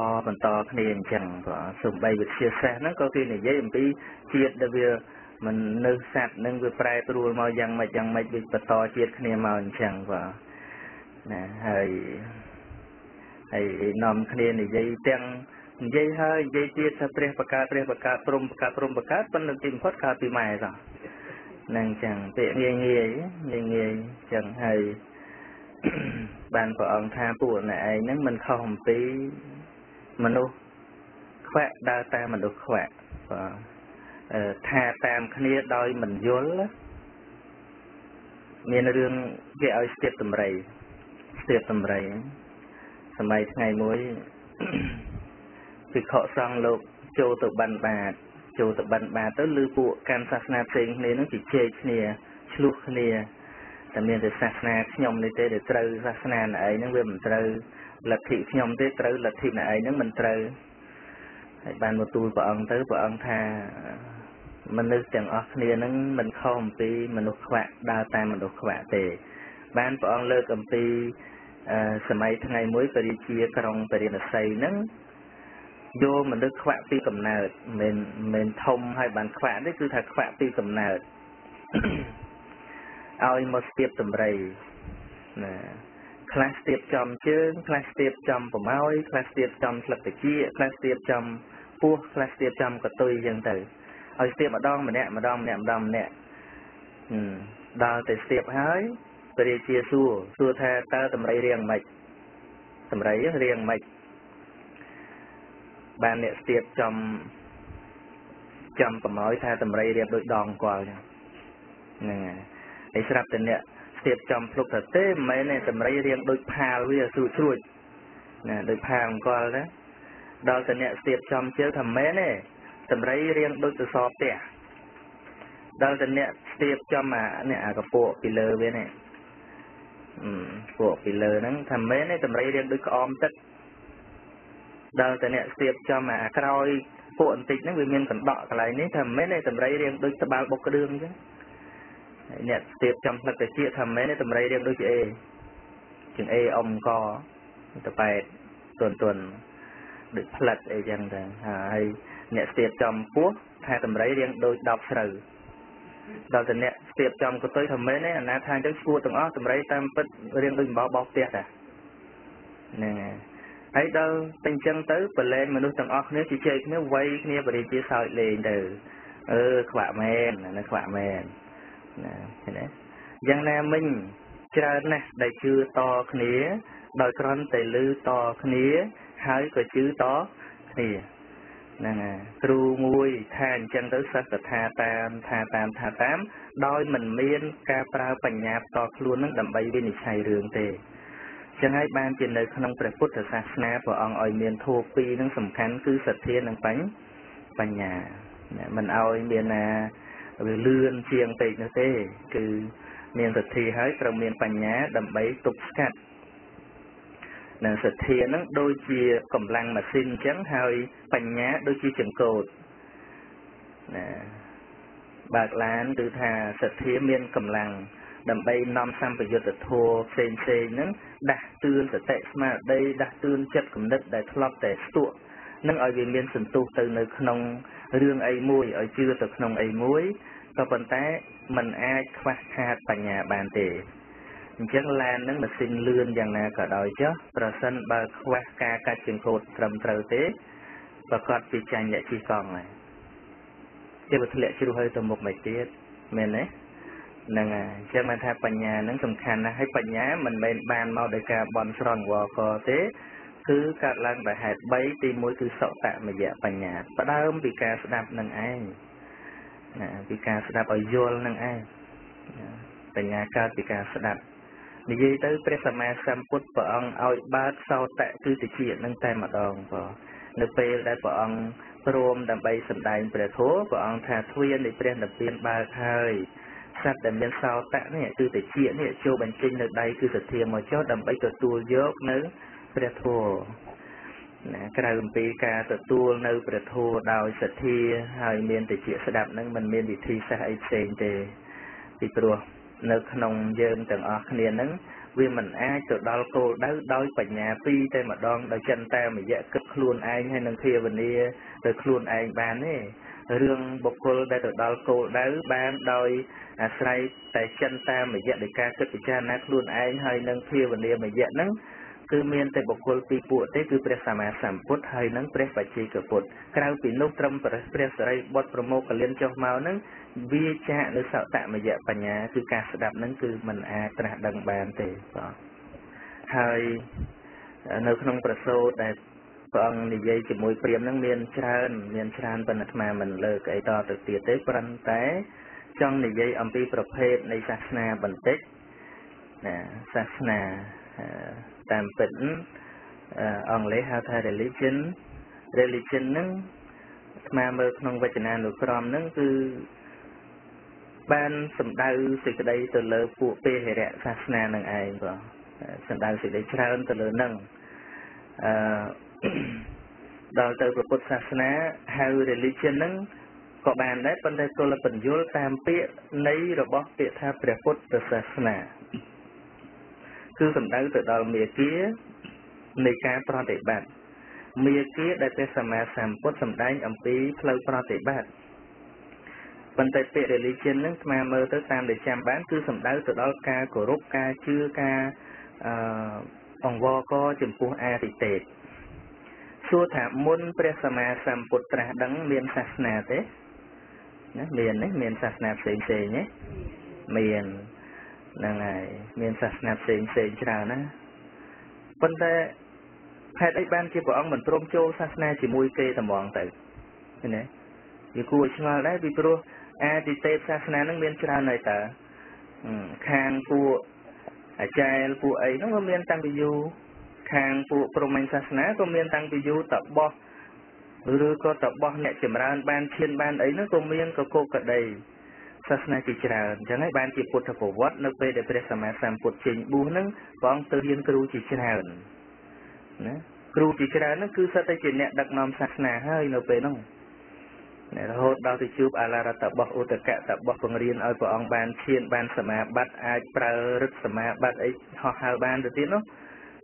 อคณีจังก็สมบัยวิเชียแสนั่นก็คือในยี่ยมปีเชียดเดียวมันนึกสัตว์นึกวิปรายตัวมายังไม่วิบรรทอเชียดคณีมาจังก็นะให้นำคณีในยี่จังยี่ให้ยี่เชียดเปรียบประกาศปรมประกาศเป็นจิมพอดคาปีใหม่จ้ะนั่งจังเปะเงี้ยจังให้ban của ông tha bùa này nhưng mình không tí mình đâu khỏe đa ta mình được khỏe và tha tam kia đôi mình dối lắm miền đường cái ở tiệp tầm rầy sớm mai ngày mới việc họ sang lục châu tự bàn bà tới lưu bộ can sát na sinh nên nó chỉ chơi nè lúc nèแต่เมียนแต่ศาสนาขยมในเตะเดือดเตยศาสนาไหนนั่งเวียนเตยลัทธิขยมเตะเตยลัทธิไหนนั่งมันเตยบานมาตูปองเตยปองทามันนึกจังออกเนี่ยนั่งมันเข้าปีมันลุกแขวะดาวตายมันลุกแขวะเตะบ้านปองเลิกกับปีสมัยทั้งไงมุ้ยปริเชียกรองปริณไซนั่งโยมันนึกแขวะปีกำเนิดเมนทมให้บานแขวะนี่คือถ้าแขวะปีกำเนิดเอามาเสียบตำไรนะคลาสเสียบจอมเชิงคลาสเสียบจอมผมเอาคลาสเสียบจอมสลับตะกี้คลาสเสียบจอมปูคลาสเสียบจอมกระตุยยังไงเอาเสียบมาดองเนี่ยดาวแต่เสียบหายไปเรียเชียสู้แท้ตาตำไรเรียงไม่บ้านเนี่ยเสียบจอมผมเอาแท้ตำไรเรียงโดยดองกว่านี่ไงไอ้สลับแต่เนี่ยเสียบจอมพลุกแต่เต้ไม่เนี่ยแต่ไม่เรียงโดยพาวิวสู้ช่วยนะโดยพามก่อนแล้วดาวแต่เนี่ยเสียบจอมเชื่อทำแม่เนี่ยแต่ไม่เรียงโดยตัวสอบแต่ดาวแต่เนี่ยเสียบจอมมาเนี่ยกับโปะปีเลอเว้ยเนี่ยโปะปีเลอนั้นทำแม่เนี่ยแต่ไม่เรียงโดยกอมตึกดาวแต่เนี่ยเสียบจอมมาครอยโปะติดนั้นวิเมียนกันดอกอะไรนี่ทำแม่เนี่ยแต่ไม่เรียงโดยตะบาลบกกระเดื่องใช่เนี่ยเสียบจำหลักแต่เชี่ยทำไหมในตำไรเรียกด้วยจึงอมกอต่อไปตัวดึกผลัดจังแต่ให้เนี่ยเสียบจำปุ๊บทางตำไรเรียงโดยดอกสื่อดอกแต่เนี่ยเสียบจำก็ตัวทำไหมเนี่ยนะทางเจ้าชัวตรงอ้อตำไรตามปิดเรียงโดยบอกเตี้ยแต่เนี่ยไอ้เราเป็นจังตื้อเปิดเลนมนุษย์ตรงอ้อเนี่ยจีเจเนี่ยไว้เนี่ยบริจีสาวเลนเด้อขวาแมนนะขวาแมนเห็นไหมยังแนวมิ่งเจริญนะได้ชื่อต่อขณีโดยครั้นแต่ลือต่อขณีหายก็ชื่อต่อขณีนั่นไงครูมวยแทนจังตื้อสักทาตามโดยมันเมียนการปราปัญญาต่อครูนั่งดำใบวินิจฉัยเรื่องเตจะให้บ้านเจนในขนมพระพุทธศาสนาพระองค์อ่อยเมียนโทปีนั่งสำคัญคือสัตย์เทียนนั่งปัญญามันเอาเมียนนาเลื่อนเชียงไปนั่นเองคือเมียนสัตย์ทีให้เราเมียนปัญญาดำใบตุกกัดนั่นสัตย์ทีนั้นโดยเชี่ยกำลังมาสิ้นจังให้ปัญญาโดยเชี่ยจังโกดบากล้านคือทาสัตย์ทีเมียนกำลังดำใบนำซ้ำประโยชน์โทเซนนั้นดักตื่นแต่มาได้ดักตื่นจัดกำนัดได้ทลอบแต่ตัวนั่งเอาเวียนเมียนสันตุตื่นในขนมเรื่องไอ้มวยเอาชื่อตัวขนมไอ้มวยก็เป็นแต่มันอาจคว้าขาดปัญญาบานเตะจังแลนนั่งมาสิ้นเลื่อนอย่างน่าก็ได้เจ้าประสันบาคว้าการจึงโคตรตรำเตะเตะประกอบปีจันยะชีกองเลยเจ้าบุตรเลี้ยชิรุให้ตัวมุกไม่เตี้ยเมนไหมนั่งไงจะมาทำปัญญานั่งสำคัญนะให้ปัญญามันเป็นบานเมาโดยการบอลสรองวอคอเตคือการล้างแต่หายใบตีมวยคือสอบแตะมาแย่ปัญญาประเดิมปีการสนับนั่งไอ้ปีการสนับเอาโยนนั่งไอ้ปัญญาการปีการสนับ និយាយទៅព្រះសម្មាសម្ពុទ្ធព្រះអង្គឲ្យបើកសោតៈគឺតិចនឹងតែម្ដងបងនៅពេលដែលព្រះអង្គព្រមដើម្បីសម្ដែងព្រះធម៌ព្រះអង្គថាទ្វារនៃព្រះនិព្វានបើកហើយសត្វដែលមានសោតៈនេះគឺតិចនេះចូលបញ្ចេញនៅដៃគឺសទ្ធាមកចុះដើម្បីទទួលយកនៅព្រះធម៌ណាក្រៅអំពីការទទួលនៅព្រះធម៌ដោយសទ្ធាហើយមានតិចស្ដាប់នឹងមិនមានវិធីសាស្ត្រអីផ្សេងទេពីព្រោះនៅក្នុងយើងទាំងអស់គ្នានឹងវាមិនអាចទៅដល់គោលដៅដោយបញ្ញាពីរតែម្ដងដោយចិនតាមរយៈគិតខ្លួនឯងហើយនឹងភាវនាទៅខ្លួនឯងបានទេរឿងបុគ្គលដែលទៅដល់គោលដៅបានដោយអាស្រ័យតែចិនតាមរយៈនៃការគិតពិចារណាខ្លួនឯងហើយនឹងភាវនាមយៈហ្នឹងគឺមានតែបុគ្គលពីរពួកទេគឺព្រះសម្មាសម្ពុទ្ធហើយនឹងព្រះបច្ចេកពុទ្ធក្រៅពីនោះត្រឹមព្រះសរិបុត្រប្រមោគលានចុះមកហ្នឹងវាចាកនៅសតមយៈបញ្ញាគឺការស្ដាប់ហ្នឹងគឺមិនអាចត្រាស់ដឹងបានទេបាទហើយនៅក្នុងប្រសូតដែលព្រះអង្គនិយាយជាមួយព្រាហ្មណ៍ហ្នឹងមានច្រើនប៉ុន្តែអាត្មាមិនលើកអីតទៅទៀតទេព្រោះតែចង់និយាយអំពីប្រភេទនៃសាសនាបន្តិចណាសាសនាតាមពិតអង់គ្លេសហៅថា religion ហ្នឹងស្មើមើលក្នុងវចនានុក្រមហ្នឹងគឺបានសម្ដៅសេចក្តីទៅលើពួកពេហិរៈសាសនានឹងឯងបងសម្ដៅសេចក្តីច្រើនទៅលើហ្នឹងដល់ទៅព្រះពុទ្ធសាសនាហៅ religion ហ្នឹងក៏បានដែរប៉ុន្តែទល់បញ្យល់តាមពាក្យនៃរបស់ពាក្យថាព្រះពុទ្ធសាសនាគឺសំដៅទៅដល់មេគានៃការប្រតិបត្តិមេគាដែលព្រះសម្មាសម្ពុទ្ធសម្ដែងអំពីផ្លូវប្រតិបត្តិប៉ុន្តែពាក្យ religion ហ្នឹងស្មើមើលទៅតាមដែលចាំបានគឺសំដៅទៅដល់ការគោរពការជឿការអង្វរករចំពោះអាទិទេពសួរថាមុនព្រះសម្មាសម្ពុទ្ធត្រាស់ដឹងមានសាសនាទេណាមានសាសនាផ្សេងៗទេមានហ្នឹងហើយមានសាសនាផ្សេងច្រើនណាប៉ុន្តែហេតុអីបានជាព្រះអង្គមិនព្រមចូលសាសនាជាមួយគេតែហ្មងទៅឃើញទេវាគួរឆ្ងល់ដែរពីព្រោះអាទិទេពសាសនានឹងមានច្រើនហើយតើខាងពួកអាចារ្យពួកអីហ្នឹងក៏មានតាំងពីយូរខាងពួកព្រហ្មញ្ញសាសនាក៏មានតាំងពីយូរតបោះឬក៏តបោះអ្នកចម្រើនបានឈានបានអីហ្នឹងក៏មានកកកដីសាសនាជាច្រើនអញ្ចឹងហើយបានជាពុទ្ធប្រវត្តិនៅពេលដែលព្រះសម្មាសម្ពុទ្ធចេញបួសហ្នឹងព្រះអង្គទៅរៀនគ្រូជាច្រើនណាគ្រូជាច្រើនហ្នឹងគឺសិតតែជាអ្នកដឹកនាំសាសនាហើយនៅពេលហ្នឹងរហូតដល់ទៅជួបអាឡារតបោះឧតកៈតបោះបង្រៀនឲ្យព្រះអង្គបានឈានបានសមាបត្តិអាចប្រើឫទ្ធិសមាបត្តិអីហោះហើរបានទៅទៀតនោះ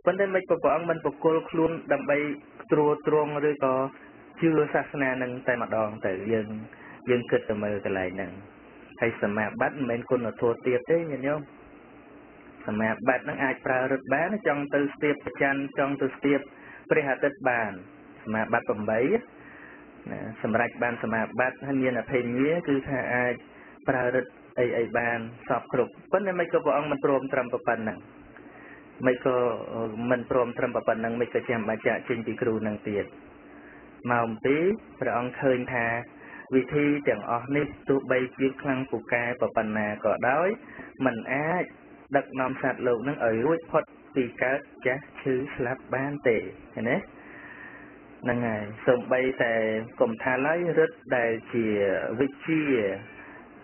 ប៉ុន្តែមិនព្រះអង្គមិនបកគលខ្លួនដើម្បីត្រួតត្រងឬក៏ជឿសាសនានឹងតែម្ដងទៅយើងគិតទៅមើលកន្លែងហ្នឹងហើយសមាបត្តិមិនមែនគុណធម៌ទៀតទេញាតិញោមសមាបត្តិហ្នឹងអាចប្រើឫទ្ធិបានចង់ទៅស្ទាបប្រច័នចង់ទៅស្ទាបព្រះអាទិត្យបានសមាបត្តិ8ណាសម្រាប់បានសមាបត្តិហើយមានអភិញ្ញាគឺថាអាចប្រើឫទ្ធិអីបានសពគ្រប់ប៉ុន្តែមិនក៏ព្រះអង្គមិនព្រមត្រឹមប៉ុណ្ណឹងមិនក៏មិនព្រមត្រឹមប៉ុណ្ណឹងមិនក៏ចាំបាច់ចាក់ចេញពីគ្រូនឹងទៀតមកអំពីព្រះអង្គឃើញថាវិធីទាំងអស់នេះទោះបីជាខ្លាំងពូកែប៉ុណ្ណាក៏ដោយมันអាចដឹកនាំសត្វលោកនឹងឲ្យរួចផុតពីកើតចាស់ឈឺស្លាប់បានទេឃើញទេហ្នឹងហើយសូម្បីតែកុំថាឡើយរឹតដែលជាវិជ្ជា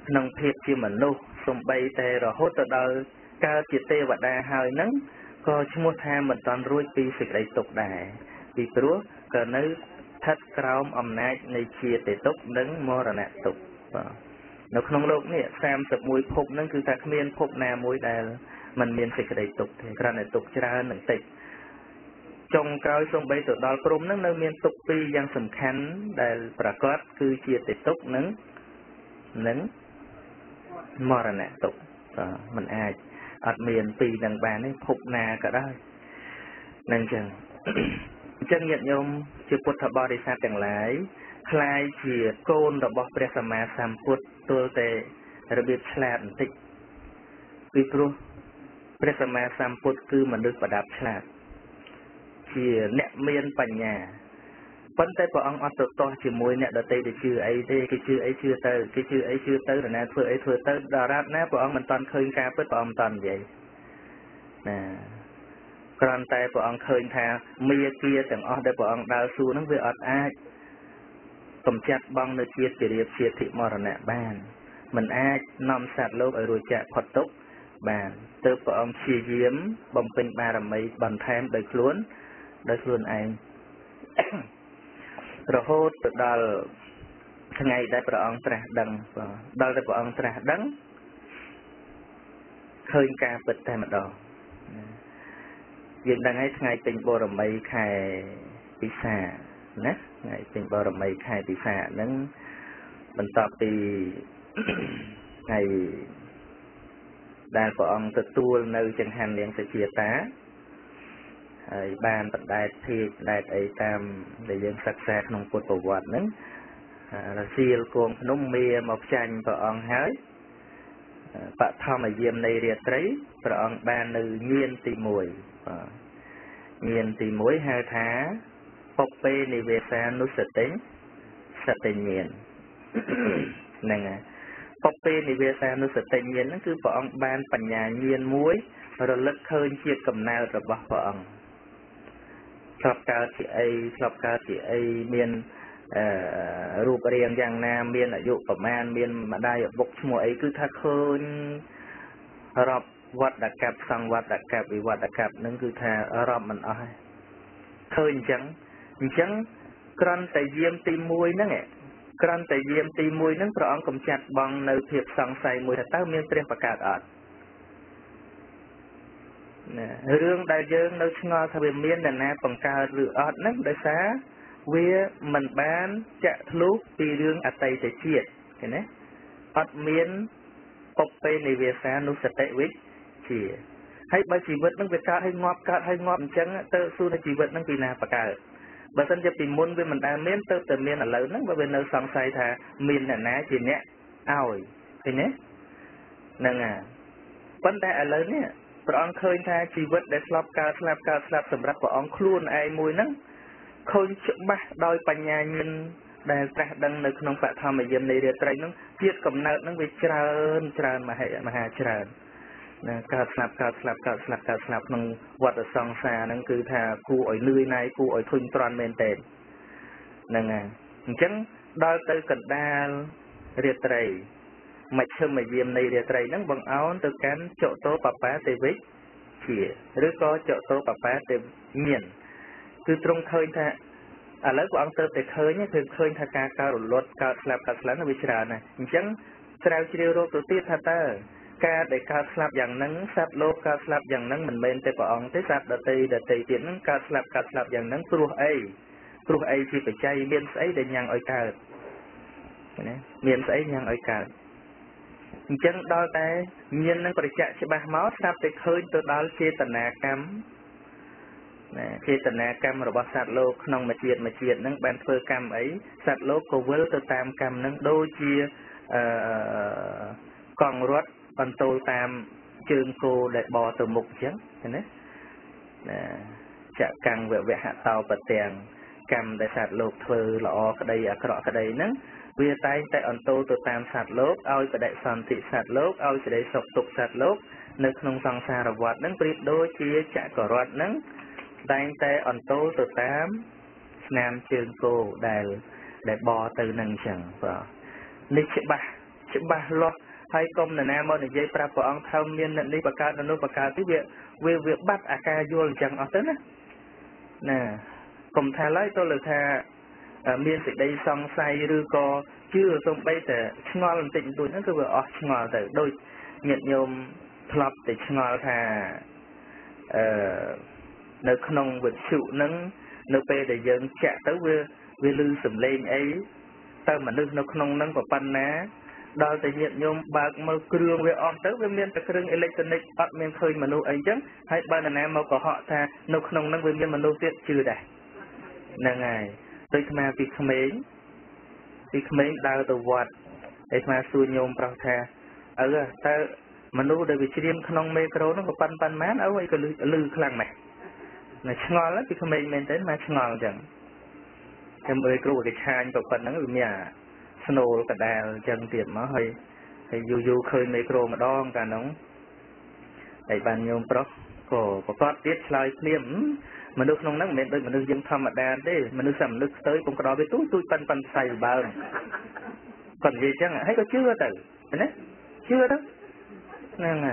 ក្នុងភាពជាមនុស្សសូម្បីតែរហូតទៅដល់កើតជាទេវតាហើយហ្នឹងក៏ឈ្មោះថាមិនតាន់រួចពីសេចក្តីទុក្ខដែរពីព្រោះក៏នៅស្ថិតក្រោមអំណាចនៃជាតិទុក្ខនិងមរណៈទុក្ខបាទនៅក្នុងโลกនេះ31ភពហ្នឹងគឺថាគ្មានភពណាមួយដែលมันមានសេចក្តីទុក្ខទេគ្រាន់តែទុក្ខច្រើននិងតិចចុងក្រោយសូម្បីទៅដល់ព្រំហ្នឹងនៅមានទុក្ខពីរយ៉ាងសំខាន់ដែលប្រកបគឺជាតិទុក្ខនិងមរណៈទុក្ខมันអាចអត់មានពីរនឹងបានទេភពណាក៏ដោយនឹងចឹងអញ្ចឹងញាតិញោមជាពុទ្ធបរិស័ទទាំងឡាយខ្លាយជាកូនរបស់ព្រះសម្មាសម្ពុទ្ធទល់តែរបៀបឆ្លាតបន្តិចពីព្រោះព្រះសម្មាសម្ពុទ្ធគឺមនុស្សប្រដាប់ឆ្លាតជាអ្នកមានបញ្ញាប៉ុន្តែព្រះអង្គអត់ទៅទាស់ជាមួយអ្នកដទៃដែលជឿអីទេគេជឿអីជឿទៅគេជឿអីជឿទៅនរណាធ្វើអីធ្វើទៅដល់រាបណាព្រះអង្គមិនតាន់ឃើញការពិតព្រះអង្គមិនតាន់និយាយ គ្រាន់តែព្រះអង្គឃើញថាមាគាទាំងអស់ដែលព្រះអង្គដើរសួរហ្នឹងវាអត់អាចកំចាត់បងនៅជាតិជារៀបជាធិមរណៈបានមិនអាចនាំសត្វលោកឲ្យរួចចាកផុតទុក្ខបានទើបព្រះអង្គព្យាយាមបំពេញបារមីបន្ថែមដោយខ្លួនឯងរហូតទៅដល់ថ្ងៃដែលព្រះអង្គត្រាស់ដឹងដល់តែព្រះអង្គត្រាស់ដឹងឃើញការពិតតែម្ដងយើងដឹងហើយថ្ងៃពេញបរមីខែពិសាណាថ្ងៃពេញបរមីខែពិសាហ្នឹងបន្ទាប់ពីថ្ងៃដែលព្រះអង្គទទួលនៅចង្ហាន់នាងសុជាតាហើយបានបណ្ដែតភាគបណ្ដែតអីតាមដែលយើងសិក្សាក្នុងពុទ្ធប្រវត្តិហ្នឹងរសៀលគងភ្នំមាមកចាញ់ព្រះអង្គហើយបឋមយាមនៃរាត្រីព្រះអង្គបាននៅញៀនទី1ញៀនទី1ហៅថាពុពេនិវេសានុសតិសតិញៀនហ្នឹងហើយពុពេនិវេសានុសតិញៀនហ្នឹងគឺព្រះអង្គបានបញ្ញាញៀនមួយរលឹកឃើញជាតិកំណើតរបស់ព្រះអង្គធ្លាប់កើតជាអីមានរូបរាងយ៉ាងណាមានអាយុប្រមាណមានម្ដាយឪពុកឈ្មោះអីគឺថាឃើញរាប់វត្តកັບសង្វត្តកັບវិវត្តកັບនឹងគឺថារាប់មិនអស់ឃើញអញ្ចឹងក្រន់តែយាមទី1ហ្នឹងព្រះអង្គកំចាត់បងនៅភាពសង្ស័យមួយថាតើមានព្រះប្រកាសអត់រឿងដែលយើងនៅឆ្ងល់ថាវាមាននរណាបង្កើតឬអត់ហ្នឹងដោយសារវាមិនបានចាក់ធ្លុះពីរឿងអតីតជាតិឃើញទេអត់មានពុពេនិវេសានុសតិវិជ្ជាហើយបើជីវិតហ្នឹងវាកើតហើយងាប់អញ្ចឹងទៅសួរថាជីវិតហ្នឹងពីណាបង្កើតបើមិនជាពីមុនវាមិនដែលមានទៅតែមានឥឡូវហ្នឹងបើវានៅសង្ស័យថាមានអ្នកណាជាអ្នកឲ្យឃើញទេហ្នឹងហើយប៉ុន្តែឥឡូវនេះព្រះអង្គឃើញថាជីវិតដែលស្លាប់កើតសម្រាប់ព្រះអង្គខ្លួនឯងមួយហ្នឹងឃើញច្បាស់ដោយបញ្ញាញាណដែលត្រាស់ដឹងនៅក្នុងបឋមយាមនៃរាត្រីហ្នឹងជាតិកំណើតហ្នឹងវាច្រើនមហាច្រើនណាកើតស្លាប់ក្នុងវដ្តសង្សារហ្នឹងគឺថាគួរឲ្យលឿនណាយគួរឲ្យធុញទ្រាន់មែនទែនហ្នឹងហើយអញ្ចឹងដល់ទៅកណ្ដាលរាត្រីមជ្ឈិមយាមនៃរាត្រីហ្នឹងបង្អោនទៅកាន់ចតុបបាទេវិជ្ជាឬក៏ចតុបបាទេញាណគឺទ្រង់ឃើញថាឥឡូវព្រះអង្គទៅតែឃើញថាការកើតរលត់កើតស្លាប់វាច្រើនណាស់អញ្ចឹងស្រាវជ្រាវរកទៅទៀតថាតើការដែលកើតស្លាប់យ៉ាងហ្នឹងសត្វលោកកើតស្លាប់យ៉ាងហ្នឹងមិនមែនតែព្រះអង្គទេសត្វដតីទៀតហ្នឹងកើតស្លាប់យ៉ាងហ្នឹងព្រោះអីជាបច្ច័យមានស្អីដែលញ៉ាំងឲ្យកើតណាមានស្អីញ៉ាំងឲ្យកើតអញ្ចឹងដល់តែញាណនឹងប្រតិច្បាស់មកស្រាប់តែឃើញទៅដល់ចេតនាកម្មណាចេតនាកម្មរបស់សត្វលោកក្នុងមួយជាតិហ្នឹងបានធ្វើកម្មអីសត្វលោកក៏វិលទៅតាមកម្មហ្នឹងដូចជាកង់រត់បន្ទោលតាមជើងគោដែលបទៅមុខអញ្ចឹងឃើញទេណាចកੰវហតោបទាំងកម្មដែលសត្វលោកធ្វើល្អក្តីអាក្រក់ក្តីហ្នឹងវាតែងតែអន្តោលទៅតាមសត្វលោកឲ្យបដិសន្ធិសត្វលោកឲ្យសេចក្តីសុខទុក្ខសត្វលោកនៅក្នុងសង្សារវដ្តហ្នឹងប្រៀបដូចជាចក្ររតហ្នឹងតែងតែអន្តោលទៅតាមស្នាមជើងគោដែលបទៅនឹងអញ្ចឹងបាទនេះច្បាស់លាស់ហើយកុំនរណាមកនិយាយប្រាប់ព្រះអង្គថាមានអ្នកនេះបកើតនោះបកើតទីវាបាត់អាការយល់អញ្ចឹងអស់ទៅណាកុំថាឡើយទៅលើថាមានសេចក្តីសង្ស័យឬក៏ជឿសំបីតែឆ្ងល់បន្តិចបន្តួចហ្នឹងគឺវាអស់ឆ្ងល់ទៅដូចញាតិញោមធ្លាប់តែឆ្ងល់ថានៅក្នុងវិទ្យុហ្នឹងនៅពេលដែលយើងចាក់ទៅវាឮសំឡេងអីទៅមនុស្សនៅក្នុងហ្នឹងក៏ប៉ុណ្ណាដល់តែញាតិញោមបើកមើលគ្រឿងវាអស់ទៅវាមានតែគ្រឿងអេឡិចត្រូនិកអត់មានឃើញមនុស្សអីចឹងហើយបើនរណាមកកុហកថានៅក្នុងហ្នឹងវាមានមនុស្សទៀតជឿដែរហ្នឹងហើយដូចស្មាពីក្មេងដើរទៅវត្តឯស្មាសួរញោមប្រុសថាតើមនុស្សដែលវាជ្រាមក្នុងមេក្រូហ្នឹងក៏ប៉ុន្មានអីក៏លឺខ្លាំងណាស់ណាឆ្ងល់ពីក្មេងមែនទេមកឆ្ងល់ចឹងខ្ញុំអើយគ្រូគេឆាញក៏ប៉ុណ្ណឹងវាមានស្នូលកដាលចឹងទៀតមកហើយយូរឃើញមេក្រូម្ដងកាលហ្នឹងហើយបានញោមប្រុស có con tiết slide phim mà nước nông nắng mình đôi mà nước dân thầm mà đàn thế mà nước sầm nước tới cũng có đó với tôi pan xài bờ còn gì chứ hay có chưa từ đấy chưa đó nè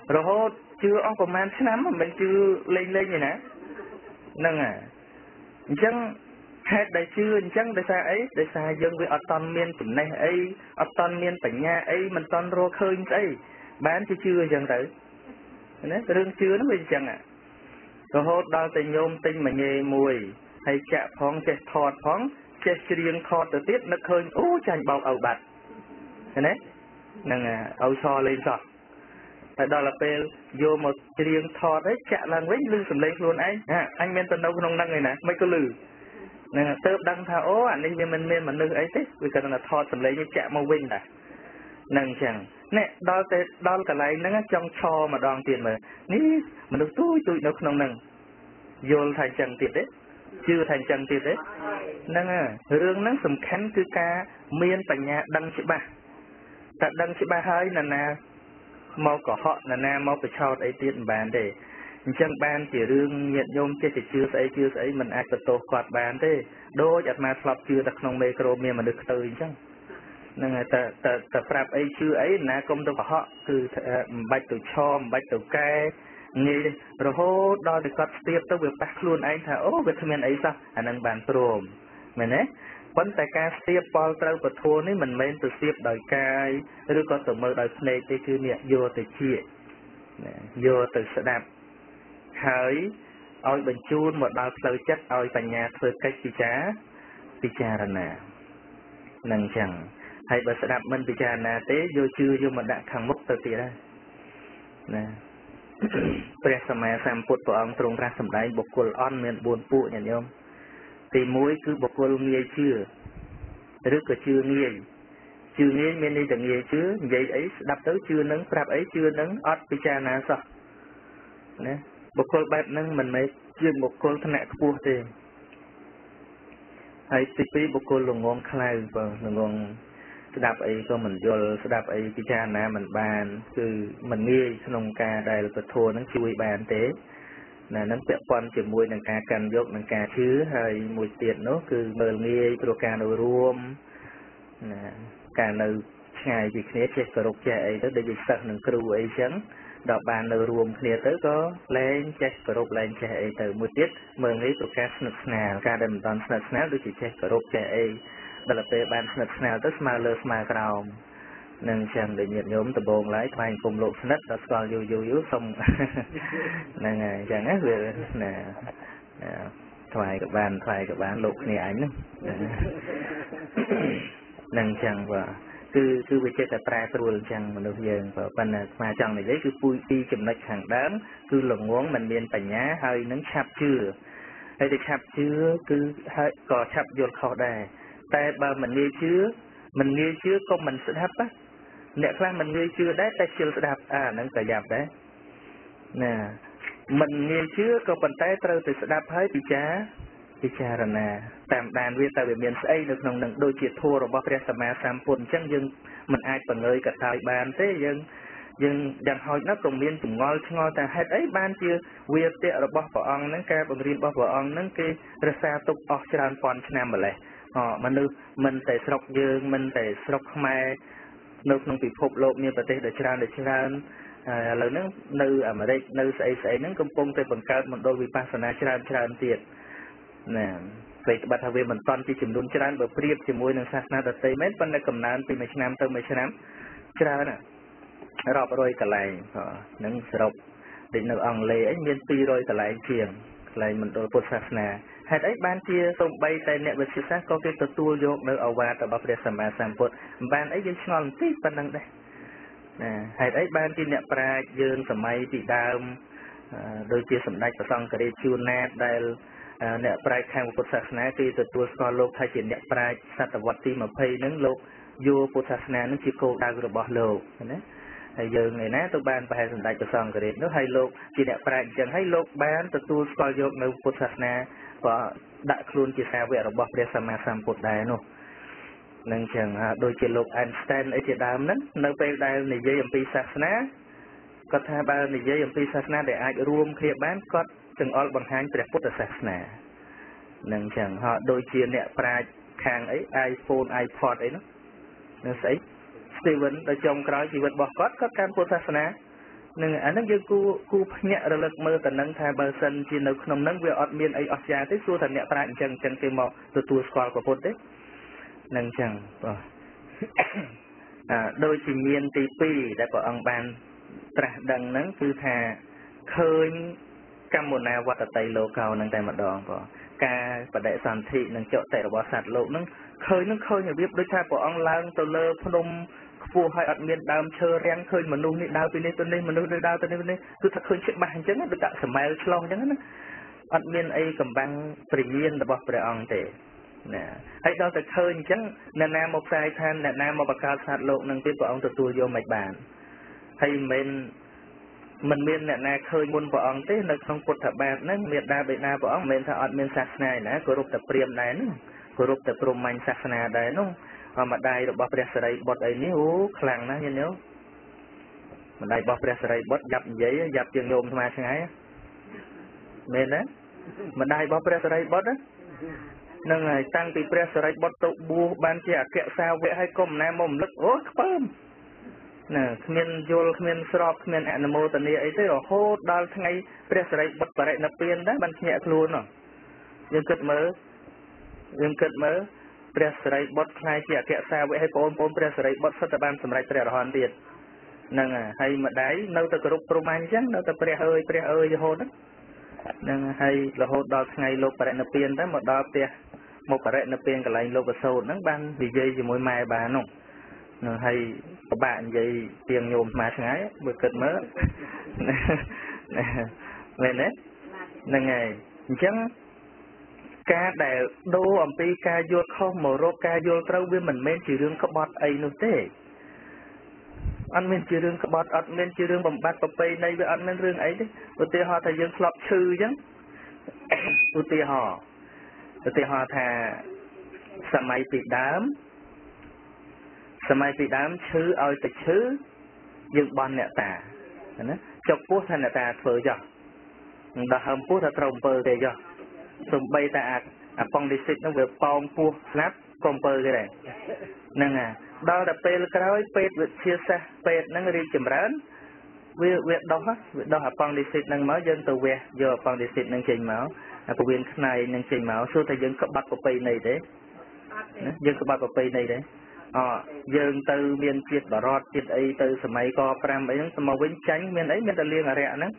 rồi hốt chưa ông còn man nắm mà mình chưa lên vậy nè nâng chẳng hết đại chưa chẳng đại xa ấy đại xa dân với ở toàn miền tỉnh này ấy ở toàn miền tỉnh nhà ấy mình toàn rô khơi ấy bán chứ chưa chẳng tới đấy rương chưa nó bên chẳng rồi hốt đo tình nhôm tinh mà nhẹ mùi hay chạ phóng chết thọt phóng chết riêng thọt từ tiết nó khơi chanh bọc ẩu bạch đấy nâng ẩu so lên sọ đó là về vô một riêng thọt đấy chạ lần với lư sầm lên luôn anh men tân đâu không năng này nè mấy cái lư nè tớ đăng thao anh đi men mà lư ấy thế vì cần là thọt sầm lên như chạ màu vinh này nâng chẳng nè đó cả lại nó trong cho mà đòn tiền mà ní mà được tôi nó không nâng vô thành chẳng tiền đấy chưa thành chẳng tiền đấy nâng rương nó sầm khánh cứ ca miên tại nhà đăng chị ba tại đăng chị ba hơi là mau có họ là mau phải cho ấy tiền bàn để chẳng ban chỉ rương nhận nhôm chưa ấy mình ai có quạt bàn thế đôi chặt mà flop chưa đặt nông micro miên mà được từ chẳng nâng ta prap ấy chưa ấy nè công tôi họ từ bạch từ cho bạch từ cây nghe rồi hô đo được cắt tiếp tới việc bắt luôn anh thà vitamin ấy sao anh đang bàn prom mình đấy vấn tại ca tiếp bao trâu bật thua này mình men từ tiếp đời cai rồi có từ mơ đời này thì cứ nhẹ vô từ chia vô từ sẽ đạp khởi ôi bình chun một đào sâu chất ôi tại nhàធ្វើcáchពិចារណានឹងចឹងហើយបើស្ដាប់មិនពិចារណាទេយកជឿយកមកដាក់ខាងមុខទៅទៀតហើយណាព្រះសម្មាសម្ពុទ្ធព្រះអង្គទ្រង់ត្រាស់សម្ដែងបុគ្គលអន់មាន4ពួកញាតិញោមទី1គឺបុគ្គលងាយជឿឬក៏ជឿងាយមានន័យថាងាយជឿនិយាយអីស្ដាប់ទៅជឿនឹងប្រាប់អីជឿនឹងអត់ពិចារណាសោះណាបុគ្គលបែបហ្នឹងមិនមែនជាបុគ្គលថ្នាក់ខ្ពស់ទេហើយទី2បុគ្គលល្ងងខ្លៅបើល្ងងស្ដាប់អីក៏មិនយល់ស្ដាប់អីពិចារណាមិនបានគឺមិនងាយក្នុងការដែលពធហ្នឹងជួយបានទេណានឹងពាក់ព័ន្ធជាមួយនឹងការកាន់យកនឹងការជឿហើយមួយទៀតនោះគឺមើលងាយព្រោះការនៅរួមណាការនៅឆ្ងាយពីគ្នាចេះគោរពចេះអីទៅដូចជាសិស្សនឹងគ្រូអីចឹងដល់បាននៅរួមគ្នាទៅក៏លែងចេះគោរពលែងចេះអីទៅមួយទៀតមើលងាយប្រកាសស្និទ្ធស្នាលការដែលមិនតាន់ស្និទ្ធស្នាលដូចជាចេះគោរពចេះអីដល់ពេលបានស្និទ្ធស្នាលទៅស្មើលើស្មើក្រោមនឹងចឹងដូចញាតិញោមដំបងឡើយថ្វាយគុំលោកស្និទ្ធដល់ស្គាល់យូរសុំហ្នឹងហើយចឹងណាវាណាថ្វាយក៏បានលោកគ្នាអញហ្នឹងចឹងបាទគឺវាចេះតែប្រែប្រួលអញ្ចឹងមនុស្សយើងប៉ុន្តែស្មាចង់និយាយគឺពុយពីចំណុចខាងដើមគឺល្ងងមិនមានបញ្ញាហើយនឹងឆាប់ជឿហើយតែឆាប់ជឿគឺហើយក៏ឆាប់យល់ខុសដែរតែបើមិនងាយជឿក៏មិនស្ដាប់ណាអ្នកខ្លះមិនងាយជឿដែរតែជិលស្ដាប់ហ្នឹងប្រយ័ត្នដែរណាមិនងាយជឿក៏ប៉ុន្តែត្រូវទៅស្ដាប់ហើយពិចារណាតាមដានវាទៅវាមានស្អីនៅក្នុងនឹងដូចជាធម៌របស់ព្រះសម្មាសម្ពុទ្ធអញ្ចឹងយើងមិនអាចបង្ងើយកថាបានទេយើងយ៉ាងហោចណាស់ក៏មានចម្ងល់ឆ្ងល់ថាហេតុអីបានជាវាទៈរបស់ព្រះអង្គហ្នឹងការបង្រៀនរបស់ព្រះអង្គហ្នឹងគេរក្សាទុកអស់ច្រើនពាន់ឆ្នាំម្ល៉េះមនុស្សមិនតែស្រុកយើងមិនតែស្រុកខ្មែរនៅក្នុងពិភពលោកមានប្រទេសដ៏ច្រើនឥឡូវហ្នឹងនៅអាមេរិកនៅស្អីហ្នឹងកំពុងតែបង្កើតមណ្ឌលវិបស្សនាច្រើនទៀតណាពេលក្បត់ថាវាមិនតាន់ជាចំនួនច្រើនបើប្រៀបជាមួយនឹងសាសនាដទៃមែនប៉ុន្តែកំណើនពីមួយឆ្នាំទៅមួយឆ្នាំច្រើនរាប់រយកន្លែងហ្នឹងសរុបដូចនៅអង់គ្លេសអីមាន200កន្លែងជាងកន្លែងមណ្ឌលពុទ្ធសាសនាហេតុអីបានជាសូម្បីតែអ្នកវិទ្យាសាស្ត្រក៏គេទទួលយកនៅឱវាទរបស់ព្រះសម្មាសម្ពុទ្ធមិនបានអីយើងឆ្ងល់បន្តិចប៉ុណ្្នឹងដែរណាហេតុអីបានជាអ្នកប្រាជ្ញយើងសម័យពីដើមដូចជាសម្ដេចព្រះសង្ឃរាជជួនណាតដែលអ្នកប្រាជ្ញខាងពុទ្ធសាសនាគេទទួលស្គាល់លោកថាជាអ្នកប្រាជ្ញសតវត្សទី20ហ្នឹងលោកយកពុទ្ធសាសនានឹងជាគោលដៅរបស់លោកណាហើយយើងឯណាទៅបានប្រហែលសម្ដេចព្រះសង្ឃរាជនោះហើយលោកជាអ្នកប្រាជ្ញអញ្ចឹងហើយលោកបានទទួលស្គាល់យកនៅពុទ្ធសាសនាក៏ដាក់ខ្លួនជាសាវករបស់ព្រះសម្មាសម្ពុទ្ធដែរនោះនឹងចឹងដូចជាលោក Einstein អីជាដើមហ្នឹងនៅពេលដែលនិយាយអំពីសាសនា គាត់ថាបើនិយាយអំពីសាសនាដែលអាចរួមគ្នាបានគាត់ចង្អុលបង្ហាញព្រះពុទ្ធសាសនានឹងចឹងហោះដូចជាអ្នកប្រាជ្ញខាងអី iPhone iPod អីនោះនឹងស្អី Steven ដល់ចុងក្រោយជីវិតរបស់គាត់កាន់ពុទ្ធសាសនានឹងអាហ្នឹងយើងគូភ្ញាក់រលឹកមើលទៅនឹងថាបើសិនជានៅក្នុងហ្នឹងវាអត់មានអីអស្ចារ្យទេសួរថាអ្នកប្រាជ្ញអញ្ចឹងគេមកទទួលស្គាល់ព្រះពុទ្ធទេនឹងចឹងបាទដូចជាមានទី2ដែលព្រះអង្គបានត្រាស់ដឹងហ្នឹងគឺថាឃើញកម្មណាវត្តតីលោកោហ្នឹងតែម្ដងបងការបដិសន្ធិនិងចតិរបស់សត្វលោកហ្នឹងឃើញរបៀបដូចថាព្រះអង្គឡើងទៅលើភ្នំខ្ពស់ហើយអត់មានដើមឈើរាំងឃើញមនុស្សនេះដើរពីនេះទៅនេះមនុស្សនេះដើរទៅនេះគឺថាឃើញច្បាស់អញ្ចឹងដូចដាក់សមែលឆ្លងអញ្ចឹងណាអត់មានអីកំបាំងព្រាញាណរបស់ព្រះអង្គទេណាហើយដល់តែឃើញអញ្ចឹងអ្នកណាមកផ្សាយថាអ្នកណាមកបង្កើតសត្វលោកនឹងទៀតព្រះអង្គទទួលយកមិនបានហើយមិនមានអ្នកណាឃើញមុនព្រះអង្គទេនៅក្នុងពុទ្ធបាតហ្នឹងមេដាបេដាព្រះអង្គមិនមែនថាអត់មានសាសនាឯណាគោរពតែព្រាហ្មណ៍ដែរហ្នឹងគោរពតែព្រហ្មញ្ញសាសនាដែរនោះម្ដាយរបស់ព្រះសិរីបុត្រអីនេះអូខ្លាំងណាស់ញញោមម្ដាយរបស់ព្រះសិរីបុត្រយ៉ាប់និយាយយ៉ាប់ជាងញោមស្មាឆ្ងាយមែនទេម្ដាយរបស់ព្រះសិរីបុត្រហ្នឹងហើយតាំងពីព្រះសិរីបុត្រទៅបួសបានជាអគ្គសាវកហើយកុំណាមកម្លឹកអូខ្ពើមណាគ្មានយល់គ្មានស្របគ្មានអនុមោទនាអីទេរហូតដល់ថ្ងៃព្រះសិរីបុត្របរិនិព្វានដែរបានភ្ញាក់ខ្លួននោះយើងគិតមើលព្រះសិរីបុត្រខ្លាយជាអគ្គសាវកហើយបងប្អូនព្រះសិរីបុត្រសុទ្ធតែបានសម្រេចព្រះអរហន្តទៀតហ្នឹងហើយម្ដាយនៅតែគោរពព្រហ្មញ្ញអញ្ចឹងនៅតែព្រះអើយរហូតហ្នឹងហើយរហូតដល់ថ្ងៃលោកបរិនិព្វានទៅមកដល់ផ្ទះមកបរិនិព្វានកន្លែងលោកកសោតហ្នឹងបាននិយាយជាមួយម៉ែបាននោះនឹងហើយពិបាកនិយាយទៀងញោមស្មាឆ្ងាយបើគិតមើលមែនទេហ្នឹងហើយអញ្ចឹងការដែលដូរអំពីការយល់ខុសមករកការយល់ត្រូវវាមិនមែនជារឿងក្បត់អីនោះទេអត់មានជារឿងក្បត់អត់មានជារឿងបំបត្តិប្រពៃណីវាអត់មានរឿងអីទេឧទាហរណ៍ថាយើងធ្លាប់ឈឺអញ្ចឹងឧទាហរណ៍ថាសម័យពីដើមឈឺឲ្យតែឈឺយើងបន់អ្នកតាណាចុកពោះថាអ្នកតាធ្វើចុះដល់ហើមពោះថាត្រូវអំពើទេចុះសំបីតែអាប៉ងឌីសិតនោះវាប៉ោងពោះស្លាប់ក៏អំពើគេដែរហ្នឹងហើយដល់តែពេលក្រោយពេទ្យវិទ្យាសាស្ត្រពេទ្យហ្នឹងរីកចម្រើនវាដោះអាប៉ងឌីសិតហ្នឹងមកយើងទៅវះយកអាប៉ងឌីសិតហ្នឹងចេញមកអាពវៀនខ្នៃហ្នឹងចេញមកសួរថាយើងក្បត់ប្រពៃណីទេណាយើងក្បត់ប្រពៃណីទេយើងទៅមានជាតិបរតជាតិអីទៅសម័យក5អីហ្នឹងទៅមកវិញចាញ់មានអីមានតែលៀងអរិយហ្នឹង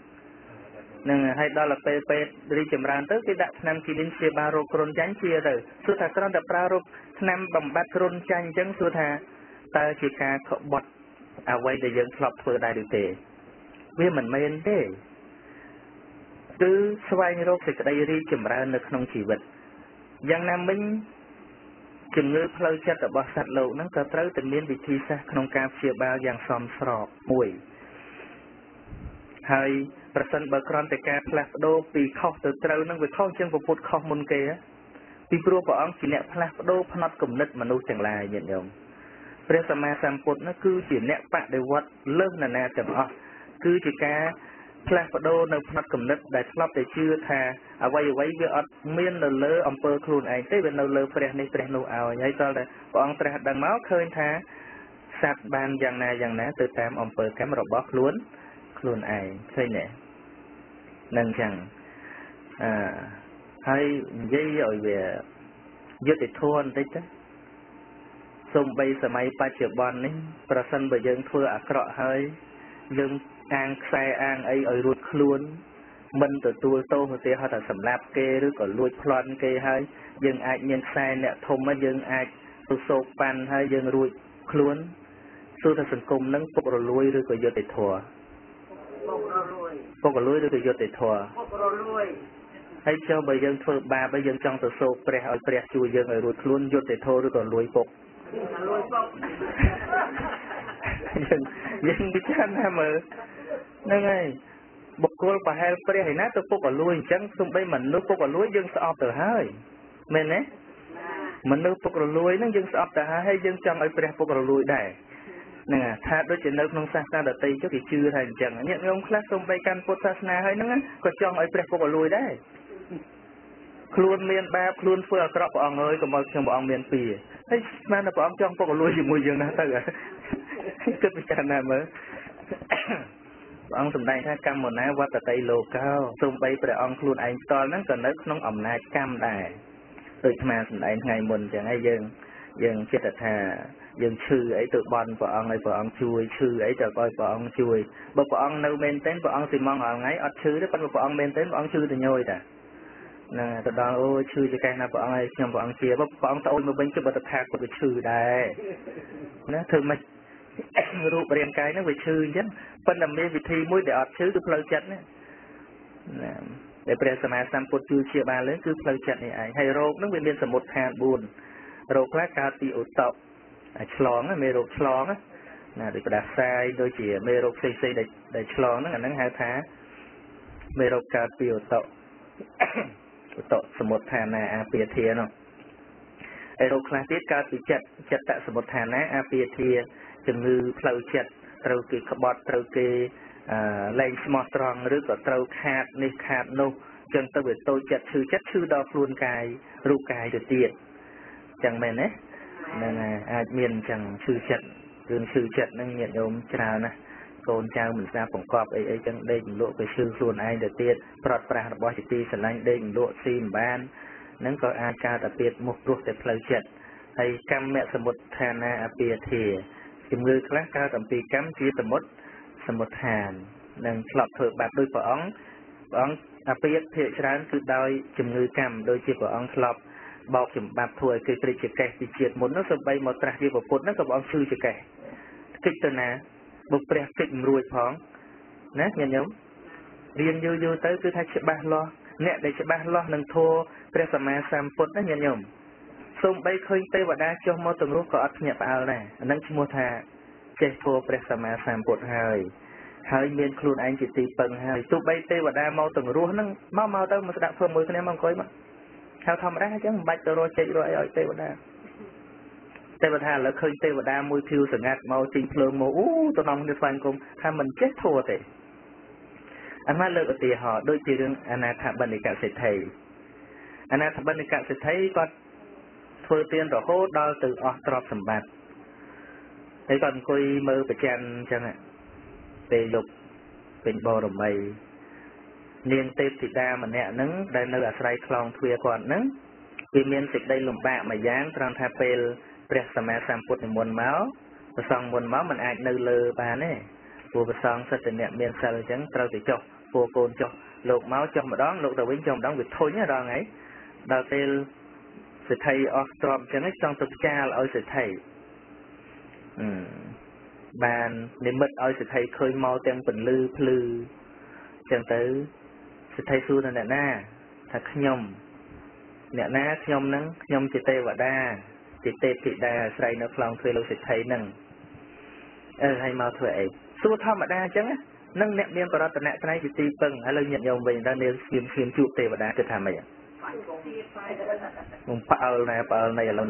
នឹងហើយដល់ទៅពេលពេទ្យរីកចម្រើនទៅគេដាក់ថ្នាំគីលីនព្យាបាលរោគគ្រុនចាញ់ជាទៅសួរថាគ្រាន់តែប្រើរោគថ្នាំបំបត្តិគ្រុនចាញ់អញ្ចឹងសួរថាតើជាការក្បត់អ្វីដែលយើងធ្លាប់ធ្វើដែរឬទេវាមិនមែនទេគឺស្វែងរកសេចក្តីរីកចម្រើននៅក្នុងជីវិតយ៉ាងណាមិញជំងឺផ្លូវចិត្តរបស់សត្វលោកហ្នឹងក៏ត្រូវតែមានវិធីសាស្ត្រក្នុងការព្យាបាលយ៉ាងសមស្របមួយហើយប្រសិនបើគ្រាន់តែការផ្លាស់ប្ដូរពីខុសទៅត្រូវនឹងវាខុសជាងពុទ្ធខុសមុនគេពីព្រោះព្រះអង្គជាអ្នកផ្លាស់ប្ដូរផ្នត់គំនិតមនុស្សទាំងឡាយញាតិញោមព្រះសម្មាសម្ពុទ្ធនោះគឺជាអ្នកបដិវត្តលើសណាទាំងអស់គឺជាការផ្លាស់ប្ដូរនៅផ្នត់គំនិតដែលធ្លាប់តែជឿថាអ្វីវាអត់មាននៅលើអំពើខ្លួនឯងទេវានៅលើព្រះនេះព្រះនោះឲ្យហើយតើព្រះអង្គត្រាស់ដឹងមកឃើញថាសត្វបានយ៉ាងណាទៅតាមអំពើកម្មរបស់ខ្លួនឯងឃើញទេនឹងចឹងហើយនិយាយឲ្យវាយុត្តិធម៌បន្តិចទៅសូម្បីសម័យបច្ចុប្បន្ននេះប្រសិនបើយើងធ្វើអាក្រក់ហើយយើងអាងខ្សែអាងអីឲ្យរួចខ្លួនមិនទទួលទោសឧទាហរណ៍ថាសម្លាប់គេឬក៏លួចប្លន់គេហើយយើងអាចមានខ្សែអ្នកធំមកយើងអាចទៅសោកប៉ាន់ហើយយើងរួចខ្លួនសួរថាសង្គមនឹងពុករលួយឬក៏យុត្តិធម៌ពុករលួយឬក៏យុត្តិធម៌ពុករលួយហើយចុះបើយើងធ្វើបាបហើយយើងចង់ទៅសោកព្រះឲ្យព្រះជួយយើងឲ្យរួចខ្លួនយុត្តិធម៌ឬក៏លួយពុកយើងពិចារណាមើលហ្នឹងហើយបុគ្គលប្រហែលព្រះឯណាទៅពុករលួយអញ្ចឹងសូម្បីមនុស្សពុករលួយយើងស្អប់ទៅហើយមែនទេមនុស្សពុករលួយហ្នឹងយើងស្អប់ទៅហើយយើងចង់ឲ្យព្រះពុករលួយដែរ nè tha đối chuyện đâu không xa xa đợt tây chứ thì chưa thành chẳng nhận ông class không bay can phốt sa na hay nữa có cho ấy phải có lùi đấy luôn miền ba luôn phơi cọp ông ơi còn một trong ông miền pì thấy mà là ông trong có lùi gì mùi dương na tới cứ bị chán nào mới ông tụi này ha cam một ná qua tây lô cao xung bay phải ông luôn anh to nó còn nó không ẩm na cam đài từ mà tụi này ngày mùng chẳng ai dương chết thật hà dương chư ấy tự bon của ông ấy của ông chui chư ấy chờ coi của ông chui bậc của ông nâu men tên của ông thì mong ở ngay ở chư đó con của ông men tên của ông chư thì nhồi ta nè từ đó ôi chư cho cái nào của ông ấy nhầm của ông kia bậc của ông tôi mới bánh cho bậc tập thạc của cái chư đây nó thường mà rụp riêng cái nó về chư chứ phân làm mê vị thi mũi để ọt chư cứ phơi chật nè để bây giờ mà sam put chư chia ba lớn cứ phơi chật này ai hay rô nó bên sầm một hạt buồn rô lá cà ti ủ tộc chlong á mê rô chlong á nè để đặt sai đôi chỉ mê rô xây để chlong nó là nắng hai tháng mê rô cà ti ủ tộc sầm một hạt này à bìa thìa nó rô lá tiết cà ti chật tại sầm một hạt này à bìa thìa chừng như phơi chật trâu kì bọt trâu kì lên smart strong rồi có trâu khát này khát nô chân tao bị tôi chật chư đo luôn cài ru cài được tiền chẳng mền ấy nên là miền chẳng sư chật năng nhận ôm chào nè con chào mình ra phòng cọp ấy chẳng đây mình lộ cái sư luôn ai được tiền prot pra bỏ chỉ ti sẵn anh đây mình lộ sim ban nâng có ai cha đặc biệt một ruột để phơi chật hay cam mẹ sầm một thàn à bìa thì chừng người khác cao tầm tì cắm chia sầm một hàn nâng lọt thợ bạc đôi của ông biết thiệt rán cứ đôi chừng người cầm đôi chia của ông lọt bọc chừng bạc thổi cây cây chỉ kẹt thì triệt muốn nó sập bay một trạc đi vào cột nó có ông sư chỉ kẹt kịch từ nè bục bẹt kịch ruồi phóng nè nhận nhúng riêng dư tới cứ thay sẽ ba lo nè để sẽ ba lo nâng thô bẹt sầm mà sam phốt nó nhận nhúng xung bay khơi tây và đa cho mô từng lúc có ắt nhập ao này nâng mua thà chế phô bẹt sầm mà sam phốt hơi miền khuôn anh chỉ tì bằng hơi tụ bay tây và đa mau từng ruộng nó mau tới một đạn phơm mới cái này mong coi mà theo thầm ra chứ không bạch rồi chạy rồi ở tây và đa là khơi tây và đa môi thiêu sừng ngạt mau chinh phượng màu tôi nong được phanh cùng tham mình chết thua thế anh má lợi ở tì họ đôi chỉ riêng anh thà bên này cả sẽ thầy anh thà bên này cả sẽ thấy con phơi tiền rồi hốt đo từ trọp sầm bạt thấy còn coi mơ bị chăn chẳng ạ về lụcเป็นบ่อใบเนียงเตติดามันเนี่ยนึงได้เนื้อใส่คลองทวีก่อนนึงวิเมียนติดได้ลมบะมาย่างตรังทาเปลเปรียกสมัยสามปุตในมวลเมาส์ประซองมวลเมาส์มันอาจเนื้อเลอบานเนี่ยปูประซองสัตว์เนี่ยเมียนเซลจังเตาติจบปูโกนจบโลกเมาส์จบมาดองโลกตะวิ่งจบดองวิทยเนี่ยดองไงดาวเตลสิไทยออสตรอมจังไงจังตุกจ้าเอาสิไทยbàn để mất ơi sẽ thấy khơi mau tem phần lư chẳng tới sẽ thấy su là nè na thật nhom nè na nhom nắng nhom chỉ tê và đa chỉ tê thị đa say nó lòng thuê lâu sẽ thấy nâng hay mau thuê su thao mà đa chẳng á nâng nẹm đêm vào đó tận nẹt này chỉ tì bưng hay là nhận nhom về đang nêu phim chụp tê và đa cứ tham mày mùng pao này là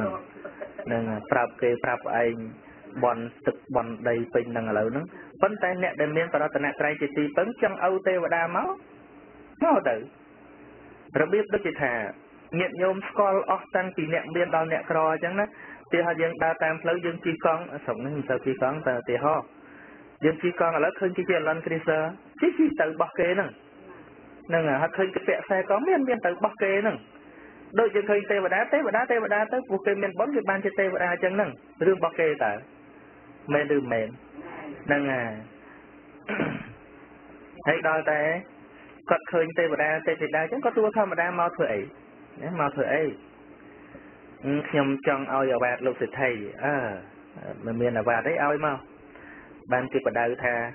nâng prap anh bòn thực bòn đầy bình năng ở nữa vấn tay nẹt đêm miên vào đó tận nẹt trai chỉ tì tấn chân âu tê và đa máu tử rồi biết đức chỉ thà nhận nhôm scroll off tăng thì nẹt miên đào nẹt cò chẳng đó thì họ dương đa tam phơi dương chi con sống nên sao chi con tờ thì ho dương chi con là khơi chi tiền lần kia chi tự bọc kê nè họ khơi cái vẽ xe có miên tự bọc kê nè đôi chân khơi tê và đá tới buộc kê miên bón cái ban chơi tê và đá chân nè rương bọc kê tờ mền đường mền nâng thấy đôi té cất khơi tê và đá tê thì đá chứ có tua không mà đá mau thổi nhom trong ao giờ bạc lục thịt thầy mà miền là bạc đấy ao mau ban kia và đá thà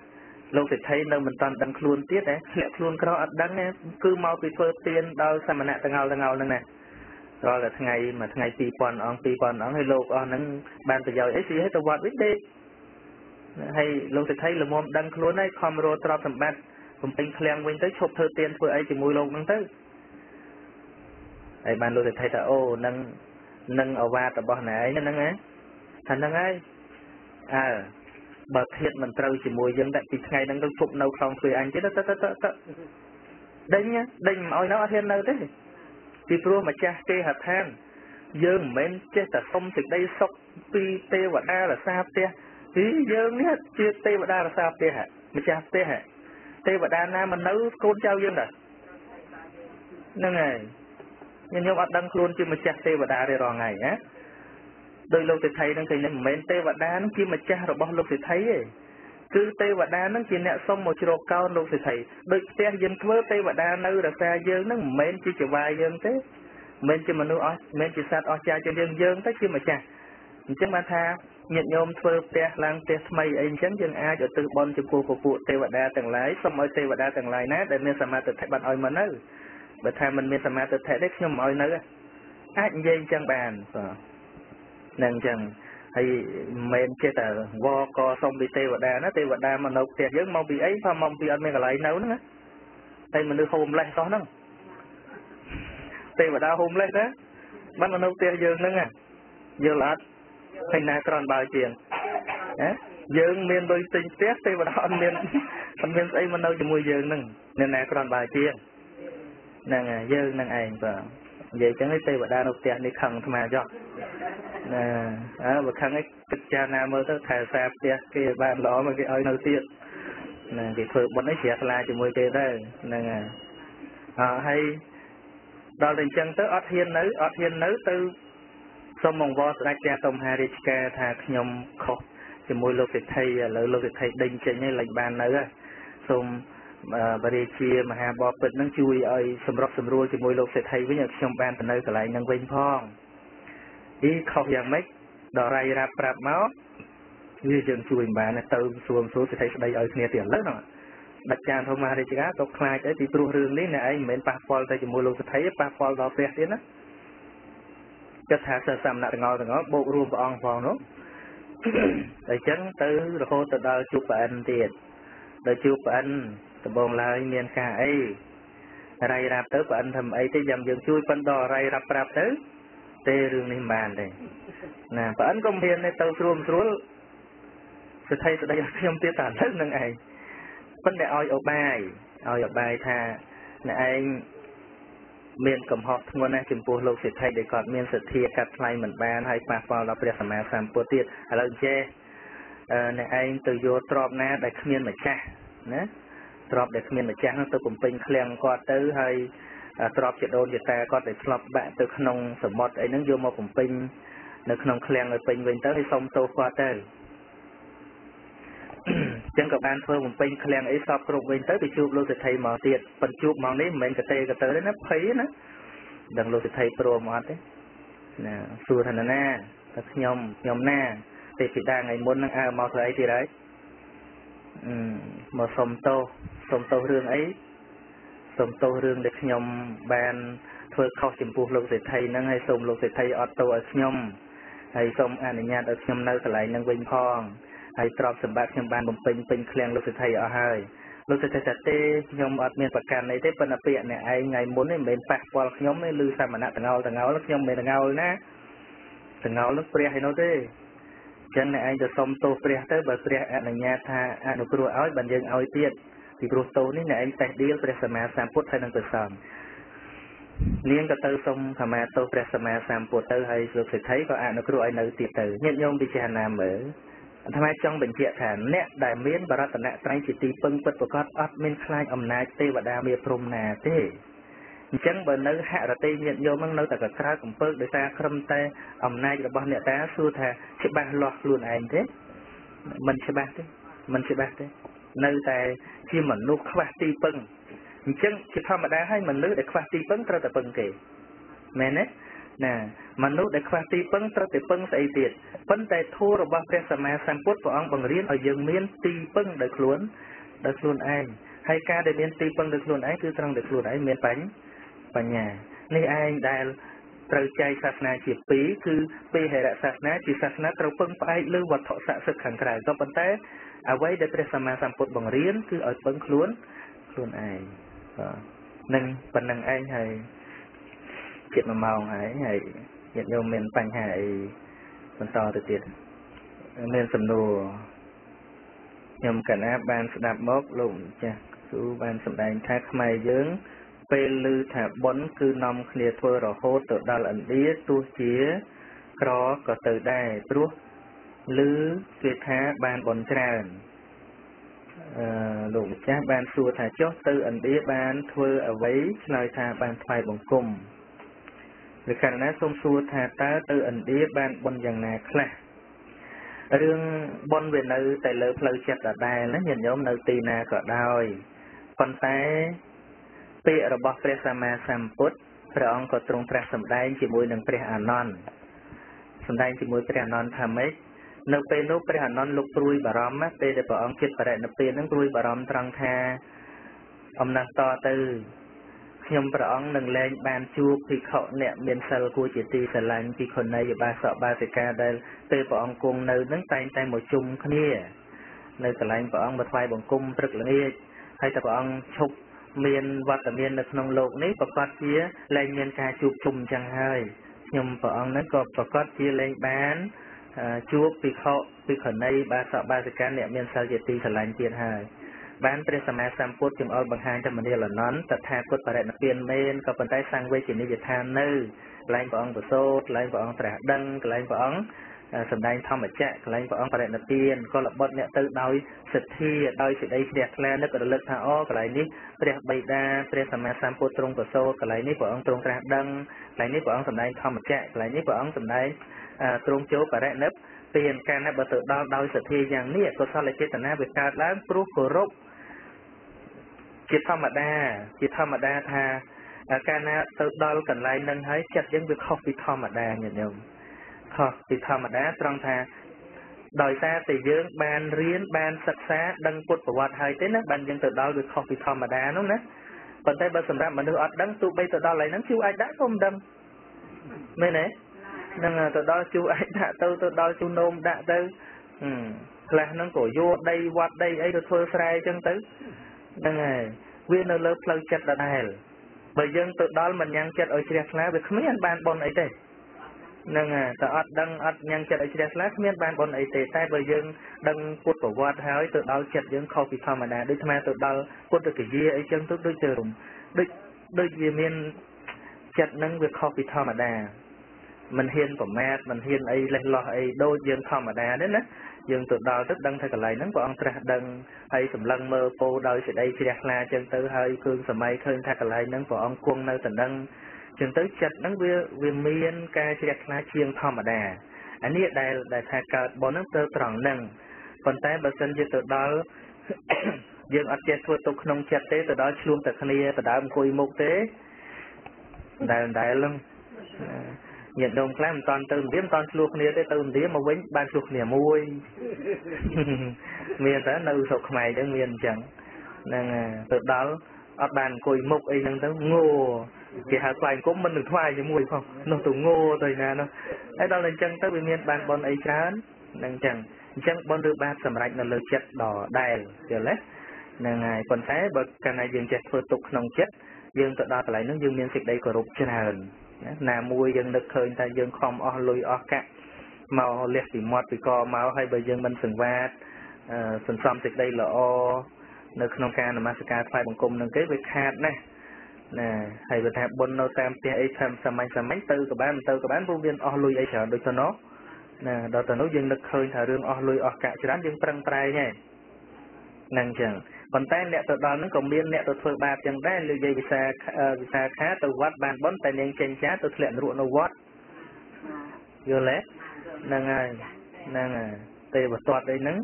lục thịt thầy nơi mình toàn đăng luôn tiết đấy lẹ luôn có đăng cứ mau bị phơi tiền đau sao mà nè tầng ngào nè rồi là ngày pi pon on hay lục on nắng ban từ giờ ấy gì hết tao quạt biết đi hay lục thịt thầy là mồm đăng luôn đấy không rồi trao thầm bátผมเป็นเคลียงวิ่งtới chụp thơ tiền vừa ấy chỉ mùi lông nâng tới ai ban lô thì thấy ta ô nâng ở va tập bao này nâng ấy thành nâng ấy bà thiệt mình trâu chỉ mùi dân đại thì ngày nâng phục nâu không cười anh chứ đó đinh nhá đinh mà ôi nó thiên nơi thế thì pro mà cha tê hạt than dương men chết ta không từ đây sốc pi tê và đa là sao tê thì dương nhá chia tê và đa là sao tê hả mà cha tê hả tê và đa na mình nấu côn trao dương rồi nâng ngày nhưng nhóm ở đăng luôn chứ mà cha tê và đa đây rồi ngày á đôi lúc thì thấy đang thấy nên men tê và đa nó kia mà cha rồi bao lúc thì thấy ấy cứ tê và đa nó chỉ nẹt xong một chiều cao lúc thì thấy đôi xe dân vơ tê và đa nơi là xa dương nó men chỉ chịu vài dương thế men chỉ mình nuôi men chỉ sát ở cha cho dương dương tới chứ mà cha chứ mà tha nhận nhôm vơ tê lang tê mây anh chẳng dương ai cho từ bon cho cô phụ tê và đa tầng lái xong ở tê và đa tầng lái nát để nên sao mà tự thấy bạn oi mà nữa bởi tha mình sao mà tự thấy đấy nhưng mà oi nữa ai dây chẳng bàn nâng chẳng hay men chết à vo co xong bị tê và đa mà nấu tiền dưỡng mong bị ấy pha mong bị ăn mấy cái lại nấu nữa đây mình đưa hôm lên có nó tê và đa hôm lên đó bắt mà nấu tiền dưỡng nữa à dưỡng là thành na còn bao tiền dưỡng miền đôi tinh tét tê và đa ăn miền ấy mà nấu cho mùi dưỡng nè nên na còn bao tiền nè dưỡng nè anh và vậy chẳng thấy tê và đa nấu tiền đi khăng mà cho nè và khăn ấy thực cha nam mơ tới thầy sạp kia cái bạn đó mà cái ơi đầu tiên nè thì thường bọn ấy xẹt la cho môi tê đây nè hay đó là chân tới ót hiên nấu từ xong mong võ ra cha tông Harishka thà nhom khóc cho môi lô cái thầy lỡ lô cái thầy đinh trên như lệnh bàn nữa xong bà đi chia mà hà bò bịch nó chui ơi sầm róc sầm ruồi cho môi lô cái thầy với nhật trong bàn từ nơi lại năng vinh phong ý khóc dạng mấy đỏ ray ra prap máu như trường chui bà này từ xuống số thì thấy đây ở kia tiền lớn rồi đặt tràn thông mà đi chứ á tộc khai cái thì tru rương lý này anh mình pa phol tay cho môi lô thấy pa phol đó phết tiến á chất hạt sơ sầm nặng ngồi bộ rùm vào ong vào nó để chấn từ rồi khô từ đầu chụp ảnh tiền để chụp ảnh từ bồn lại miền cả ấy ray ra tới ảnh thầm ấy tới dầm dừng chui phân đỏ ray ra prap tới tê rương này bàn đây nè và ảnh công hiền này tàu rùm xuống sẽ thấy sẽ đây trong tiết tản rất nâng ấy vấn đề oi ở bài tha nè anh miền cầm họ ngôn này chừng pua lâu sẽ thay để còn miền sự thiệt cắt lại mình bàn hay pa vào là bây giờ mà làm pua tiết hay là che nè anh từ vô trộm na để miền mà cha nè trộm để miền mà cha nó từ cùng pin kheng qua tới hay trộm chỉ đồn chỉ ta có thể trộm bạn từ khung sầm mọt ấy nó vô một cùng pin nó khung kheng rồi pin bên tới hay xong tô qua tới chẳng có ban phơi một pin kheng ấy sọp cột bên tới bị chụp luôn thì thầy mở tiệt phần chụp màu đấy mình cái tê cái tới đấy nó thấy nó đằng luôn thì thầy pro mọt đấy nè xua thành na thật nhom na thì chị đang ngày muốn năng màu thời ấy thì đấy mà sòng tô rương ấy sòng tô rương để nhom ban phơi khâu chìm buộc luôn thì thầy năng hay sòng luôn thì thầy auto ở nhom hay sòng anh nhà ở nhom nơi lại năng vinh phong hay trộm sầm bát nhom ban bấm pin kheng luôn thì thầy ở hai lúc thì thầy tê nhom ở miền bắc can này tê phần ở biển này ai ngày muốn này miền bắc qua nhom này lư sa mà nặng tầng ngao lúc nhom miền ngao nè tầng ngao lúc pre hay nó tê chân này anhจะส่งโตเปรียเตอร์แบบเปรียอันนี้ท่าอนุกรวอ้อยบันยังอ้อยเตี้ยที่กรวโตนี่เนี่ยanhแต่เดียวเปรียสมาสามพุทธให้นังเปิดสอนเลี้ยงก็เตอร์ส่งธรรมะโตเปรียสมาสามพุทธเตอร์ให้สุดสุดท้ายก็อนุกรวไอ้เนื้อติดเตอร์เนี่ยโยมพิจารณาเหมือนทำไมจ้องเป็นเจียฐานเนี่ยได้เมียนบารัตนะไตรจิตติปึงเปิดประกอบอัดเมียนคลายอำนาจเทวดาเมียพรหมนาเต้จังเบอร์เนื้อหะระเตยโยมเนื้อแต่กระคราของเปิดโดยตาครมเตะอำนาจระบอบเนี่ยตาสู้แท้ชิบะหลอกลุ่นเองเต้มันชิบะเต้เนื้อแต่ที่มันนุกขวาตีปึงจังที่ธรรมดาให้มันนึกแต่ขวาตีปึงตระแต่ปึงเก๋แม่เนี่ยน่ะมันนุกแต่ขวาตีปึงตระแต่ปึงใส่เตียดปั้นแต่ทั่วระบอบพระสมัยสัมพุทธพระองค์บังเรียนเอายังเมียนตีปึงโดยล้วนเองให้การได้เมียนตีปึงโดยล้วนเองคือตรังโดยล้วนเองเมียนปัญญานี่เองได้ตรใจศาสนาจีบปีคือปีเหตุศาสนาจีศาสนาตรปึงไปหรือวัฏฏะศักดิ์ขังกลายก็เป็นแต่เอาไว้ได้พระสมัยสัมพุทธบังเรียนคือเอาปึงล้วนเองนั่งเป็นนั่งเองให้จิตมาเมาให้ญาติโยมเมียนปัญหาเป็นต่อติดเมียนสำนัว nhầm cả na ban sẽ đạp mốc lụng chà chú ban sầm đành thác mày dướng pe lư thả bón cứ nằm khnia thưa rồi hốt tự đào ẩn đĩa tu chía có từ đây truốc lư tuyệt thá ban bón tràn lụng chá ban xua thả chót tư ẩn đĩa ban thưa ở vấy lời thả ban thoại bằng cùng vì khả năng xông xua thả tá tư ẩn đĩa ban bón dàng nà khla rương bón về nơi tại lỡ phơi chặt ở đây nó nhìn giống nơi tì nà có đôi còn tayเปะระบบพระสัมมาสัมพุทธพระองค์ก็ทรงตรัสแสดงជាមួយនឹងព្រះអានន្ទសម្ដែងជាមួយព្រះអានន្ទថាម៉េចនៅពេលនោះព្រះអានន្ទលោកព្រួយបារម្ភពេលដែលព្រះអង្គចិត្តបរិនិព្វាននឹងព្រួយបារម្ភត្រង់ថាអំណះតទៅខ្ញុំព្រះអង្គនឹងលែងបានជួបភិក្ខុអ្នកមានសិលគួរជាទីស្រឡាញ់ភិក្ខុនីយបាសកបាសិកាដែលពេលព្រះអង្គគង់នៅនឹងតែងតែមកជុំគ្នានៅកន្លែងព្រះអង្គមកថ្វាយបង្គំព្រឹកល្ងាចហើយតែព្រះអង្គឈប់មានវត្តមាននៅក្នុងโลกនេះប្រកាសជាលែងមានការជួបជុំចឹងហើយខ្ញុំព្រះអង្គនឹងក៏ប្រកាសជាលែងបានជួបភិក្ខុភិក្ខុនីបាសកបាសិកាអ្នកមានសិលជាទីស្រឡាញ់ទៀតហើយបានព្រះសម្មាសម្ពុទ្ធចំអល់បង្ហាញទៅមនាលអនន្តតថាគតបរិនិព្វានមែនក៏ប៉ុន្តែសង្វេជនីយដ្ឋាននៅកន្លែងព្រះអង្គប្រសូតកន្លែងព្រះអង្គត្រាស់ដឹងកន្លែងព្រះអង្គសម្ដែងធម្មចក្រកន្លែងព្រះអង្គបរិនិព្វានក៏ល្បត់អ្នកទៅដោយសទ្ធាដោយសេចក្តីជ្រះថ្លានឹករលឹកថាអូកន្លែងនេះព្រះបិតាព្រះសម្មាសម្ពុទ្ធទ្រង់ប្រសូតកន្លែងនេះព្រះអង្គទ្រង់ត្រាស់ដឹងកន្លែងនេះព្រះអង្គសម្ដែងធម្មចក្រកន្លែងនេះព្រះអង្គសម្ដែងទ្រង់ចូលបរិនិព្វានកាលណាបើទៅដល់ដោយសទ្ធាយ៉ាងនេះកុសលចេតនាវាកើតឡើងព្រោះគោរពជាធម្មតាថាកាលណាទៅដល់កន្លែងនឹងហើយចិត្តយើងវាខុសពីធម្មតាញាតិញោមខុសពីធម្មតាត្រង់ថាដោយសារតែយើងបានរៀនបានសិក្សាដឹងពុទ្ធប្រវត្តិហើយទេណាបានយើងទៅដល់វាខុសពីធម្មតានោះណាប៉ុន្តែបើសម្រាប់មនុស្សអត់ដឹងទោះបីទៅដល់កន្លែងហ្នឹងជួអាចដាក់ក៏មិនដឹងមែនទេនឹងទៅដល់ជួអាចដាក់ទៅដល់ជួនោមដាក់ទៅខ្លះហ្នឹងក៏យកដីវត្តដីអីទៅធ្វើស្រែអញ្ចឹងទៅហ្នឹងហើយវានៅលើផ្លូវចិត្តដដែលបើយើងទៅដល់មិនញ៉ាំងចិត្តឲ្យជ្រះថ្លាវាគ្មានបានបុណ្យអីទេនឹងតែអត់ដឹងអត់ញ៉ាំងចិត្តឲ្យជ្រះថ្លាគ្មានបានបុណ្យអីទេតែបើយើងដឹងពុទ្ធប្រវត្តិហើយទៅដល់ចិត្តយើងខុសពីធម្មតាដូចថាទៅដល់ពុទ្ធកិយាអីចឹងទៅដូចជើងដូចវាមានចិត្តនឹងវាខុសពីធម្មតាមិនហ៊ានប្រមាថមិនហ៊ានអីលេះលោះអីដូចយើងធម្មតាទេណាយើងទៅដល់ទៅដឹងថាកន្លែងហ្នឹងព្រះអង្គត្រាស់ដឹងហើយសម្លឹងមើលពោដោយសេចក្តីជ្រះថ្លាចឹងទៅហើយឃើញសម័យឃើញថាកន្លែងហ្នឹងព្រះអង្គគង់នៅតំណឹងចឹងទៅចិត្តហ្នឹងវាមានការជ្រះថ្លាជាងធម្មតាអានេះដែលថាកើតបុណ្យហ្នឹងទៅត្រង់ហ្នឹងប៉ុន្តែបើសិនជាទៅដល់យើងអត់ចេះធ្វើទុកក្នុងចិត្តទេទៅដល់ឆ្លួងតែគ្នាដដើមអង្គុយមុខទេដែលហ្នឹងញាតិញោមខ្លះមិនតាន់ទៅមិនតាន់ឆ្លោះគ្នាទេទៅមិនមកវិញបានឆ្លោះគ្នាមួយមានតែនៅស្រុកខ្មែរចឹងមានអញ្ចឹងហ្នឹងទៅដល់អត់បានអង្គុយមុខអីហ្នឹងទៅងោគេហៅខ្លាញ់គុំមិននឹងថ្វាយជាមួយផងនោះទៅងោទៅណានោះហើយដល់តែអញ្ចឹងទៅវាមានបានបនអីច្រើនហ្នឹងអញ្ចឹងបនឬបាបសម្រេចនៅលើចិត្តដដែលយល់ទេហ្នឹងហើយប៉ុន្តែបើកាលណាយើងចេះធ្វើទុកក្នុងចិត្តយើងទៅដល់កន្លែងហ្នឹងយើងមានសេចក្តីគោរពច្រើនណាមួយយើងនឹកឃើញថាយើងខំអស់លុយអស់កាក់មកលះពីមាត់ពីកមកហើយបើយើងមិនសង្វាតសន្សំសេចក្តីល្អនៅក្នុងការនមស្ការថ្វាយបង្គំនឹងគេវាខាតណាស់ណាហើយបើថាបុណ្យនៅតាមផ្ទះអីធម្មសាមញ្ញទៅក៏បានមិនទៅក៏បានព្រោះមានអស់លុយអីច្រើនដូចទៅនោះណាដល់ទៅនោះយើងនឹកឃើញថារឿងអស់លុយអស់កាក់ច្រើនយើងប្រឹងប្រែងហ្នឹងអញ្ចឹងប៉ុន្តែអ្នកទៅដល់ហ្នឹងក៏មានអ្នកទៅធ្វើបាបចឹងដែរលើយាយវិសាខាទៅវត្តបានបុណ្យតែនាងចេញចាទៅធ្លាក់នរកនៅវត្តយល់ទេហ្នឹងហើយទេវតាអីហ្នឹង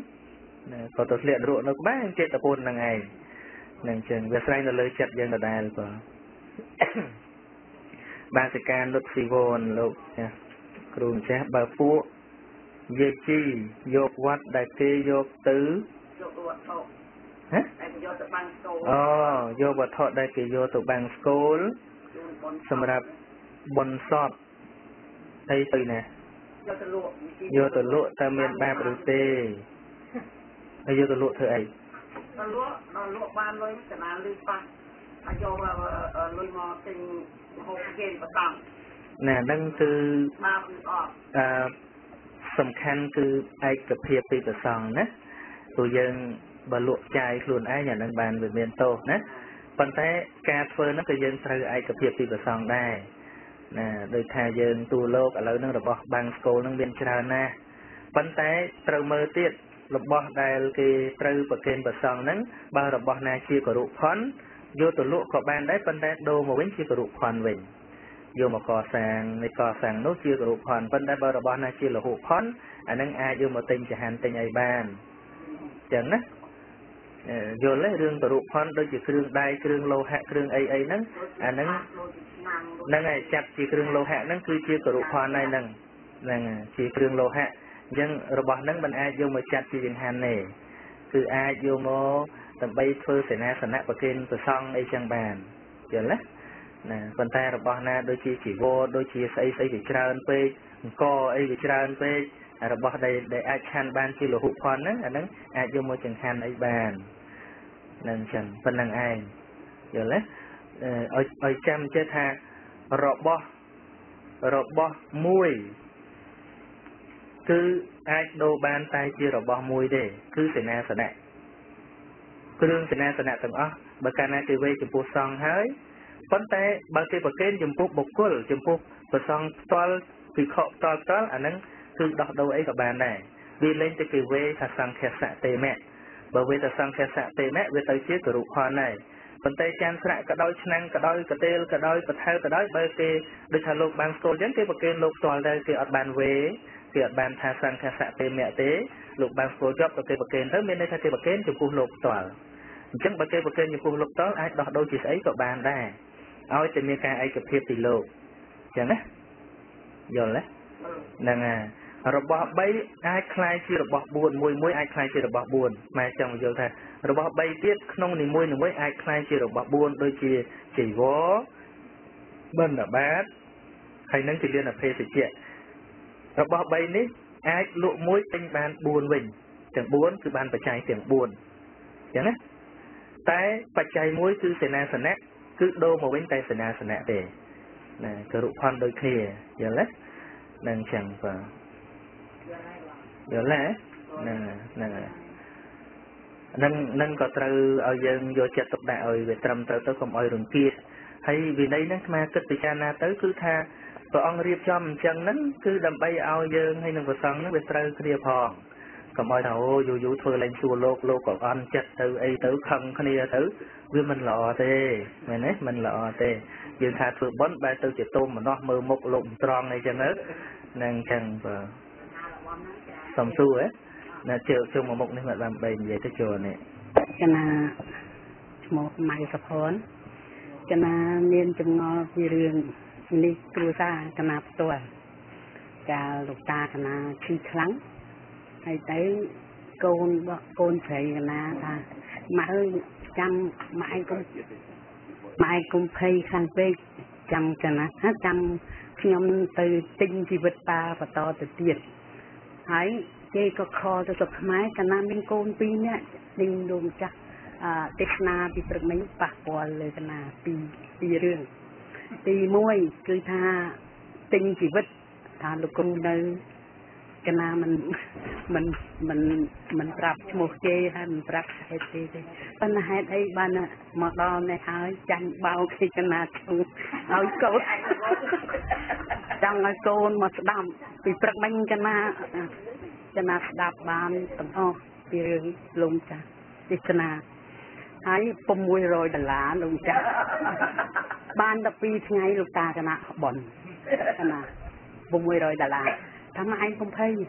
ក៏ទៅធ្លាក់នរកនៅក្បែរចេតពុនហ្នឹងឯងហ្នឹងចឹងវាស្រ័យនៅលើចិត្តយើងដដែលក៏បាសិកានុតស៊ីវនលោកចាគ្រូម្ចាស់បើពួកយាយជីយកវត្តដែលគេយកទៅយកវត្ថុតែយកទៅបាំងស្គលយកវត្ថុដែលគេយកទៅបាំងស្គលសម្រាប់បុណ្យសពអីទៅណាយកទៅលក់តើមានបាបឬទេហើយយកទៅលក់ធ្វើអីលក់បានលុយកណាលឺប៉ះហើយយកលុយមកទិញហូបគេបតង់ណាហ្នឹងគឺបាបអត់សំខាន់គឺឯកភាពពីព្រះសង្ឃណា tụi dân bà luộc chai luôn ai nhà nâng bàn về miền tô nè còn thế cà phê nó cái dân sơ ai cập hiệp thì bà xong đây nè đôi thà dân tù lô cả lâu nó bỏ bằng school nó bên trà nè còn thế trâu mơ tiết lục bỏ đây cái trâu bà kênh bà xong nâng bao lục bỏ nè chia của rụt khón vô tụi lụa có bàn đấy còn thế đô mà chia của rụt khón mình vô mà cò sàng nốt chia của rụt khón còn thế bao lục bỏ nè chia là rụt khón anh nâng ai vô mà tình chả hàn tình ai bàn chẳng á vô lấy rương trụ con đôi chỉ rương đai rương lô hạ rương ấy nâng nâng này chặt chỉ rương lô hạ nâng cứ chia trụ con này nâng chỉ rương lô hạ nhưng robot nâng mình ai vô mà chặt chỉ dừng hàn này cứ ai vô mà tầm bay phơi sẽ na bậc trên từ xong ấy chẳng bàn giờ lấy nè phần tay robot na đôi chỉ vô đôi chỉ xây bị trơn pe co ấy bị trơn pe robot đây để ai chan ban chỉ là hụt con đó anh ai vô môi trường hàn ấy bàn nên chẳng phần năng ai giờ lấy ở chăm chết ha robot mùi cứ ai đô ban tay chia robot mùi để cứ sẽ na sẽ nè cứ đương sẽ na từng ó bà ca na tv chụp bộ song hơi vấn tay bà kia bà kén chụp bộ bọc cối chụp bộ bà song toal bị khọ toal anh cứ đọc đâu ấy các bạn này vì lên cho cái về thà sang khe sạ tê mẹ bởi vì thà sang khe sạ tê mẹ về tới chiếc của rụt hoa này phần tay chan sạ cả đôi năng cả đôi cả tê cả đôi cả theo cả đôi bởi cái được thà lục bàn sôi đến cái bậc kênh lục toàn đây cái ở bàn về cái ở bàn thà sang khe sạ tê mẹ tế lục bàn sôi job cái bậc kênh tới bên đây cái bậc kênh chụp lục toàn chẳng bậc kênh chụp lục đó ai đọc đâu chỉ ấy các bạn đây ai thì mấy cái ai chụp thiệp thì lục chẳng á rồi đấy nè robot bay ai khai chỉ robot buồn mùi ai khai chỉ robot buồn mà trong giờ thà robot bay tiết không thì mùi ai khai chỉ robot buồn đôi chỉ có bên là bát hay nâng chỉ liên là phê sự chuyện robot bay ní ai lụa mùi tinh ban buồn mình chẳng buồn cứ ban phải chạy tiếng buồn chẳng á tay phải chạy mùi cứ sẽ na cứ đô một bên tay sẽ na để nè cái rụt khoan đôi kia giờ lấy đang chẳng và giờ lẽ nâng có từ ở dân vô chặt tục đại ở về trầm tới không ở đường kia hay vì đây nó mà kết từ cha na tới cứ tha và ông riêng cho mình chân nắng cứ đầm bay ao dân hay nâng vào sân nó về từ kia phòng còn mọi thầu dù thôi lên xua lô của con chặt từ ấy tới không kia tới vì mình lọ tê mình lọ tê dương tha phượng bón ba từ chỉ tôm mà nó mơ một lụm tròn này cho nó năng chẳng và sòng xu ấy là chịu chung một nên mà làm bền về cái chùa này
cho nên một mai sập hòn cho nên nên chừng ngò vì riêng đi cua ra cho nên tuổi cả lục ta cho nên chi kháng hay tới côn thấy cho nên ta mai cũng thấy khăn bê chăm cho nên hết chăm nhom từ tinh thì vật ta và to từ tiền ấy cái có kho cho sập máy cả nam bên côn pin nhá đinh đồn chắc tết na bị bật mấy bạc bòเลยcả na pi riêng pi môi cứ tha tinh thì vật tha lục công nơi cả na mìnhรับmột chê hay mìnhรับhai chê bên hai đây bên mà đo này hai chanh bao khi cả na chung áo cổ trong cái côn mà đầm bị bật bánh cho na đạp bàn tầm o bị lùng cha đi cho na hãy pom mùi rồi đàn lá lùng cha ban đập pi ngay lục ta cho na bẩn cho na pom mùi rồi đàn láทำไมผมเพย์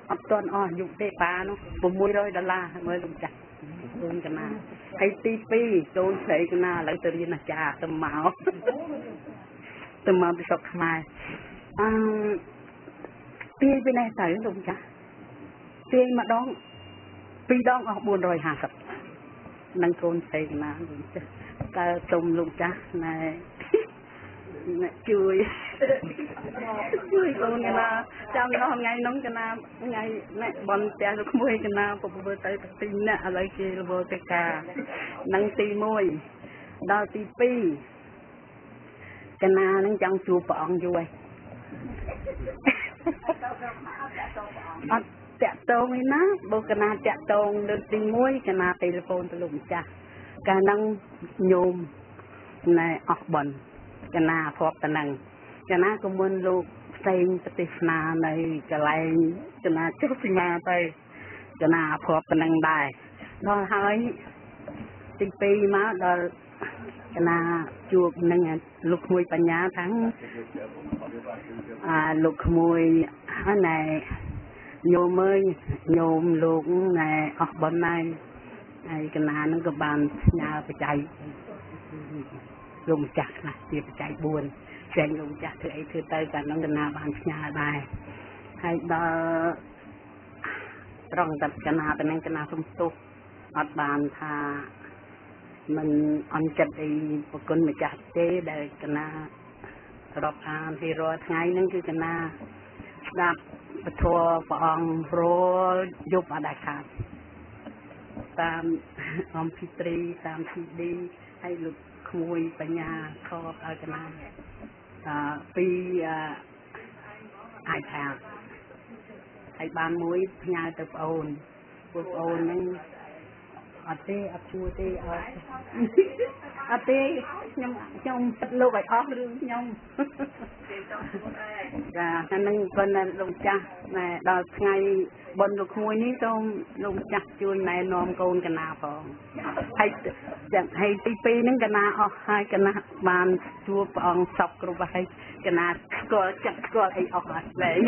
อับต้นอ้ออยู่เตะปลาเนาะผมมวยร้อยดอลลาร์เมื่อลงจักรโดนกันมาไอ้ตีปีโดนใส่กันมาหลังจากเรียนอาจารย์ตะเมาไปสอบทำไมปีไปไหนใส่ลงจักรปีมาดองปีดองออกบุญรอยหากับนั่งโดนใส่กันมาลงจักรตาจมลงจักรในជួយកូនកណាចាំដល់ថ្ងៃនោះកណាថ្ងៃនេះបនផ្ទះលោកក្មួយកណាពុកធ្វើទៅទីនេះឥឡូវគេរវល់ទៅការនឹងទី1ដល់ទី2កណានឹងចង់ជួបព្រះអង្គយូរហើយអត់ tẹt tông ấy ná bố cái na tẹt tông được đi muối cái na telephone từ lùng cha cái năng nhôm này ọt bẩn cái na phọp cái năng cái na cũng muốn lục xây cái na này cái lại cái na chút sinh mà tay cái na phọp cái năng đài đó hơi tình pi má đó cái na chuột năng lục mùi bánh nhá thắng lục mùi này nhôm ơi nhôm lục này bên này cái na nó có bàn nhà phải chạy lùng chặt này thì phải chạy buồn chạy lùng chặt thì ấy thứ tới cả nó cái na bàn nhà đây hay đó trong tập cái na bên cái na không tốt ở bàn thà mình ăn chặt đi một con mà chặt thế để cái naรอบอ่านที่รอไงนั่นคือกันนาดับปทัวปองโรยุบอะไรครับตามอมพิตรีตามทีดีให้หลุดขโมยปัญญาครอบเอากันนาปีไอแพดให้บ้านมุ้ยพญาตะโอนปุโอนนั่นอัดเตะอัดชัวเตะอัดเตะnhung lưu bài khó lương nhung nên bên lùng cha này đợt ngày bên lục mùi ní tôm lùng cha chui này nôm côn cái nào phong hay tivi nâng cái nào hai cái nào bàn chua phong sọc rồi hay cái nào có chặt có hay ở đây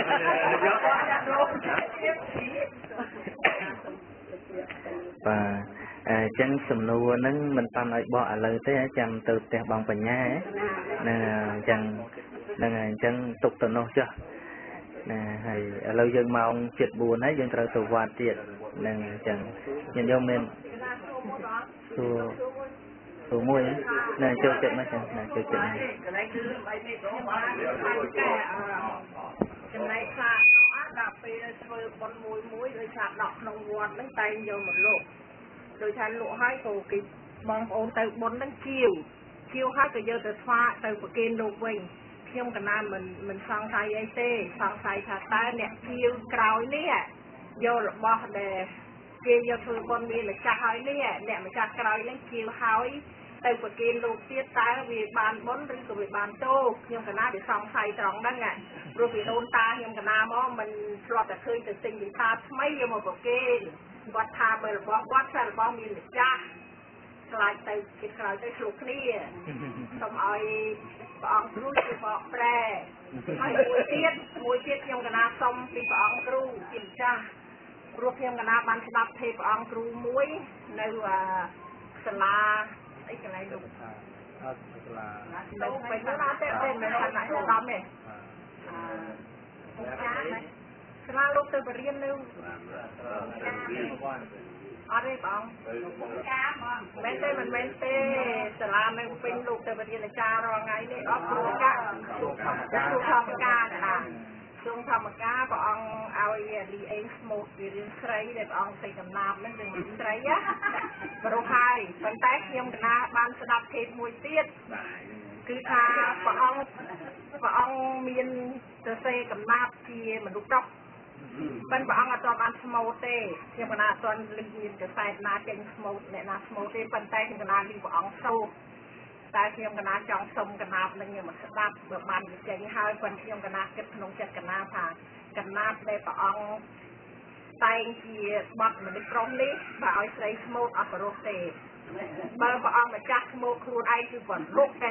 và chân sầm nua nâng mình tam ở bỏ lời thế chăm từ tè bằng bánh nhá nè chân tục từ nô chưa nè hay lâu dân mà ông chết buồn ấy dân trời tù quạt tiệt nè chân nhìn vô mình tù môi nè chơi chuyện mà chân nè chơi chuyện
này xa nó đạp về con muối rồi chặt đọc nông quạt lấy tay vô một lộ rồi thành lộ hai cổ cái bong ôn từ bốn đến chiều hai cái giờ từ pha từ của kênh đồ vinh khi mà cái mình sang say ấy tê sang say thà ta nè chiều cào nè vô là bỏ để kia vô thôi con mi là chặt hỏi nè mà chặt cào lên chiều hỏi từ của kênh đồ tiết ta vì bàn bốn đến của vì bàn tô nhưng cái na bị sang say tròn đó nè rồi vì ôn ta nhưng cái na mà mình loแต่เคยแต่สิ่งที่ta mấy giờ mà của kênhวัดทาเบลบอกวัดสารบอกมีหนึ่งจ้ากลายไปกิจกลายไปสุขนี่ต้องเอาปองรู้ที่บอกแปรให้มวยเทียดยังกันนาส้มที่ปองรู้กินจ้ารวบยังกันนาบันสลับเทปองรู้มวยในสลาไอ้กันไรลูกลูกไปสลาเต้นในขณะที่เราเนี่ยสลาลูกเต้นไปเรียนเร็วอะไรบ้างเมนเต้มันเมนเต้สลาไม่เป็นลูกเต้นไปเรียนจารอไงเนี่ยออกครูจ้าสุขธรรมกาค่ะช่วงธรรมกาปองเอาลีเอ็งสโมกเรียนใครเด็กองใส่กำนาบนั่นเป็นใครอะบรูไฮเป็นแท็กยมกันนะบ้านสนับเทปมวยเตี้ยคือทาปองมีนจะใส่กำนาบที่มันลุกดอกเป็นบางอาจารย์อันสมอเต้ยังเป็นอาจารย์ลิงจะใส่นาเจงสมอเนี่ยนาสมอเต้เป็นแต่ยังเป็นอาลิงบางโซ่แต่ยังเป็นอาจารย์สมกันนาเป็นยังมันสลับแบบมันเจงหายเป็นยังเป็นอาเก็บขนมเจ็ดกันนาผ่ากันนาในบางแต่ที่บัดมันในกรงนี้บ่าวใส่สมออัปโรเต้บางมาจักสมอครูไอคือก่อนลุกแต่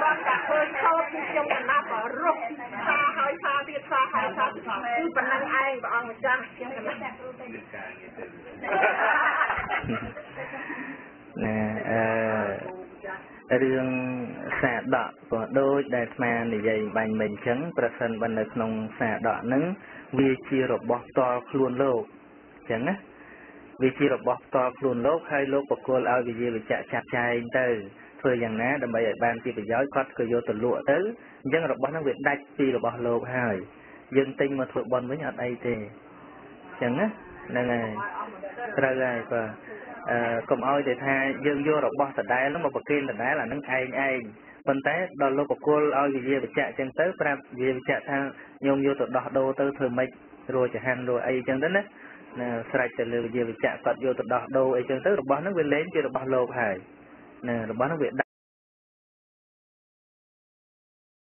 เราจะเคยเข้าที่ยังเป็นนาบ่รุกซาหายซาเบียดซาหายซาคือเป็นนางไอบางมาจักยังเป็นนา
เรื่องสะดอกก็โดยได้มาในใหญ่ใบเหม็นเชิงประสันบรรณนงสะดอกนั้นวิจิรบต่อคลุนโลกจังนะวิจิรบต่อคลุนโลกให้โลกปกครองเอาวิจิวิจะจับใจเตอเพื่ออย่างนั้นดำไปใหญ่บ้านที่ไปย้อยคอดก็โยตลุ่เตอยังรบนั้นเวทได้ปีรบโลกให้ยังติงมาถูกบอลvới nhau đây thìจังนะนั่นไงเราไงก็cùng ơi thì tha dương vô rồi bao tận đây nó một bậc kim tận đấy là nó ai bên té đòn lô của cô ơi vì về chạy chân tới pra vì chạy tha nhung vô tận đỏ đô tới thường mấy rồi chẳng hạn rồi ấy chẳng đó nè nè sạch từ lừa về chạm cọt vô từ đó đâu ấy chẳng tới rồi bó nó về lên chưa được bao lâu phải nè rồi bó nó về